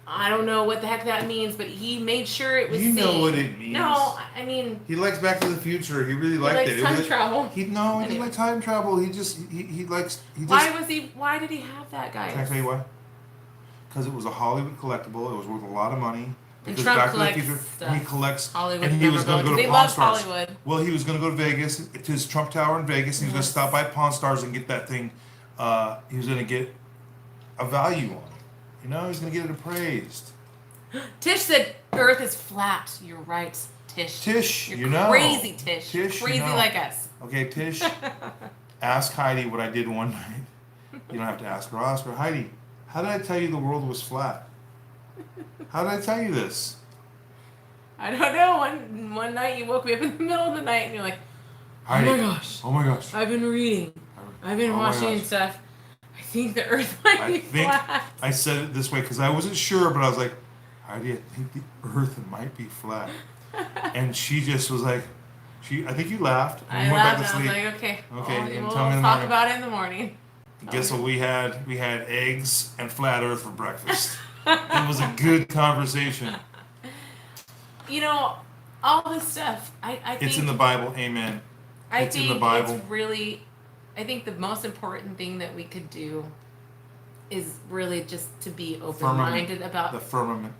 I don't know what the heck that means, but he made sure it was You know seen. what it means. No, I mean... He likes Back to the Future. He really liked it. He likes time travel. He didn't like time travel. He likes... Why did he have that, guys? Can I tell you why? Because it was a Hollywood collectible. It was worth a lot of money. And Because Trump Back to the collects Future, stuff. he collects... Hollywood and he was going to go to they Pawn love Stars. Hollywood. Well, he was going to go to Vegas, to his Trump Tower in Vegas. And he was going to stop by Pawn Stars and get that thing. He was going to get a value on it. You know, he's going to get it appraised. Tish said Earth is flat. You're right, Tish. Tish, You're you know. crazy, Tish. Tish, crazy you know. like us. Okay, Tish, ask Heidi what I did one night. You don't have to ask her. I'll ask her. Heidi, how did I tell you the world was flat? How did I tell you this? I don't know. One night you woke me up in the middle of the night and you're like, Heidi, oh my gosh. Oh my gosh. I've been reading. I've been Oh my watching gosh. stuff. I think the Earth might be flat. I said it this way because I wasn't sure, but I was like, Heidi, I think the Earth might be flat. And she just was like, I think you laughed. And I went back laughed to and I sleep. was like, okay. Okay, We'll tell me in the talk morning. about it in the morning. Guess what we had? We had eggs and flat Earth for breakfast. It was a good conversation. You know, all this stuff, I think... It's in the Bible. Amen. It's in the Bible. It's really... I think the most important thing that we could do is really just to be open-minded about... The firmament.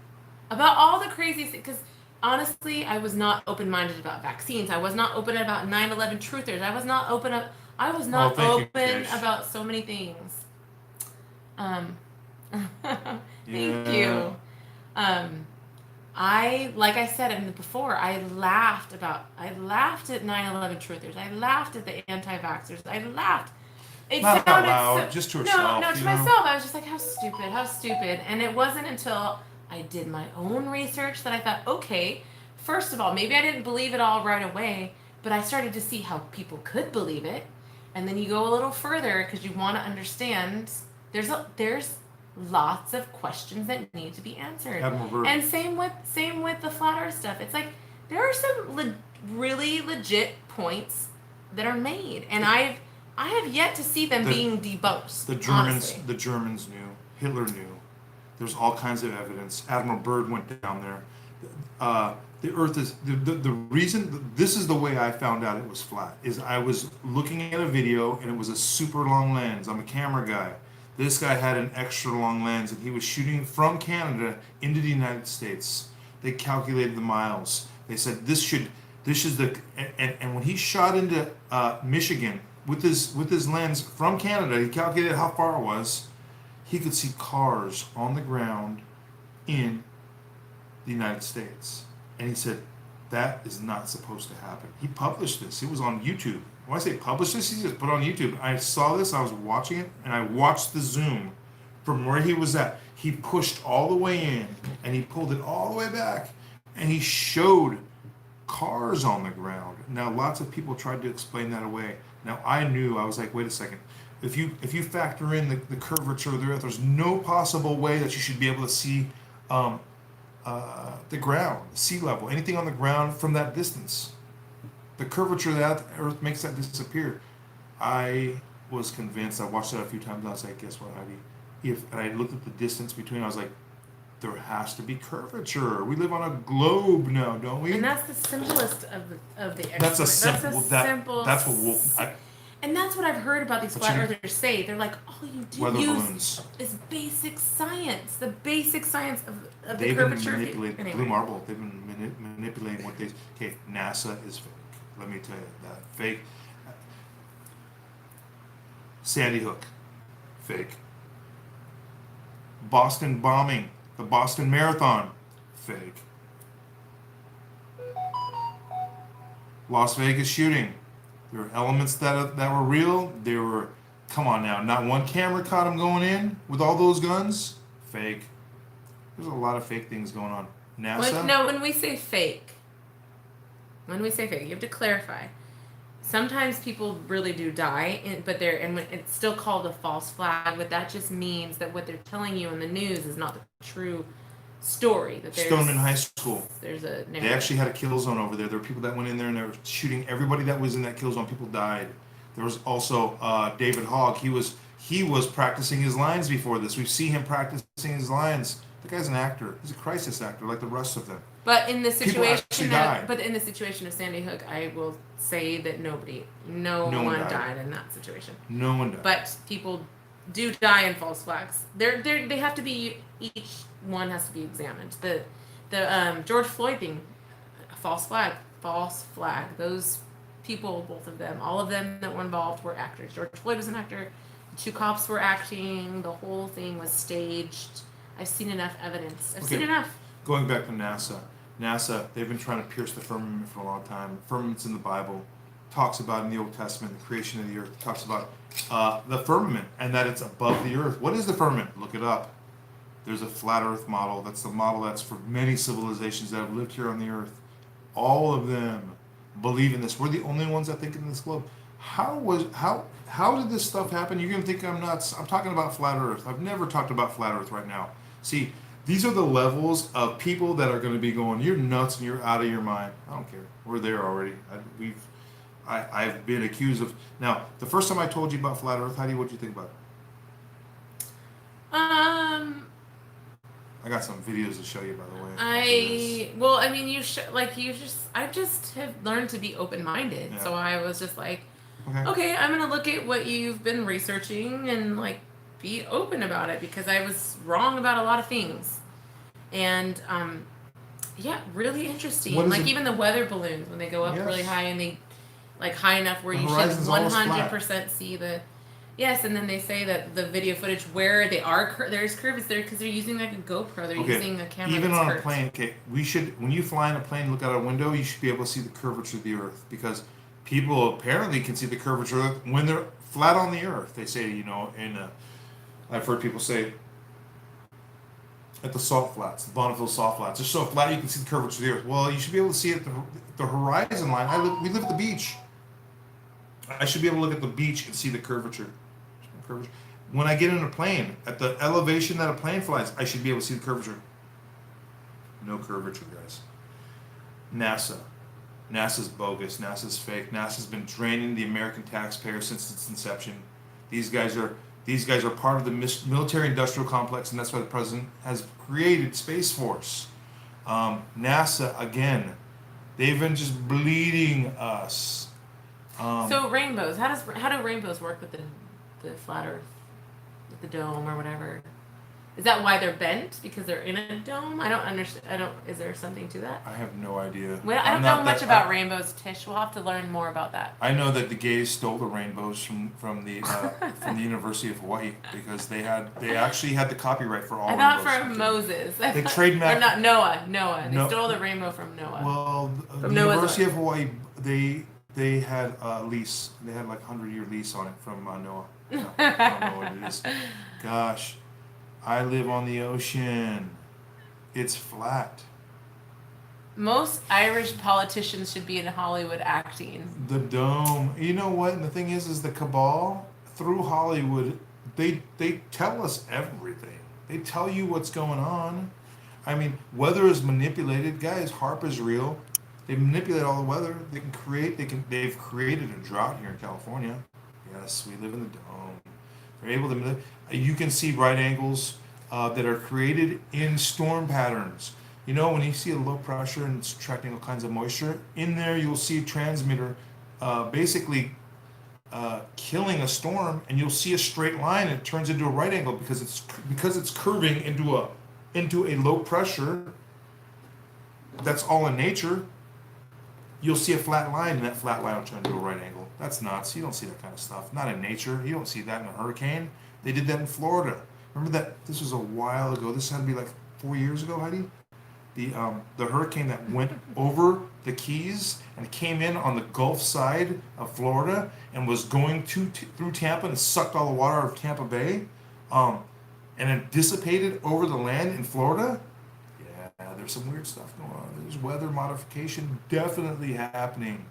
About all the crazy things. Because honestly, I was not open-minded about vaccines. I was not open about 9/11 truthers. I was not open about so many things. Thank you. Like I said before, I laughed at 9/11 truthers. I laughed at the anti-vaxxers. I laughed. It Not out sounded loud, just to herself. No, to myself. I was just like, how stupid. And it wasn't until I did my own research that I thought, okay, first of all, maybe I didn't believe it all right away, but I started to see how people could believe it. And then you go a little further because you want to understand. There's lots of questions that need to be answered. And same with the flat Earth stuff. It's like there are some really legit points that are made, and I have yet to see them being debunked. The Germans knew. Hitler knew. There's all kinds of evidence. Admiral Byrd went down there. The Earth is the reason. This is the way I found out it was flat. Is I was looking at a video and it was a super long lens. I'm a camera guy. This guy had an extra long lens and he was shooting from Canada into the United States. They calculated the miles. They said and when he shot into Michigan with his lens from Canada, he calculated how far it was. He could see cars on the ground in the United States. And he said, that is not supposed to happen. He published this. It was on YouTube. When I say published this, he just put it on YouTube. I saw this, I was watching it, and I watched the zoom from where he was at. He pushed all the way in, and he pulled it all the way back, and he showed cars on the ground. Now, lots of people tried to explain that away. Now, I was like, wait a second. If you factor in the curvature of the Earth, there's no possible way that you should be able to see the ground, sea level, anything on the ground from that distance. The curvature of that Earth makes that disappear. I was convinced. I watched that a few times. And I was like, guess what, Heidi? And I looked at the distance between. I was like, there has to be curvature. We live on a globe now, don't we? And that's the simplest of the That's a simple. simple. That's what and that's what I've heard about these flat earthers say. They're like, all you do use is basic science. The basic science of the curvature. They've been manipulating Blue Marble. They've been manipulating what they. Okay, NASA is fake. Let me tell you that fake. Sandy Hook, fake. Boston bombing, the Boston Marathon, fake. Las Vegas shooting, there were elements that were real. There were, come on now, not one camera caught him going in with all those guns. Fake. There's a lot of fake things going on. NASA. When we say fake, you have to clarify. Sometimes people really do die, but it's still called a false flag. But that just means that what they're telling you in the news is not the true story. That Stoneman High School. There's a narrative. They actually had a kill zone over there. There were people that went in there and they were shooting everybody that was in that kill zone. People died. There was also David Hogg. He was practicing his lines before this. We see him practicing his lines. The guy's an actor. He's a crisis actor, like the rest of them. But in the situation, died. But in the situation of Sandy Hook, I will say that no one died in that situation. No one died. But people do die in false flags. They have to be, each one has to be examined. The George Floyd thing, false flag. Those people, both of them, all of them that were involved were actors. George Floyd was an actor. The 2 cops were acting. The whole thing was staged. I've seen enough evidence. I've seen enough. Going back to NASA. NASA, they've been trying to pierce the firmament for a long time. Firmament's in the Bible. Talks about in the Old Testament, the creation of the earth. Talks about the firmament and that it's above the earth. What is the firmament? Look it up. There's a flat earth model. That's the model that's for many civilizations that have lived here on the earth. All of them believe in this. We're the only ones that think in this globe. How did this stuff happen? You're gonna think I'm nuts. I'm talking about flat earth. I've never talked about flat earth right now. See, these are the levels of people that are going to be going, you're nuts and you're out of your mind. I don't care. We're there already. I've been accused of. Now, the first time I told you about flat earth, Heidi, what did you think about it? I got some videos to show you, by the way. I just have learned to be open-minded. Yeah. So I was just like, Okay. I'm going to look at what you've been researching and be open about it, because I was wrong about a lot of things. And really interesting. Even the weather balloons, when they go up really high and they high enough where you should 100% see the and then they say that the video footage where they are there's curves there because they're using a GoPro. They're using a camera. Even that's on curved. a plane, we should, when you fly in a plane, look out a window, you should be able to see the curvature of the earth, because people apparently can see the curvature of the, when they're flat on the earth. They say, I've heard people say at the salt flats, the Bonneville salt flats, they're so flat you can see the curvature of the earth. Well, you should be able to see it at the horizon line. We live at the beach. I should be able to look at the beach and see the curvature. When I get in a plane, at the elevation that a plane flies, I should be able to see the curvature. No curvature, guys. NASA's bogus. NASA's fake. NASA's been draining the American taxpayer since its inception. These guys are part of the military-industrial complex, and that's why the president has created Space Force. NASA, again, they've been just bleeding us. So rainbows. How do rainbows work with the flat Earth, with the dome or whatever? Is that why they're bent? Because they're in a dome? I don't understand. Is there something to that? I have no idea. Well, I don't know much about rainbows, Tish. We'll have to learn more about that. I know that the gays stole the rainbows from the University of Hawaii, because they actually had the copyright for all. I thought rainbows. from Moses. They trademarked. Or not Noah. They stole the rainbow from Noah. Well, from the Noah's University Ark. of Hawaii, they had a lease. They had 100-year lease on it from Noah. No, I don't know what it is. Gosh, I live on the ocean. It's flat. Most Irish politicians should be in Hollywood acting. The dome. You know what? And the thing is the cabal through Hollywood. They tell us everything. They tell you what's going on. I mean, weather is manipulated, guys. HARP is real. They manipulate all the weather. They've created a drought here in California. Yes, we live in the dome. They're able to. You can see right angles that are created in storm patterns. You know, when you see a low pressure and it's attracting all kinds of moisture, in there you'll see a transmitter basically killing a storm, and you'll see a straight line and it turns into a right angle because it's curving into a low pressure. That's all in nature. You'll see a flat line, and that flat line will turn into a right angle. That's nuts. You don't see that kind of stuff. Not in nature. You don't see that in a hurricane. They did that in Florida. Remember that? This was a while ago. This had to be like 4 years ago, Heidi. The hurricane that went over the Keys and came in on the Gulf side of Florida and was going through Tampa and sucked all the water out of Tampa Bay, and it dissipated over the land in Florida. Yeah, there's some weird stuff going on. There's weather modification definitely happening.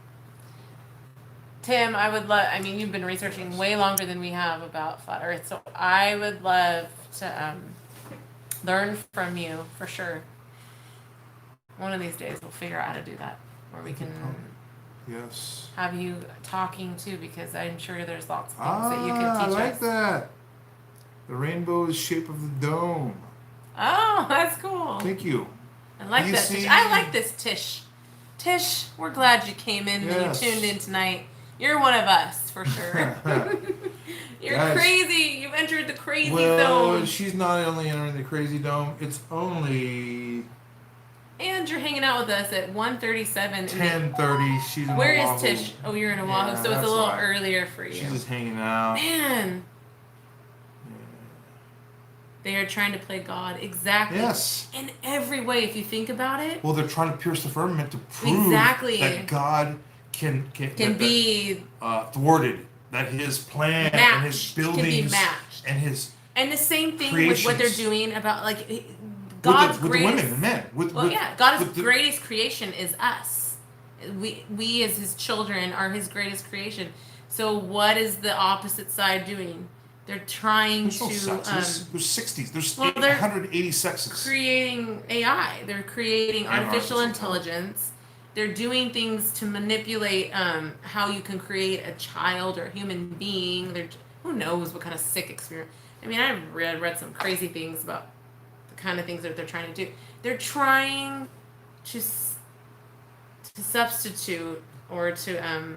Tim, I would love, I mean, you've been researching way longer than we have about flat Earth, so I would love to learn from you for sure. One of these days we'll figure out how to do that, where we can Yes. have you talking too, because I'm sure there's lots of things that you can I teach like us. that. The rainbow is shape of the dome. Oh, that's cool. Thank you. I like You that. see- Tish. I like this, Tish. Tish, we're glad you came in Yes. and you tuned in tonight. You're one of us for sure. You're Guys. crazy. You've entered the crazy Well, zone. she's not only entering the crazy dome, it's only And you're hanging out with us at 1:37. 10:30. She's in Where Oahu. is Tish? Oh, you're in Oahu, Yeah, so it's a that's little why. earlier for you. She's just hanging out. Man, they are trying to play God. Exactly. Yes. In every way, if you think about it, Well, they're trying to pierce the firmament to prove Exactly. that God can be thwarted. That His plan and His matched. Can be buildings matched. and His And the same thing with what they're Creations. doing about like God's with the greatest. women, the men. Well, yeah, God's with the- greatest creation is us. We as His children are His greatest creation. So what is the opposite side doing? They're trying There's no to sexes. There's 60s. There's well, they're 880 sexes. creating AI. They're creating And artificial artificial intelligence. They're doing things to manipulate how you can create a child or a human being. They're who knows what kind of sick experiment. I mean, I've read some crazy things about the kind of things that they're trying to do. They're trying to substitute or to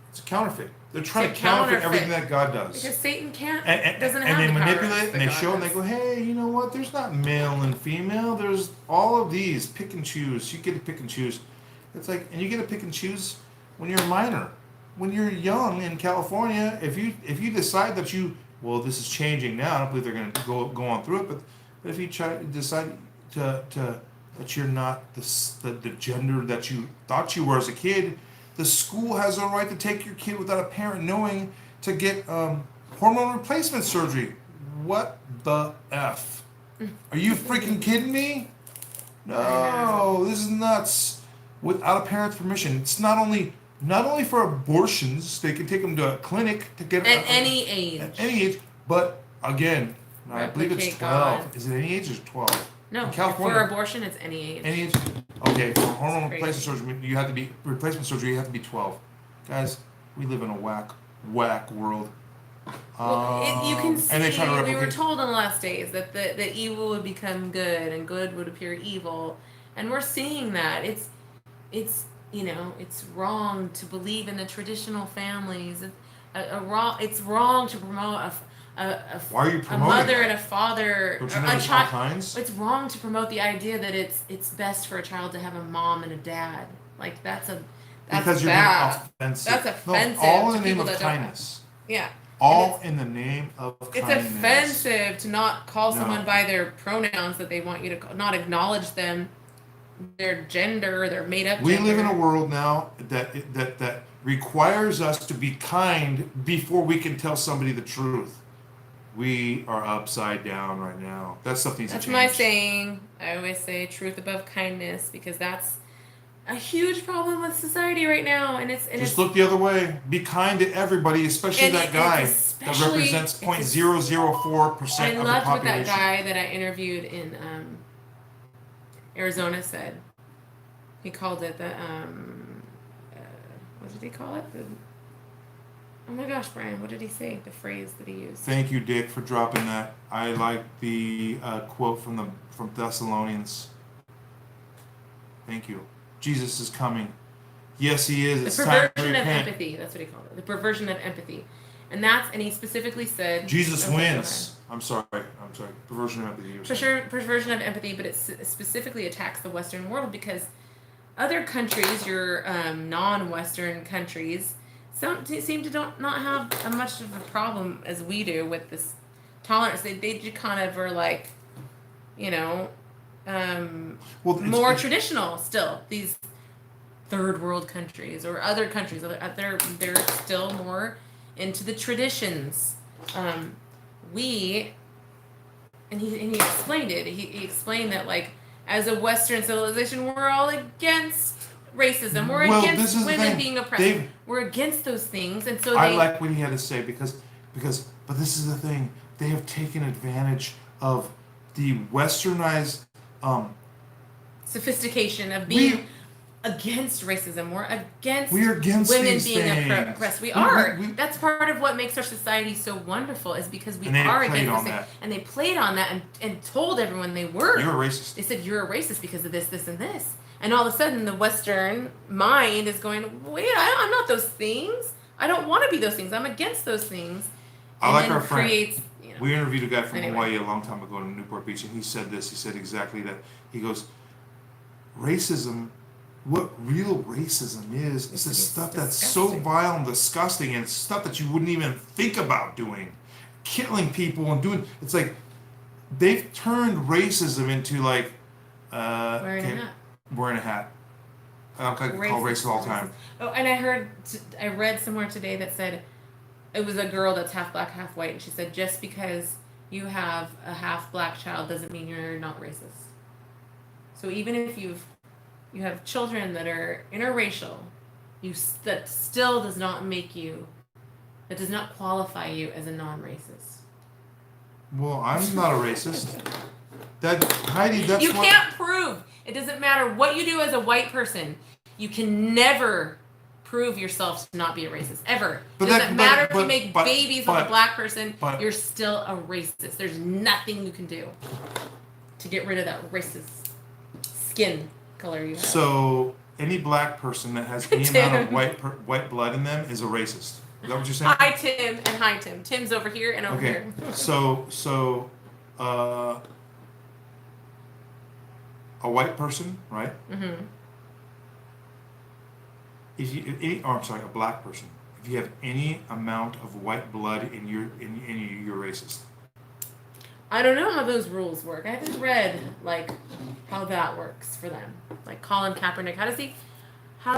It's a counterfeit. They're trying To to counterfeit counterfeit. everything that God does. because Satan can't And doesn't have they the power manipulate that and they God show and they does. go, hey, you know what? There's not male and female. There's all of these. Pick and choose. You get to pick and choose. It's like, and you get to pick and choose when you're a minor. When you're young in California, if you decide that this is changing now. I don't believe they're going to go on through it, but if you decide to that you're not the gender that you thought you were as a kid, the school has a right to take your kid without a parent knowing to get hormone replacement surgery. What the F? Are you freaking kidding me? No, this is nuts. Without a parent's permission. It's not only for abortions, they can take them to a clinic to get At any age. at any age, but again, I believe it's Replicate 12. God. Is it any age or is it 12? No, In California. for abortion, it's any age. Any age? Okay, for hormone Crazy. replacement surgery, you have to be 12. Guys, we live in a whack world. Well, you can see, and they try to we replicate. were told in the last days that the evil would become good and good would appear evil. And we're seeing that. It's it's wrong to believe in the traditional families. It's wrong to promote Why are you a promoting mother that? and a father, Don't or you know a there's all child. kinds? It's wrong to promote the idea that it's best for a child to have a mom and a dad. Like that's Because you're bad. being offensive. That's offensive No, all to in the name people of that don't- kindness. Yeah. All in the name of It's kindness. offensive to not call No. someone by their pronouns that they want you to call, not acknowledge them, their gender, their made up We gender. live in a world now that requires us to be kind before we can tell somebody the truth. We are upside down right now. That stuff needs That's to my change. saying. I always say truth above kindness because that's a huge problem with society right now, and it's Just look the other way. Be kind to everybody, especially And that it's guy especially- that represents it's 0.004% I of the loved what population. that guy that I interviewed in Arizona said. He called it the what did he call it? Oh my gosh, Brian, what did he say? The phrase that he used. Thank you, Dick, for dropping that. I like the quote from Thessalonians. Thank you. Jesus is coming. Yes, he is. The It's time to perversion of repent. empathy. That's what he called it. The perversion of empathy, and he specifically said Jesus Okay, go wins. I'm sorry. Perversion of empathy. you were saying. perversion of empathy, but it specifically attacks the Western world because other countries, your non-Western countries, seem to not have as much of a problem as we do with this tolerance. They kind of are like, you know, Well, traditional still. These third world countries or other countries, they're still more into the traditions. We and he explained it. He explained that like as a Western civilization, we're all against racism. We're against women being oppressed. We're against those things, and so I like what he had to say because but this is the thing, they have taken advantage of the westernized sophistication of being against racism. We're against women these being things. oppressed. We are. That's part of what makes our society so wonderful, is because we are against this. And they played on that and told everyone they were. You're a racist. They said you're a racist because of this, this, and this. And all of a sudden, the Western mind is going, wait, I'm not those things. I don't want to be those things. I'm against those things. I like our friend. Creates, we interviewed a guy from Hawaii a long time ago in Newport Beach, and he said this. He said exactly that. He goes, racism, what real racism is the stuff that's so vile and disgusting, and stuff that you wouldn't even think about doing. Killing people and doing, it's like, they've turned racism into like, wearing a hat. I call racist all the time. Oh, and I read somewhere today that said, it was a girl that's half black, half white, and she said, just because you have a half black child doesn't mean you're not racist. So even if you have children that are interracial, that still does not that does not qualify you as a non-racist. Well, I'm not a racist. Heidi, that's you can't prove. It doesn't matter what you do as a white person. You can never prove yourself to not be a racist, ever. It doesn't matter if you make babies with a black person, you're still a racist. There's nothing you can do to get rid of that racist skin color you have. So any black person that has any amount of white blood in them is a racist. Is that what you're saying? Hi, Tim, and hi, Tim. Tim's over here and over here. So a white person, right? Mm-hmm. A black person. If you have any amount of white blood in you, you're racist. I don't know how those rules work. I haven't read like how that works for them. Like Colin Kaepernick, how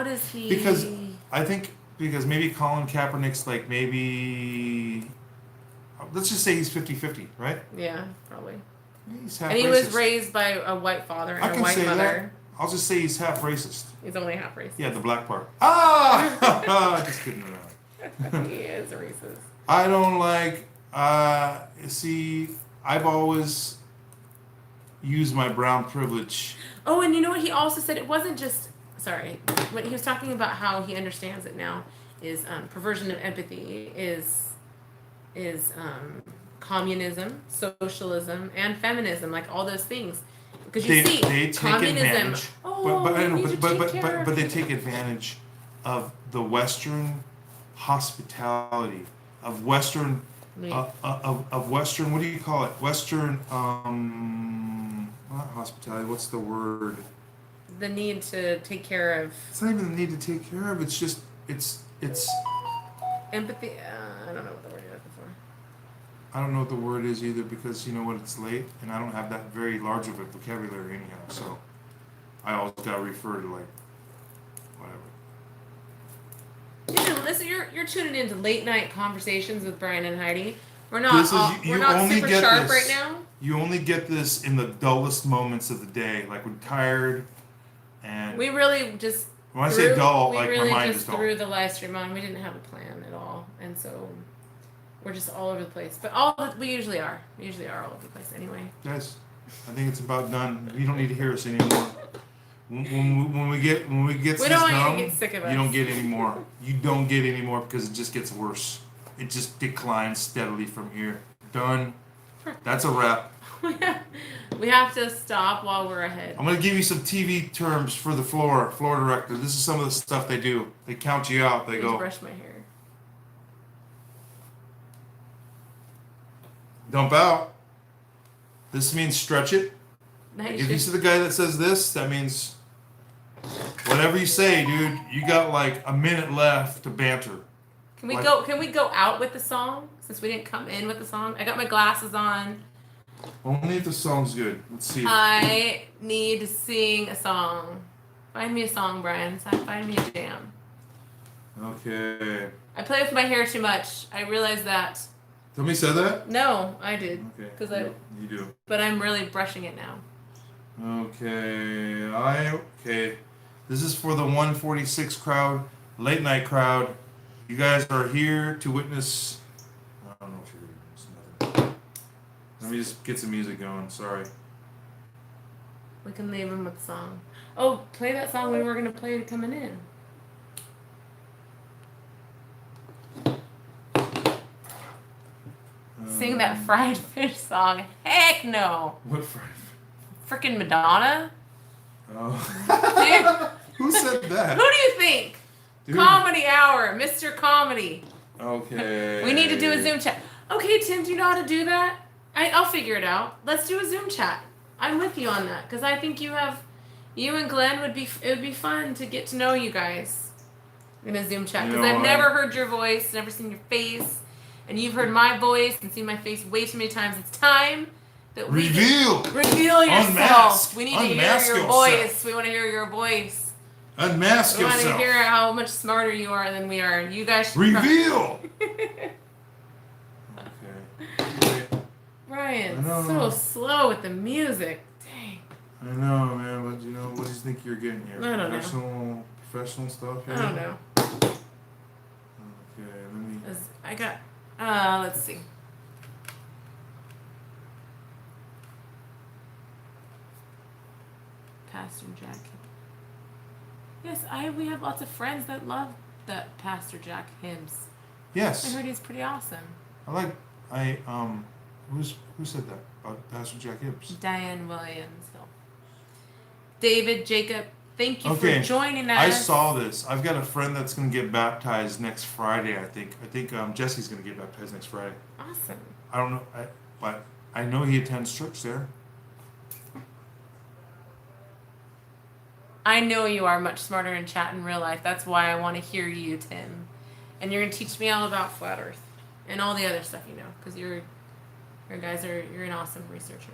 does he? Because maybe Colin Kaepernick's like maybe, let's just say he's 50-50, right? Yeah, probably. He's half and he racist. Was raised by a white father and a white mother. That. I'll just say he's half racist. He's only half racist. Yeah, the black part. Ah! Just kidding around. He is a racist. I don't like, see, I've always used my brown privilege. Oh, and you know what he also said? It wasn't just, when he was talking about how he understands it now is perversion of empathy is communism, socialism, and feminism, like all those things. Because you see, communism. But they take advantage of the Western hospitality, of Western, of Western. What do you call it? Western, not hospitality. What's the word? The need to take care of. It's not even the need to take care of. It's just it's. Empathy. I don't know what the word you're looking for. I don't know what the word is either, because you know what, it's late and I don't have that very large of a vocabulary anyhow, so I always gotta refer to like whatever. Listen, you're tuning into late night conversations with Brian and Heidi. We're not super sharp right now. You only get this in the dullest moments of the day, like we're tired and we really just when I say dull, like my mind is dull. We really just threw the live stream on. We didn't have a plan at all, and so we're just all over the place. But we usually are. We usually are all over the place anyway. Guys, I think it's about done. You don't need to hear us anymore. When we get we don't want you to get sick of us. You don't get any more. You don't get any more because it just gets worse. It just declines steadily from here. Done. That's a wrap. We have to stop while we're ahead. I'm going to give you some TV terms for the floor director. This is some of the stuff they do. They count you out. They go. Brush my hair. Dump out. This means stretch it. Nice. If you see the guy that says this, that means whatever you say, dude, you got like a minute left to banter. Can we What? go? Can we go out with the song since we didn't come in with the song? I got my glasses on. Only if the song's good. Let's see. I need to sing a song. Find me a song, Brian. Find me a jam. Okay. I play with my hair too much. I realize that. Somebody said that? No, I did. Okay. Because You do. But I'm really brushing it now. Okay. Okay. This is for the 146 crowd, late night crowd. You guys are here to witness. I don't know if you're. It's nothing. Let me just get some music going. Sorry. We can leave him with the song. Oh, play that song we were gonna play coming in. Sing that fried fish song. Heck no. What fried? Freaking Madonna. Oh. Dude, Who said that? who do you think? Dude. Comedy Hour, Mr. Comedy. Okay. We need to do a Zoom chat. Okay, Tim, do you know how to do that? I'll figure it out. Let's do a Zoom chat. I'm with you on that because I think you and Glenn it would be fun to get to know you guys in a Zoom chat because I've never heard your voice, never seen your face, and you've heard my voice and seen my face way too many times. It's time that we reveal yourself. Unmask. We need to hear Unmask your yourself. voice. We want to hear your voice. Unmask We want yourself. to hear how much smarter you are than we are. You guys should Reveal. Okay. Brian, so slow with the music. Dang. I know, man, but what do you think you're getting here? I don't know. Professional stuff here? I don't know. Okay, let me. I got. Let's see. Pastor Jack. Yes, we have lots of friends that love that Pastor Jack hymns. Yes. I heard he's pretty awesome. Who said that about Pastor Jack Hibbs? Diane Williams. David Jacob, thank you for joining us. I saw this. I've got a friend that's going to get baptized next Friday. I think Jesse's going to get baptized next Friday. Awesome. I don't know, but I know he attends church there. I know you are much smarter in chat in real life. That's why I want to hear you, Tim. And you're going to teach me all about flat Earth and all the other stuff you know, because you're an awesome researcher.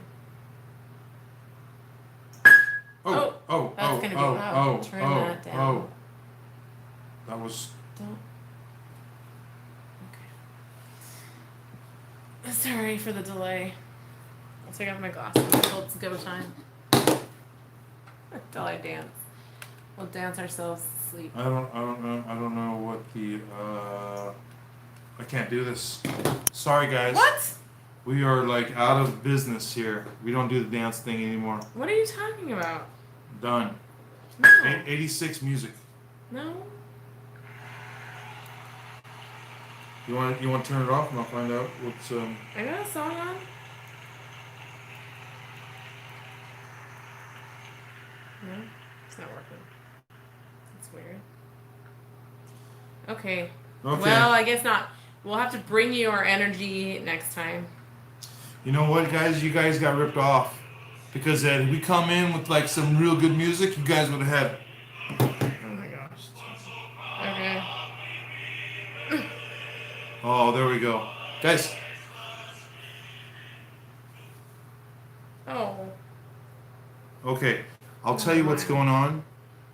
That's gonna be loud. Turn that down. That was. Don't. Okay. Sorry for the delay. I'll take off my glasses until it's go time. Until I dance. We'll dance ourselves to sleep. I don't know what the. I can't do this. Sorry, guys. What? We are like out of business here. We don't do the dance thing anymore. What are you talking about? Done. No. 86 music. No. You want to turn it off and I'll find out what's I got a song on. No, it's not working. That's weird. Okay. Well, I guess not. We'll have to bring you our energy next time. You know what, guys? You guys got ripped off. Because if we come in with like some real good music, you guys would have had. Oh my gosh. Okay. Oh, there we go. Guys. Oh. Okay. I'll tell you what's going on.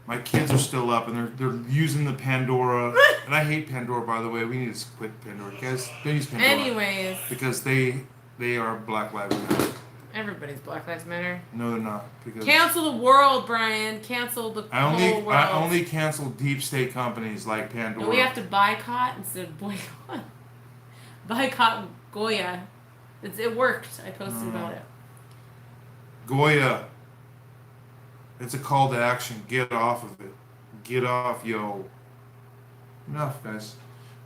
My kids are still up and they're using the Pandora. And I hate Pandora, by the way. We need to quit Pandora. Guys, don't use Pandora. Anyways. Because they are Black Lives Matter. Everybody's Black Lives Matter. No, they're not. Because cancel the world, Brian. Cancel the whole world. I only cancel deep state companies like Pandora. No, we have to boycott instead of boycott. Boycott Goya. It worked. I posted about it. Goya. It's a call to action. Get off of it. Get off, yo. Enough, guys.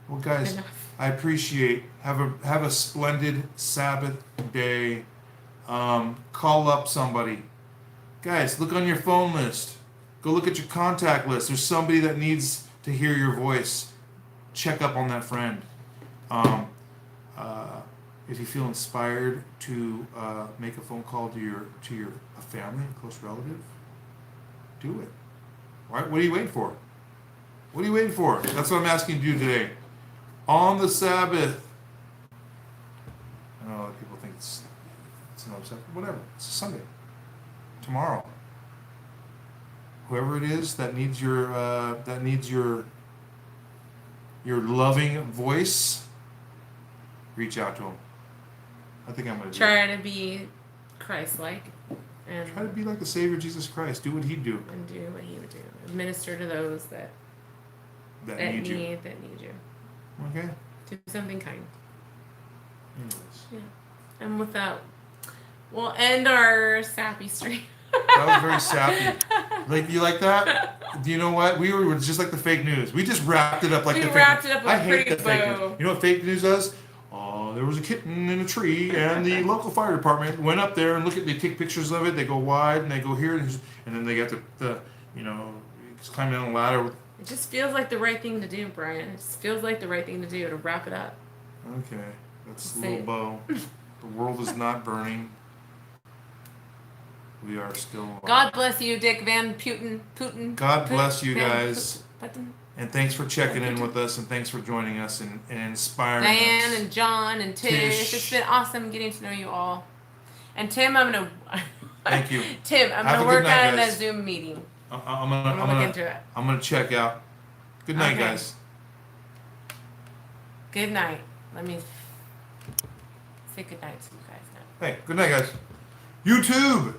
Well, guys, enough. I appreciate. Have a splendid Sabbath day. Call up somebody. Guys, look on your phone list. Go look at your contact list. There's somebody that needs to hear your voice. Check up on that friend. If you feel inspired to make a phone call to your a family, a close relative, do it. All right, what are you waiting for? What are you waiting for? That's what I'm asking you to do today. on the Sabbath. I know a lot of people think it's another Sabbath. Whatever. It's a Sunday. Tomorrow. Whoever it is that needs your loving voice, reach out to them. I think I'm gonna try to be Christ-like and try to be like the Savior Jesus Christ. Do what He'd do. And do what He would do. Minister to those that need you. Okay. Do something kind. Anyways. Yeah. And with that, we'll end our sappy stream. That was very sappy. Like, you like that? Do you know what? We were just like the fake news. We just wrapped it up like the fake news. I hate the fake news. You know what fake news does? There was a kitten in a tree, and the local fire department went up there and they take pictures of it. They go wide and they go here, and then they got the just climbing down the ladder. It just feels like the right thing to do, Brian. It just feels like the right thing to do to wrap it up. Okay, that's a little bow. The world is not burning. We are still. God bless you, Dick Van Putin. God bless you guys. Putin. And thanks for checking in with us, and thanks for joining us and inspiring Diane us. and John and Tish. It's been awesome getting to know you all. And Tim, I'm gonna. Thank you. Tim, I'm Have gonna a good work night, on guys. a Zoom meeting. I'm gonna look into it. I'm gonna check out. Good night, Okay. guys. Good night. Let me say good night to you guys now. Hey, good night, guys. YouTube.